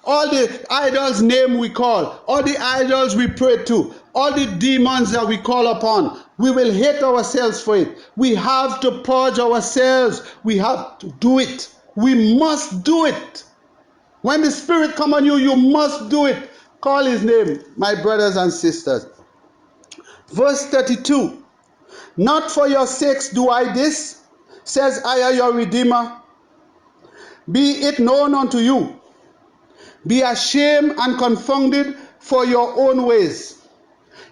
All the idols' name we call, all the idols we pray to, all the demons that we call upon, we will hate ourselves for it. We have to purge ourselves. We have to do it. We must do it. When the Spirit come on you, you must do it. Call his name, my brothers and sisters. Verse 32, not for your sakes do I this, says I, your Redeemer. Be it known unto you. Be ashamed and confounded for your own ways.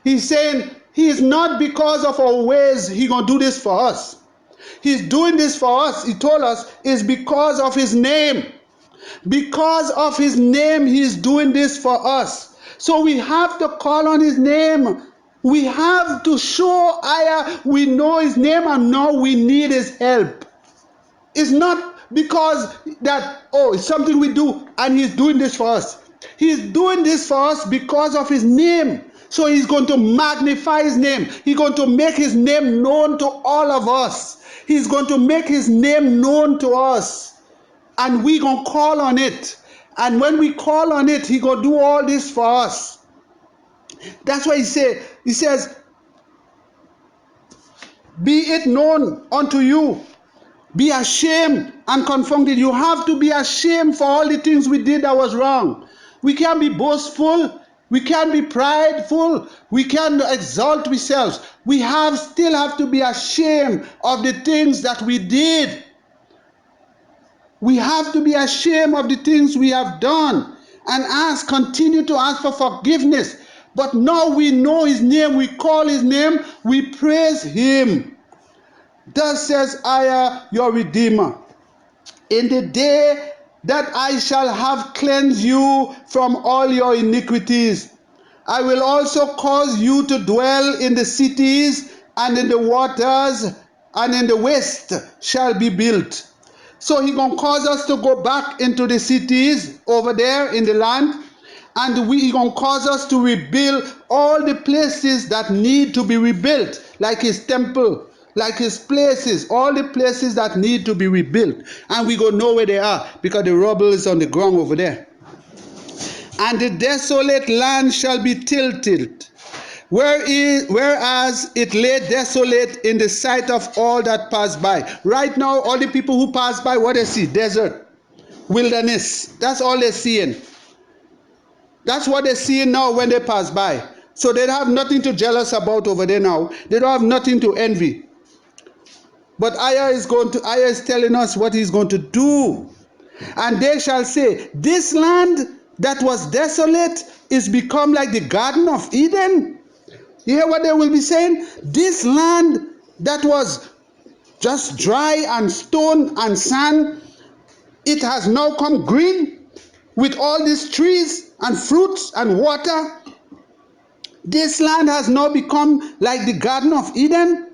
He's saying he's not because of our ways he's going to do this for us. He's doing this for us, he told us, is because of his name. Because of his name, he's doing this for us. So we have to call on his name. We have to show Ayah we know his name and now we need his help. It's not because that, oh, it's something we do and he's doing this for us. He's doing this for us because of his name. So he's going to magnify his name. He's going to make his name known to all of us. He's going to make his name known to us. And we're going to call on it. And when we call on it, he gonna do all this for us. That's why he says, be it known unto you. Be ashamed and confounded. You have to be ashamed for all the things we did that was wrong. We can't be boastful. We can't be prideful. We can't exalt ourselves. We still have to be ashamed of the things that we did. We have to be ashamed of the things we have done and continue to ask for forgiveness. But now we know his name, we call his name, we praise him. Thus says EZER, your Redeemer, in the day that I shall have cleansed you from all your iniquities, I will also cause you to dwell in the cities, and in the waters, and in the waste shall be built. So he's going to cause us to go back into the cities over there in the land, and he's going to cause us to rebuild all the places that need to be rebuilt, like his temple, like his places, all the places that need to be rebuilt. And we going to know where they are because the rubble is on the ground over there. And the desolate land shall be tilled, whereas it lay desolate in the sight of all that pass by. Right now, all the people who pass by, what they see? Desert, wilderness. That's all they're seeing. That's what they're seeing now when they pass by. So they have nothing to jealous about over there now. They don't have nothing to envy. But EZER is telling us what he's going to do. And they shall say, this land that was desolate is become like the Garden of Eden. You hear what they will be saying? This land that was just dry and stone and sand, it has now come green with all these trees and fruits and water. This land has now become like the Garden of Eden,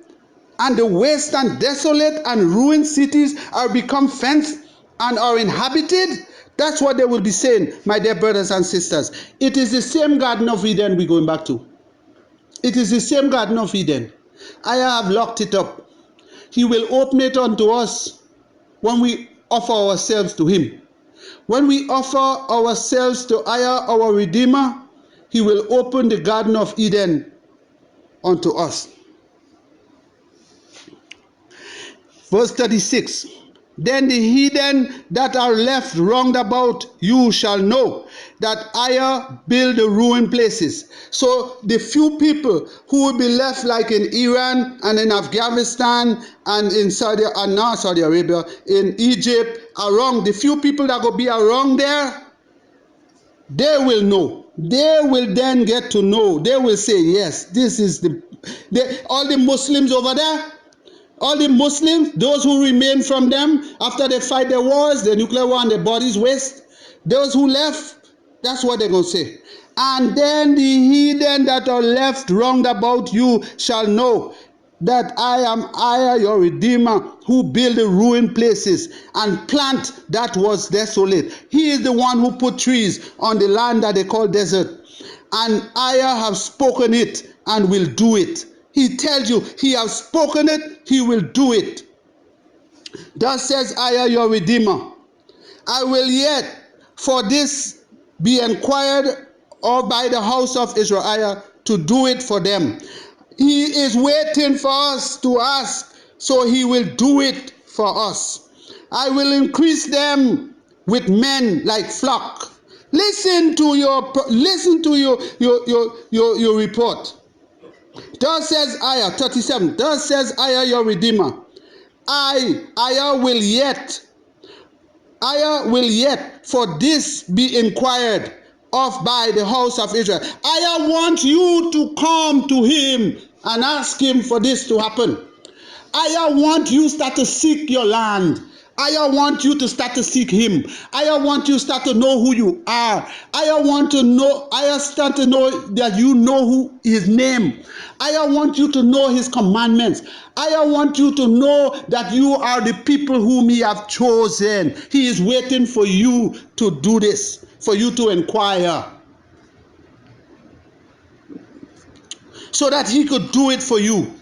and the waste and desolate and ruined cities are become fenced and are inhabited. That's what they will be saying, my dear brothers and sisters. It is the same Garden of Eden we're going back to. It is the same Garden of Eden. I have locked it up. He will open it unto us when we offer ourselves to him. When we offer ourselves to EZER, our Redeemer, he will open the Garden of Eden unto us. Verse 36. Then the heathen that are left round about you shall know that EZER build the ruined places. So the few people who will be left, like in Iran and in Afghanistan and in Saudi Arabia, in Egypt, around the few people that will be around there, they will know. They will then get to know. They will say, yes, this is all the Muslims over there. All the Muslims, those who remain from them after they fight their wars, the nuclear war and their bodies waste, those who left, that's what they're going to say. And then the heathen that are left round about you shall know that I am EZER, your Redeemer, who build the ruined places and plant that was desolate. He is the one who put trees on the land that they call desert. And EZER have spoken it and will do it. He tells you, he has spoken it, he will do it. Thus says EZER, your Redeemer, I will yet for this be inquired of by the house of Israel to do it for them. He is waiting for us to ask, so he will do it for us. I will increase them with men like flock. Listen to your report. Thus says EZER, 37. Thus says EZER, your Redeemer, EZER will yet for this be inquired of by the house of Israel. EZER wants you to come to him and ask him for this to happen. EZER wants you to start to seek your land. EZER wants you to start to seek him. EZER wants you to start to know who you are. EZER start to know that you know who his name. EZER wants you to know his commandments. EZER wants you to know that you are the people whom he have chosen. He is waiting for you to do this, for you to inquire, so that he could do it for you.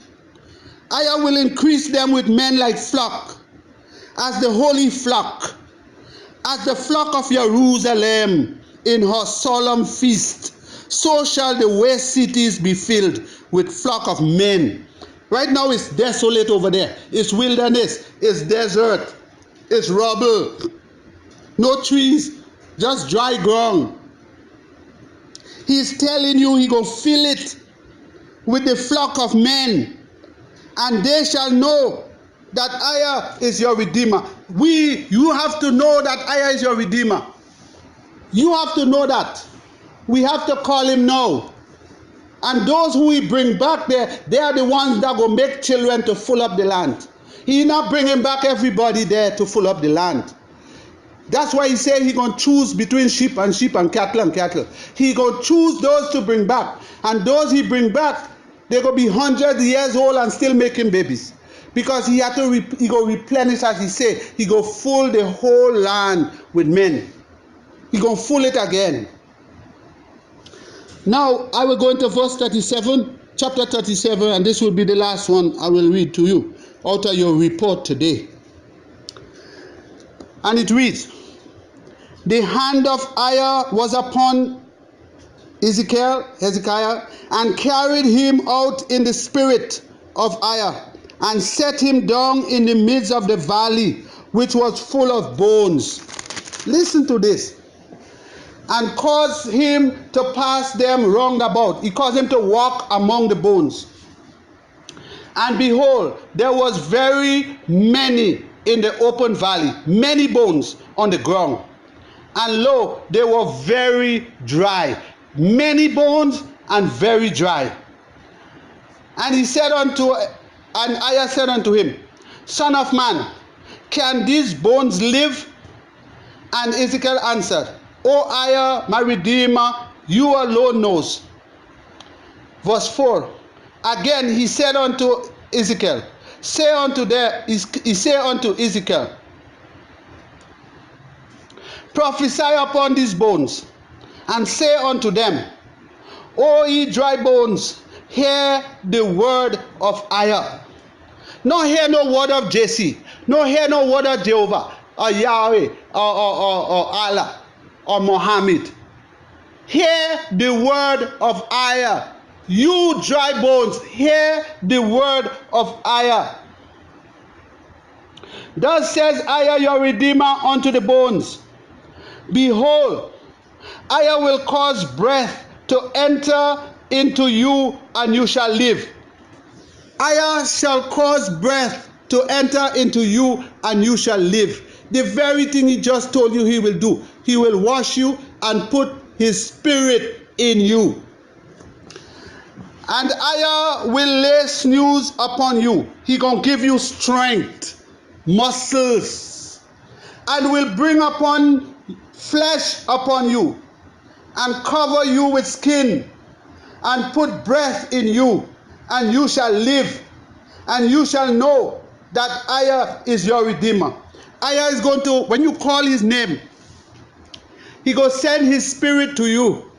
EZER will increase them with men like flock, as the holy flock, As the flock of Jerusalem in her solemn feast, so shall the waste cities be filled with flock of men. Right now it's desolate over there. It's wilderness. It's desert. It's rubble. No trees. Just dry ground. He's telling you he gonna fill it with the flock of men. And they shall know that I is your Redeemer. You have to know that I is your Redeemer. You have to know that. We have to call him now. And those who he bring back there, they are the ones that will make children to fill up the land. He not bringing back everybody there to fill up the land. That's why he say he going to choose between sheep and cattle and cattle. He going to choose those to bring back. And those he bring back, they going to be 100 years old and still making babies. Because he had to he go replenish, as he say, he go full the whole land with men. He going to full it again. Now, I will go into verse 37, chapter 37, and this will be the last one I will read to you out of your report today. And it reads, the hand of EZER was upon Hezekiah, and carried him out in the spirit of EZER, and set him down in the midst of the valley, which was full of bones. Listen to this. And caused him to pass them round about. He caused him to walk among the bones. And behold, there was very many in the open valley, many bones on the ground. And lo, they were very dry. Many bones and very dry. And EZER said unto him, Son of man, can these bones live? And Ezekiel answered, O EZER, my Redeemer, you alone knows. Verse 4. Again he said unto Ezekiel, he say unto Ezekiel, prophesy upon these bones, and say unto them, O ye dry bones, hear the word of EZER. No hear no word of Jesse, no hear no word of Jehovah, or Yahweh, or Allah, or Muhammad. Hear the word of EZER. You dry bones, hear the word of EZER. Thus says EZER, your Redeemer, unto the bones, behold, EZER will cause breath to enter into you, and you shall live. EZER shall cause breath to enter into you, and you shall live. The very thing he just told you he will do. He will wash you and put his spirit in you. And EZER will lay sinews upon you. He gonna give you strength, muscles, and will bring upon flesh upon you, and cover you with skin, and put breath in you, and you shall live, and you shall know that EZER is your Redeemer. EZER is going to, when you call his name, he will send his spirit to you.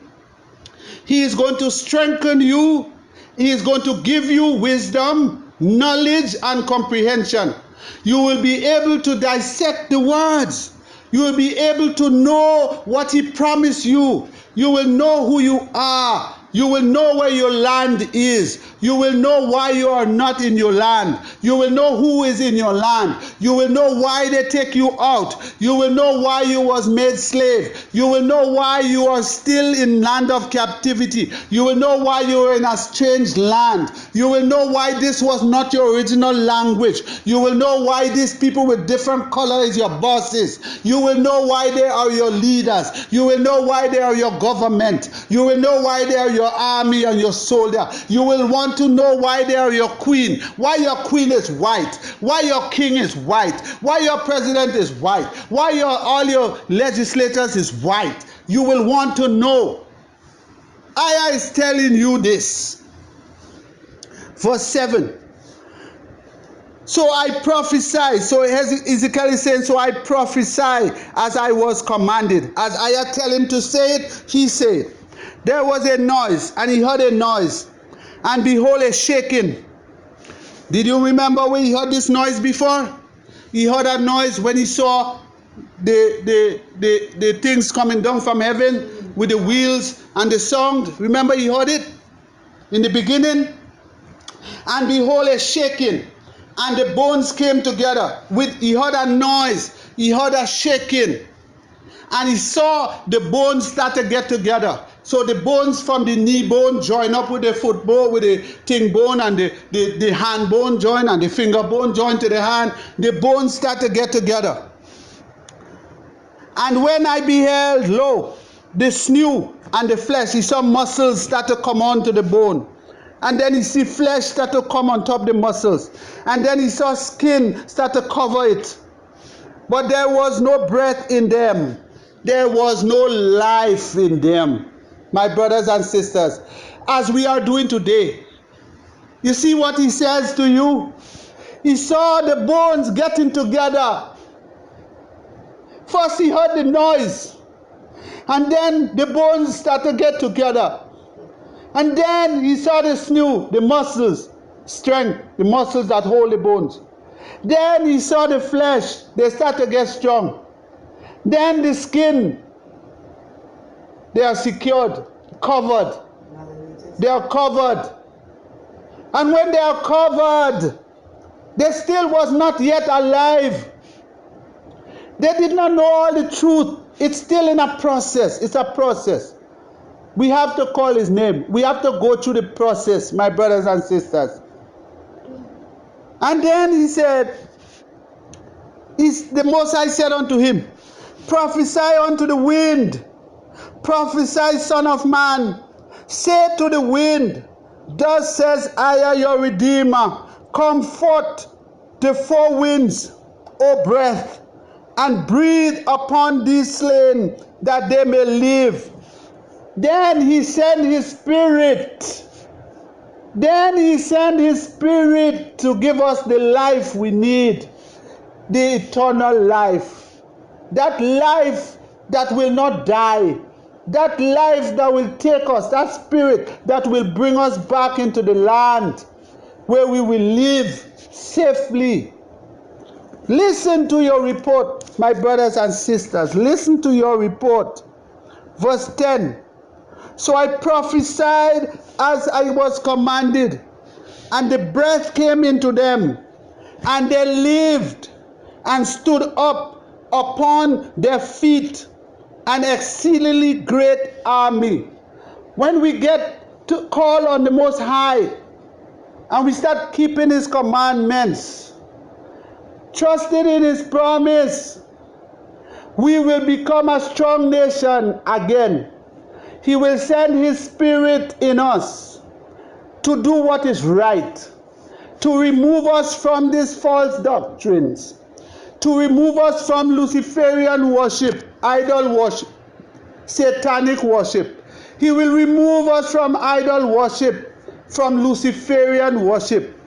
He is going to strengthen you. He is going to give you wisdom, knowledge, and comprehension. You will be able to dissect the words. You will be able to know what he promised you. You will know who you are. You will know where your land is. You will know why you are not in your land. You will know who is in your land. You will know why they take you out. You will know why you was made slave. You will know why you are still in land of captivity. You will know why you are in a strange land. You will know why this was not your original language. You will know why these people with different colors are your bosses. You will know why they are your leaders. You will know why they are your government. You will know why they are your army and your soldier. You will want to know why they are your queen, why your queen is white, why your king is white, why your president is white, why all your legislators is white. You will want to know. EZER is telling you this. Verse 7. So I prophesy. So Ezekiel is saying, so I prophesy as I was commanded. As EZER tell him to say it, he said. There was a noise, and he heard a noise, and behold, a shaking. Did you remember when he heard this noise before? He heard that noise when he saw the things coming down from heaven with the wheels and the sound. Remember, he heard it in the beginning. And behold, a shaking, and the bones came together. He heard a noise, he heard a shaking, and he saw the bones start to get together. So the bones from the knee bone join up with the foot bone, with the thing bone, and the hand bone join, and the finger bone join to the hand. The bones start to get together. And when I beheld, lo, the sinew and the flesh, he saw muscles start to come onto the bone. And then he see flesh start to come on top of the muscles. And then he saw skin start to cover it. But there was no breath in them. There was no life in them. My brothers and sisters, as we are doing today, you see what he says to you? He saw the bones getting together. First he heard the noise, and then the bones start to get together. And then he saw the sinew, the muscles, strength, the muscles that hold the bones. Then he saw the flesh, they start to get strong. Then the skin, they are secured, covered. They are covered. And when they are covered, they still was not yet alive. They did not know all the truth. It's still in a process. It's a process. We have to call his name. We have to go through the process, my brothers and sisters. And then he said, the Most High said unto him, prophesy unto the wind. Prophesy, son of man. Say to the wind, thus says EZER, your Redeemer, come forth the four winds, O breath, and breathe upon these slain, that they may live. Then he sent his spirit. Then he sent his spirit to give us the life we need, the eternal life. That life that will not die. That life that will take us, that spirit that will bring us back into the land where we will live safely. Listen to your report, my brothers and sisters. Listen to your report. Verse 10. So I prophesied as I was commanded, and the breath came into them, and they lived and stood up upon their feet, an exceedingly great army. When we get to call on the Most High, and we start keeping his commandments, trusting in his promise, we will become a strong nation again. He will send his spirit in us to do what is right, to remove us from these false doctrines, to remove us from Luciferian worship, idol worship, satanic worship. He will remove us from idol worship, from Luciferian worship.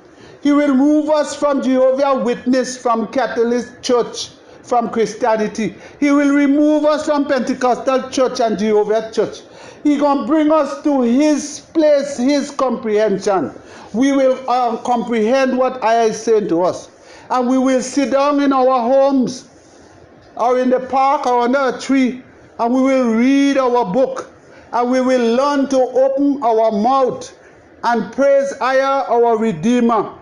He will remove us from Jehovah's Witness, from Catholic Church, from Christianity. He will remove us from Pentecostal Church and Jehovah's Church. He's going to bring us to his place, his comprehension. We will comprehend what I is saying to us. And we will sit down in our homes or in the park or under a tree, and we will read our book, and we will learn to open our mouth and praise EZER, our Redeemer.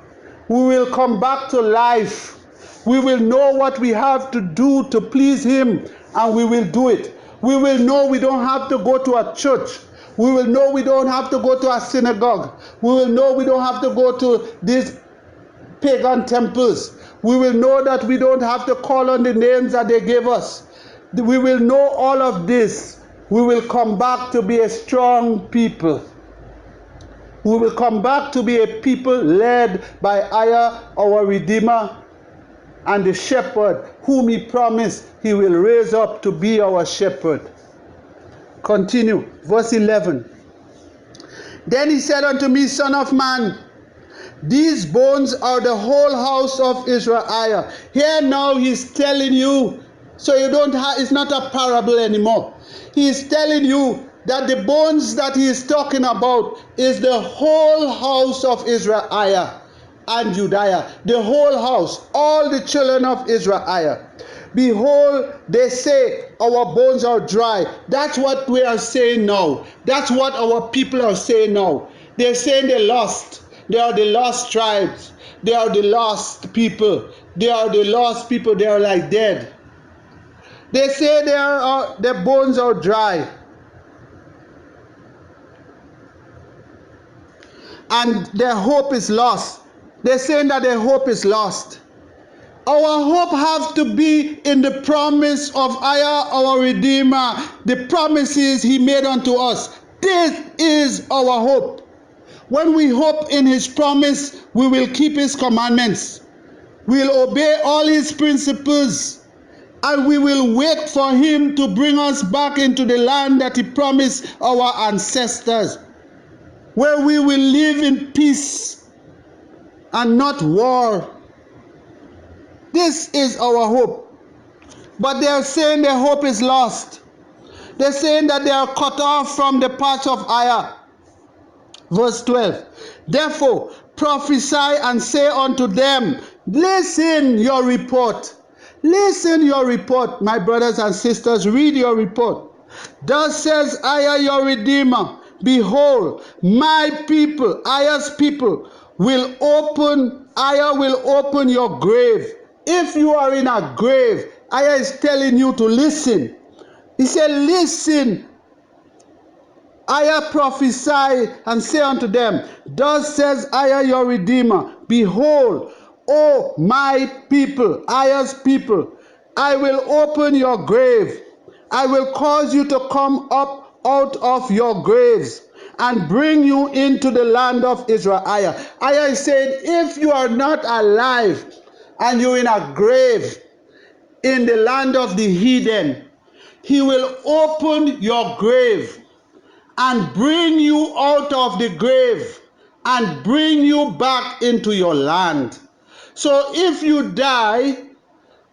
We will come back to life. We will know what we have to do to please him, and we will do it. We will know we don't have to go to a church. We will know we don't have to go to a synagogue. We will know we don't have to go to these pagan temples. We will know that we don't have to call on the names that they gave us. We will know all of this. We will come back to be a strong people. We will come back to be a people led by EZER, our Redeemer, and the shepherd whom he promised he will raise up to be our shepherd. Continue, verse 11. Then he said unto me, Son of man, these bones are the whole house of EZER-IAH. Here now he's telling you, so you don't have, it's not a parable anymore. He's telling you that the bones that he is talking about is the whole house of EZER-IAH and Judea, the whole house, all the children of EZER-IAH. Behold, they say, our bones are dry. That's what we are saying now. That's what our people are saying now. They're saying they're lost. They are the lost tribes. They are the lost people. They are the lost people. They are like dead. They say their bones are dry. And their hope is lost. They're saying that their hope is lost. Our hope has to be in the promise of EZER, our Redeemer, the promises He made unto us. This is our hope. When we hope in His promise, we will keep His commandments. We'll obey all His principles, and we will wait for Him to bring us back into the land that He promised our ancestors, where we will live in peace and not war. This is our hope. But they are saying their hope is lost. They're saying that they are cut off from the path of EZER. Verse 12. Therefore prophesy and say unto them, listen your report. Listen your report, my brothers and sisters. Read your report. Thus says EZER, your Redeemer, behold, my people, EZER's people, EZER will open your grave. If you are in a grave, EZER is telling you to listen. He said, listen. EZER prophesy and say unto them, thus says EZER, your Redeemer, behold, O my people, EZER's people, I will open your grave. I will cause you to come up out of your graves and bring you into the land of Israel. EZER is saying, if you are not alive and you're in a grave in the land of the heathen, He will open your grave and bring you out of the grave and bring you back into your land. So if you die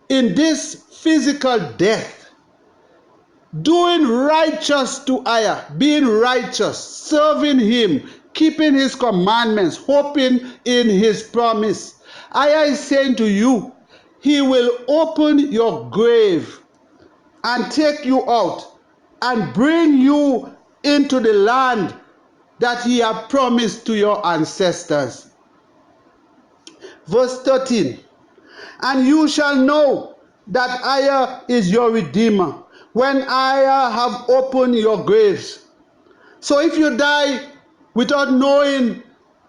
in this physical death, doing righteous to EZER, being righteous, serving Him, keeping His commandments, hoping in His promise, EZER is saying to you, He will open your grave and take you out and bring you into the land that He had promised to your ancestors. Verse 13. And you shall know that EZER is your Redeemer when EZER have opened your graves. So if you die without knowing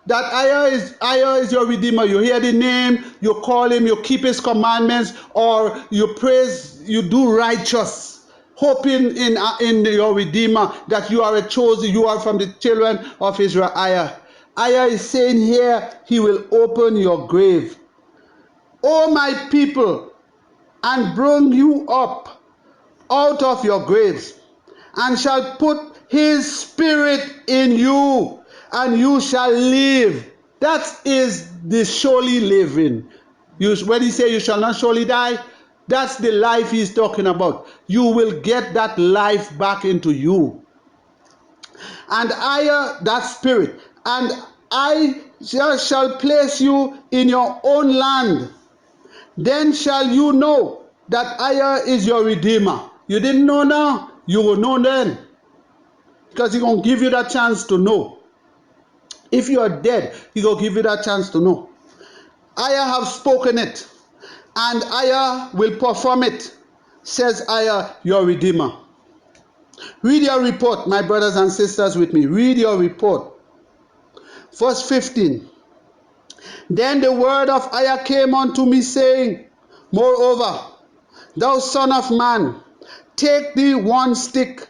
that EZER is your Redeemer, you hear the name, you call Him, you keep His commandments, or you praise, you do righteous, hoping in your Redeemer, that you are a chosen, you are from the children of Israel. EZER is saying here, He will open your grave. O my people, and bring you up out of your graves, and shall put His Spirit in you, and you shall live. That is the surely living. When He says you shall not surely die, that's the life He's talking about. You will get that life back into you. And that Spirit, and I shall place you in your own land. Then shall you know that EZER is your Redeemer. You didn't know now, you will know then. Because He's going to give you that chance to know. If you are dead, He will give you that chance to know. EZER have spoken it, and EZER will perform it, says EZER, your Redeemer. Read your report, my brothers and sisters, with me. Read your report. Verse 15. Then the word of EZER came unto me, saying, moreover, thou son of man, take thee one stick,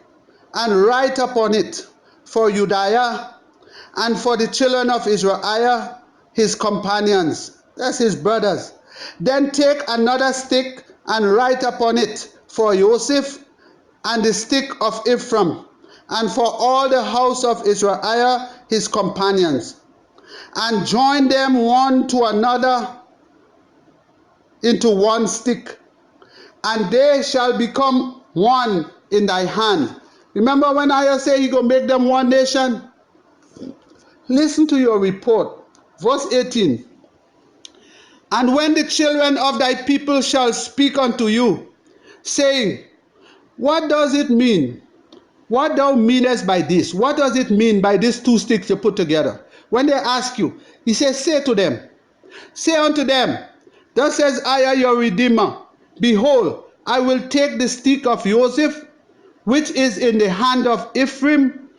and write upon it for Judah and for the children of Israel, his companions, that's his brothers. Then take another stick, and write upon it for Joseph and the stick of Ephraim, and for all the house of Israel, his companions, and join them one to another into one stick, and they shall become one in thy hand. Remember when EZER said He gonna make them one nation? Listen to your report. Verse 18. And when the children of thy people shall speak unto you, saying, what does it mean? What thou meanest by this? What does it mean by these two sticks you put together? When they ask you, he says, say unto them, thus says I, your Redeemer, behold, I will take the stick of Joseph, which is in the hand of Ephraim,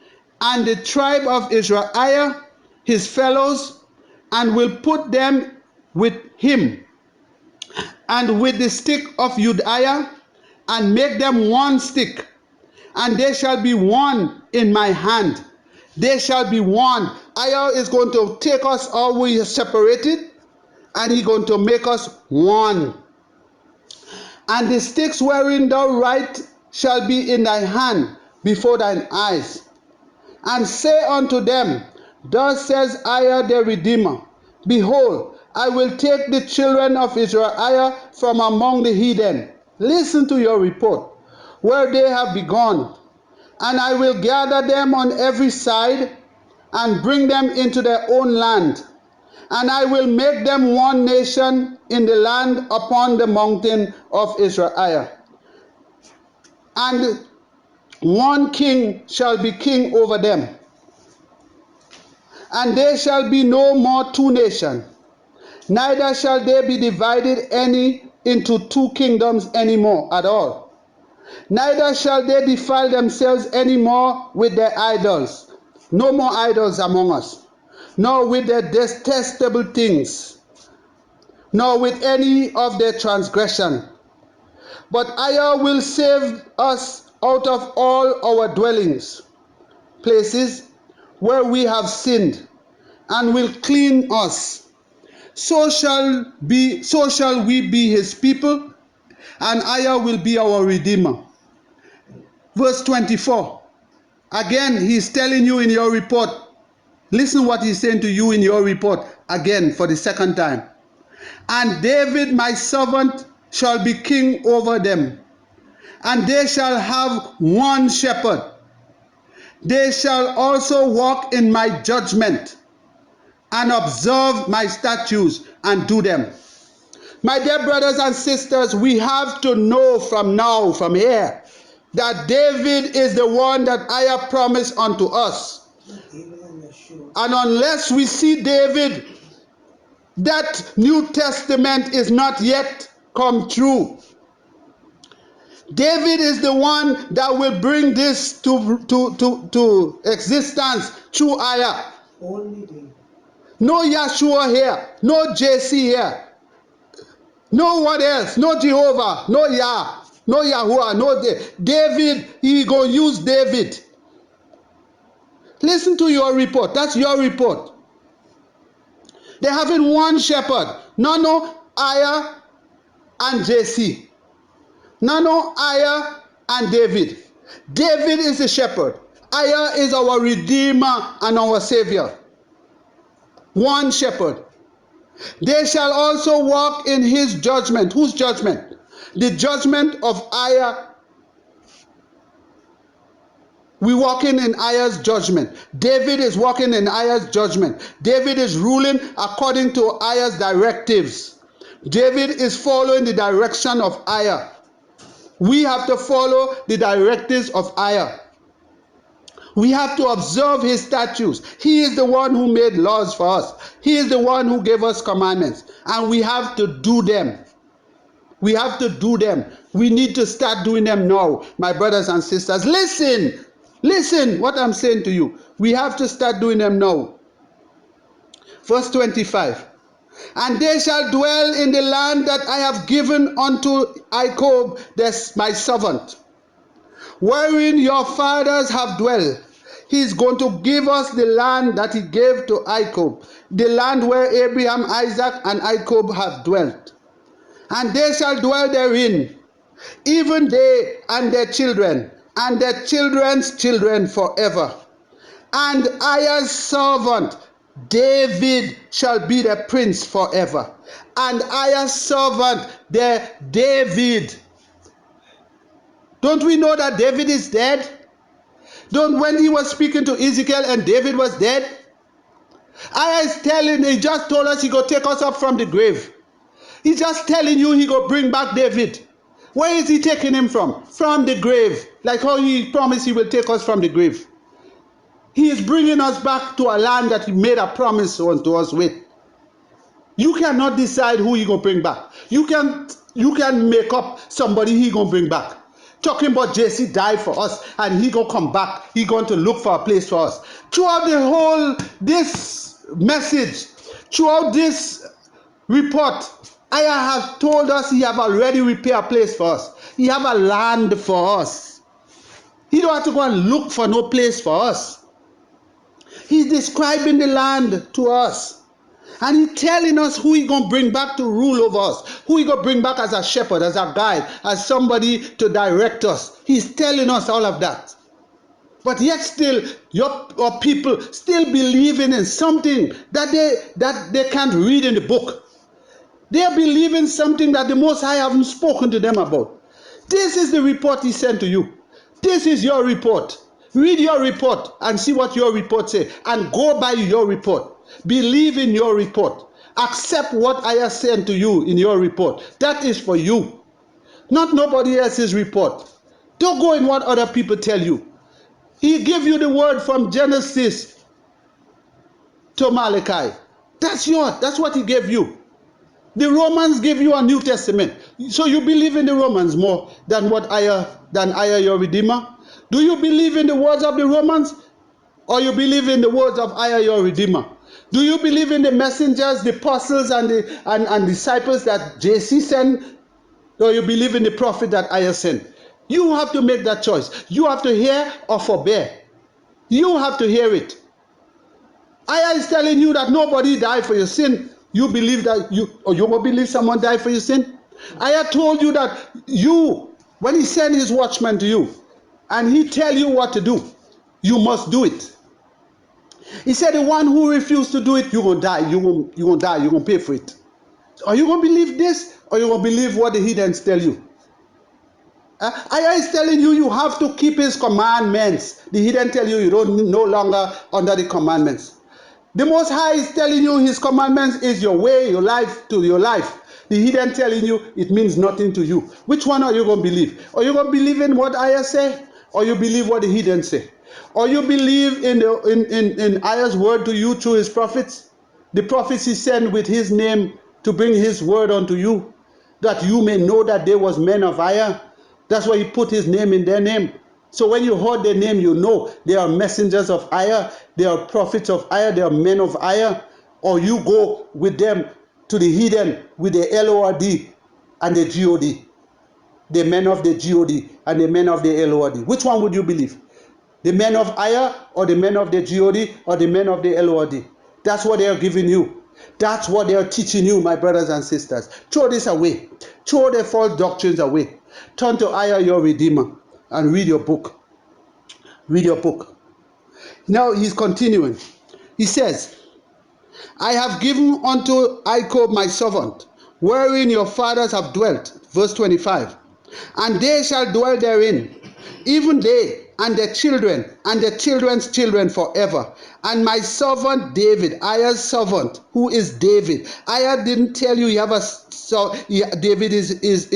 and the tribe of EZER-IAH, his fellows, and will put them with him, and with the stick of Judah, and make them one stick, and they shall be one in my hand. They shall be one. IAH is going to take us all we are separated, and he's going to make us one. And the sticks wherein thou write shall be in thy hand before thine eyes. And say unto them, thus says IAH the Redeemer, behold, I will take the children of EZER-IAH from among the heathen. Listen to your report, where they have begun. And I will gather them on every side, and bring them into their own land. And I will make them one nation in the land upon the mountain of EZER-IAH. And one king shall be king over them. And there shall be no more two nations, neither shall they be divided any into two kingdoms any more at all. Neither shall they defile themselves any more with their idols. No more idols among us, nor with their detestable things, nor with any of their transgression. But IAH will save us out of all our dwellings, places where we have sinned, and will clean us. So shall we be his people, and IAH will be our Redeemer. Verse 24. Again, he's telling you in your report. Listen what he's saying to you in your report again for the second time. And David my servant shall be king over them, and they shall have one shepherd. They shall also walk in my judgment, and observe my statutes, and do them. My dear brothers and sisters, we have to know from here, that David is the one that IAH promised unto us. And unless we see David, that New Testament is not yet come true. David is the one that will bring this to existence through IAH. Only David. No Yeshua here, no JC here, no what else, no Jehovah, no Yah, no Yahuwah, no David. He gonna use David. Listen to your report. That's your report. They're having one shepherd. No, IAH and JC. No, IAH and David. David is the shepherd. IAH is our Redeemer and our Savior. One shepherd. They shall also walk in his judgment. Whose judgment? The judgment of IAH. We walking in IAH's judgment. David is walking in IAH's judgment. David is ruling according to IAH's directives. David is following the direction of IAH. We have to follow the directives of IAH. We have to observe his statutes. He is the one who made laws for us. He is the one who gave us commandments. And we have to do them. We have to do them. We need to start doing them now, my brothers and sisters. Listen. Listen what I'm saying to you. We have to start doing them now. Verse 25. And they shall dwell in the land that I have given unto Jacob, my servant, wherein your fathers have dwelt. He is going to give us the land that he gave to Jacob, the land where Abraham, Isaac, and Jacob have dwelt. And they shall dwell therein, even they and their children, and their children's children forever. And IAH's servant David shall be the prince forever. And IAH's servant, the David. Don't we know that David is dead? When he was speaking to Ezekiel and David was dead? IAH is telling, he just told us he go take us up from the grave. He's just telling you he go bring back David. Where is he taking him from? From the grave. Like how he promised he will take us from the grave. He is bringing us back to a land that he made a promise unto us with. You cannot decide who he gonna bring back. You can make up somebody he gonna bring back. Talking about JC died for us and he gonna come back. He going to look for a place for us. Throughout the whole this message, throughout this report, Ayah has told us he have already prepared a place for us. He have a land for us. He don't have to go and look for no place for us. He's describing the land to us. And he's telling us who he going to bring back to rule over us. Who he going to bring back as a shepherd, as a guide, as somebody to direct us. He's telling us all of that. But yet still, your people still believing in something that they can't read in the book. They are believing something that the Most High haven't spoken to them about. This is the report he sent to you. This is your report. Read your report and see what your report says. And go by your report. Believe in your report. Accept what I have sent to you in your report. That is for you. Not nobody else's report. Don't go in what other people tell you. He gave you the word from Genesis to Malachi. That's yours. That's what he gave you. The Romans gave you a New Testament. So you believe in the Romans more than Ayah your Redeemer? Do you believe in the words of the Romans? Or you believe in the words of Ayah your Redeemer? Do you believe in the messengers, the apostles, and disciples that JC sent? Or you believe in the prophet that Ayah sent? You have to make that choice. You have to hear or forbear. You have to hear it. Ayah is telling you that nobody died for your sin. You believe that you will believe someone died for your sin? Ayah told you that when he sent his watchman to you, and he tell you what to do, you must do it. He said the one who refused to do it, you're going to die. You're going to die. You're going to pay for it. Are you going to believe this? Or you going to believe what the heathens tell you? Ayah is telling you you have to keep his commandments. The heathen tell you don't no longer under the commandments. The Most High is telling you his commandments is your way, your life to your life. The heathen telling you it means nothing to you. Which one are you going to believe? Are you going to believe in what Ayah say? Or you believe what the heathen say? Or you believe in Ayah's word to you through his prophets? The prophets he sent with his name to bring his word unto you, that you may know that they was men of Ayah. That's why he put his name in their name. So when you heard their name, you know they are messengers of Ayah, they are prophets of Ayah, they are men of Ayah. Or you go with them to the heathen with the LORD and the GOD. The men of the GOD and the men of the LORD. Which one would you believe? The men of Ayah or the men of the GOD or the men of the LORD? That's what they are giving you. That's what they are teaching you, my brothers and sisters. Throw this away. Throw the false doctrines away. Turn to Ayah your Redeemer and read your book. Read your book. Now he's continuing. He says, I have given unto Jacob my servant, wherein your fathers have dwelt. Verse 25. And they shall dwell therein, even they and their children and their children's children forever. And my servant David, Ayah's servant, who is David. Ayah didn't tell you you have a so David is his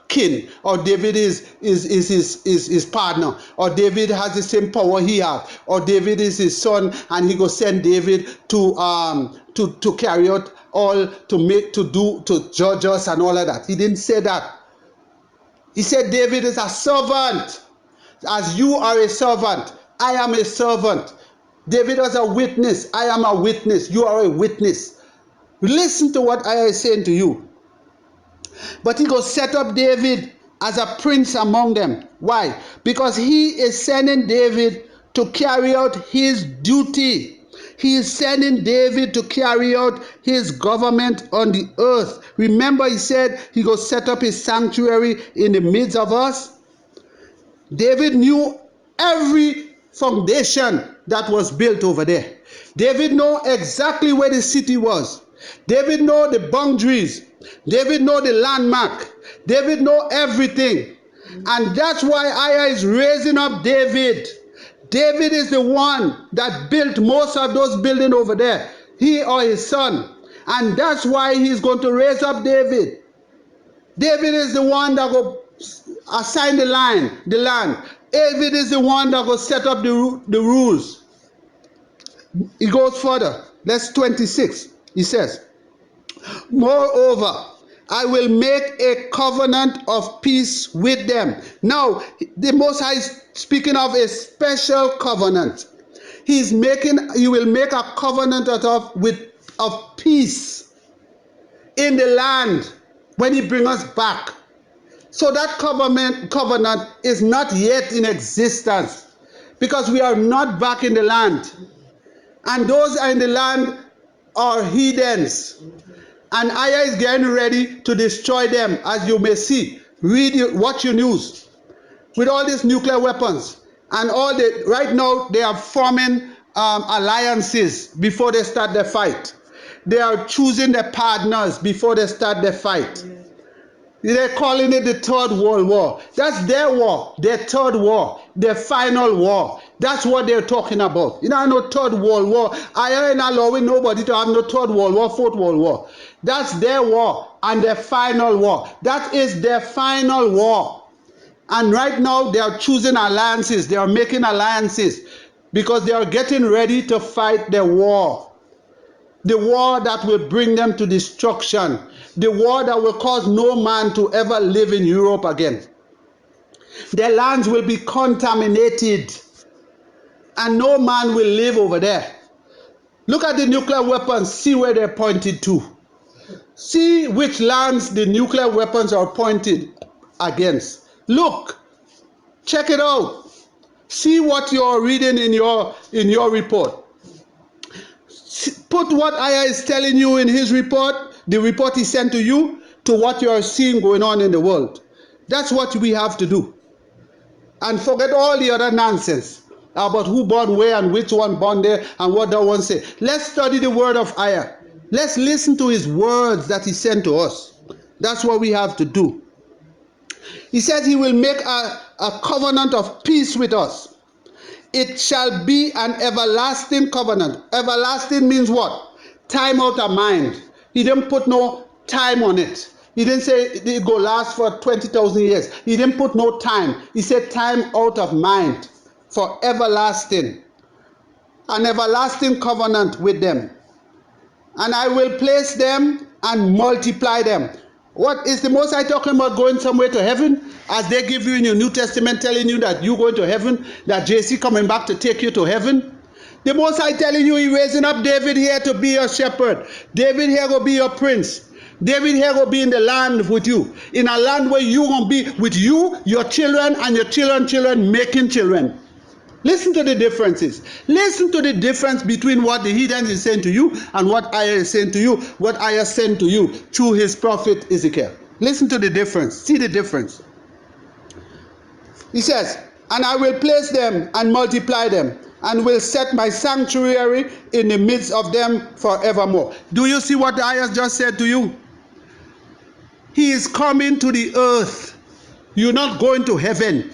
kin, or David is his partner, or David has the same power he have, or David is his son and he go send David to carry out all to judge us and all of that. He didn't say that. He said David is a servant. As you are a servant, I am a servant. David was a witness. I am a witness. You are a witness. Listen to what I am saying to you. But he goes set up David as a prince among them. Why? Because he is sending David to carry out his duty. He is sending David to carry out his government on the earth. Remember, he said he goes set up his sanctuary in the midst of us. David knew every foundation that was built over there. David knew exactly where the city was. David knew the boundaries. David knew the landmark. David knew everything. And that's why Ayah is raising up David. David is the one that built most of those buildings over there. He or his son. And that's why he's going to raise up David. David is the one that will assign the land. David is the one that will set up the rules. He goes further. That's 26. He says, moreover, I will make a covenant of peace with them. Now, the Most High is speaking of a special covenant. He will make a covenant of peace in the land when he brings us back. So that covenant is not yet in existence because we are not back in the land. And those are in the land are heathens. And EZER is getting ready to destroy them, as you may see. Watch your news. With all these nuclear weapons. And right now they are forming alliances before they start the fight. They are choosing their partners before they start the fight. They're calling it the Third World War. That's their war, their third war, their final war. That's what they're talking about. You know, no Third World War. I ain't allowing nobody to have no Third World War, Fourth World War. That's their war and their final war. That is their final war. And right now they are choosing alliances. They are making alliances because they are getting ready to fight the war. The war that will bring them to destruction. The war that will cause no man to ever live in Europe again. Their lands will be contaminated. And no man will live over there. Look at the nuclear weapons. See where they're pointed to. See which lands the nuclear weapons are pointed against. Look. Check it out. See what you're reading in your report. Put what EZER is telling you in his report, the report he sent to you, to what you are seeing going on in the world. That's what we have to do. And forget all the other nonsense about who born where and which one born there and what that one say. Let's study the word of EZER. Let's listen to his words that he sent to us. That's what we have to do. He says he will make a covenant of peace with us. It shall be an everlasting covenant. Everlasting means what? Time out of mind. He didn't put no time on it. He didn't say it go last for 20,000 years. He didn't put no time. He said time out of mind for everlasting. An everlasting covenant with them. And I will place them and multiply them. What is the Most High talking about? Going somewhere to heaven? As they give you in your New Testament telling you that you're going to heaven, that JC coming back to take you to heaven? The Most High telling you he raising up David here to be your shepherd. David here will be your prince. David here will be in the land with you. In a land where you going to be with you, your children, and your children making children. Listen to the differences. Listen to the difference between what the heathen is saying to you and what EZER is saying to you, what EZER sent to you through his prophet Ezekiel. Listen to the difference. See the difference. He says, and I will place them and multiply them, and will set my sanctuary in the midst of them forevermore. Do you see what EZER just said to you? He is coming to the earth. You're not going to heaven,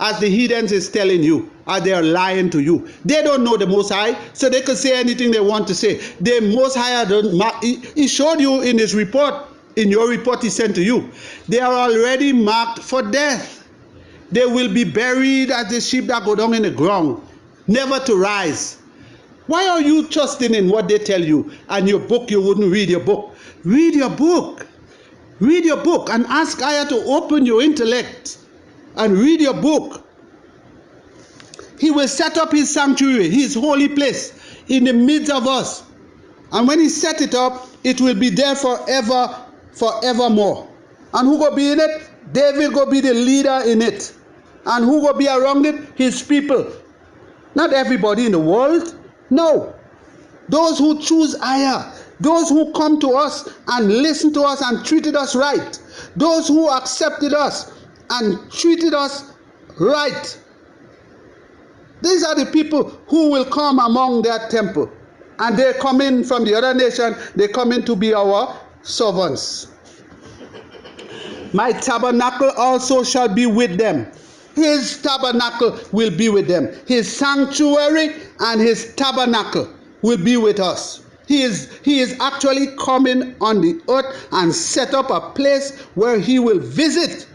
as the heathens is telling you, as they are lying to you. They don't know the Most High, so they can say anything they want to say. The Most High, he showed you in his report, in your report he sent to you. They are already marked for death. They will be buried as the sheep that go down in the ground, never to rise. Why are you trusting in what they tell you? And your book, you wouldn't read your book. Read your book. Read your book and ask EZER to open your intellect and read your book. He will set up his sanctuary, his holy place, in the midst of us. And when he set it up, it will be there forever, forevermore. And who will be in it? David will be the leader in it. And who will be around it? His people. Not everybody in the world. No. Those who choose EZER. Those who come to us and listen to us and treated us right. Those who accepted us and treated us right. These are the people who will come among their temple. And they come in from the other nation. They come in to be our servants. My tabernacle also shall be with them. His tabernacle will be with them. His sanctuary and his tabernacle will be with us. He is actually coming on the earth and set up a place where he will visit.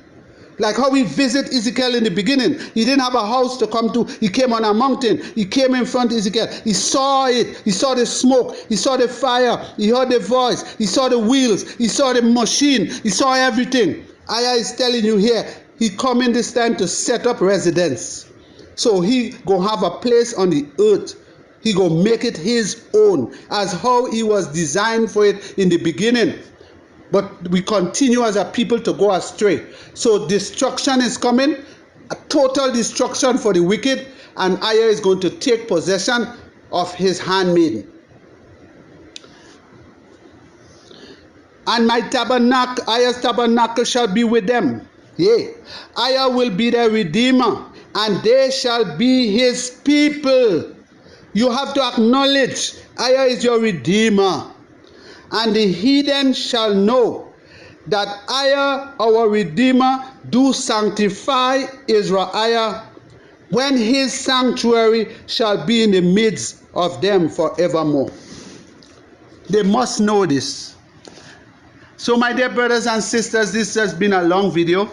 Like how we visit Ezekiel in the beginning. He didn't have a house to come to. He came on a mountain. He came in front of Ezekiel. He saw it. He saw the smoke. He saw the fire. He heard the voice. He saw the wheels. He saw the machine. He saw everything. Aya is telling you here, he coming this time to set up residence. So he gonna have a place on the earth. He gonna make it his own, as how he was designed for it in the beginning. But we continue as a people to go astray. So destruction is coming, a total destruction for the wicked, and Aya is going to take possession of his handmaiden. And my tabernacle, Aya's tabernacle shall be with them. Yea, Aya will be their redeemer, and they shall be his people. You have to acknowledge Aya is your redeemer. And the heathen shall know that Aya, our Redeemer, do sanctify Israel, when his sanctuary shall be in the midst of them forevermore. They must know this. So my dear brothers and sisters, this has been a long video,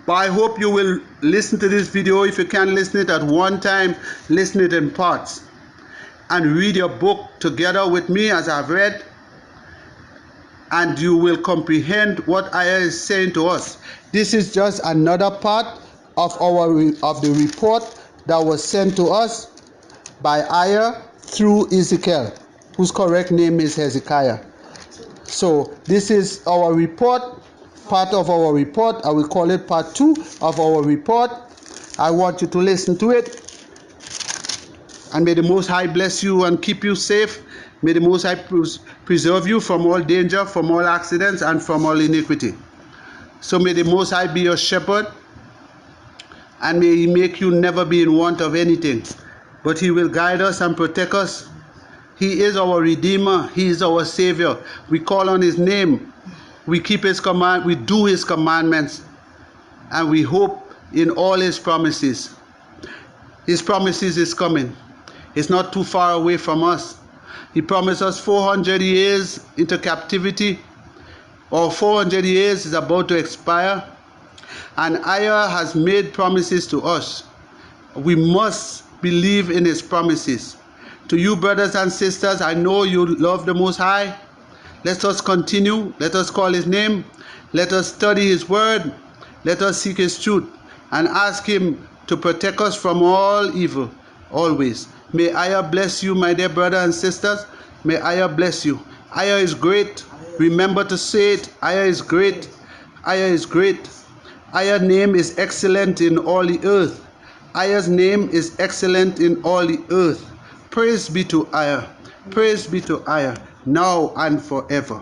but I hope you will listen to this video. If you can listen it at one time, listen it in parts, and read your book together with me as I've read, and you will comprehend what Aya is saying to us. This is just another part of the report that was sent to us by Aya through Ezekiel, whose correct name is Hezekiah. So this is our report, part of our report. I will call it part 2 of our report. I want you to listen to it. And may the Most High bless you and keep you safe. May the Most High preserve you from all danger, from all accidents, and from all iniquity. So may the Most High be your shepherd, and may he make you never be in want of anything, but he will guide us and protect us. He is our Redeemer. He is our Savior. We call on his name. We keep his command. We do his commandments, and we hope in all his promises. His promises is coming. It's not too far away from us. He promised us 400 years into captivity, or 400 years is about to expire, and Aya has made promises to us. We must believe in his promises. To you, brothers and sisters, I know you love the Most High. Let us continue. Let us call his name. Let us study his word. Let us seek his truth and ask him to protect us from all evil always. May Aya bless you, my dear brothers and sisters. May Aya bless you. Aya is great. Remember to say it. Aya is great. Aya is great. Aya's name is excellent in all the earth. Aya's name is excellent in all the earth. Praise be to Aya. Praise be to Aya, now and forever.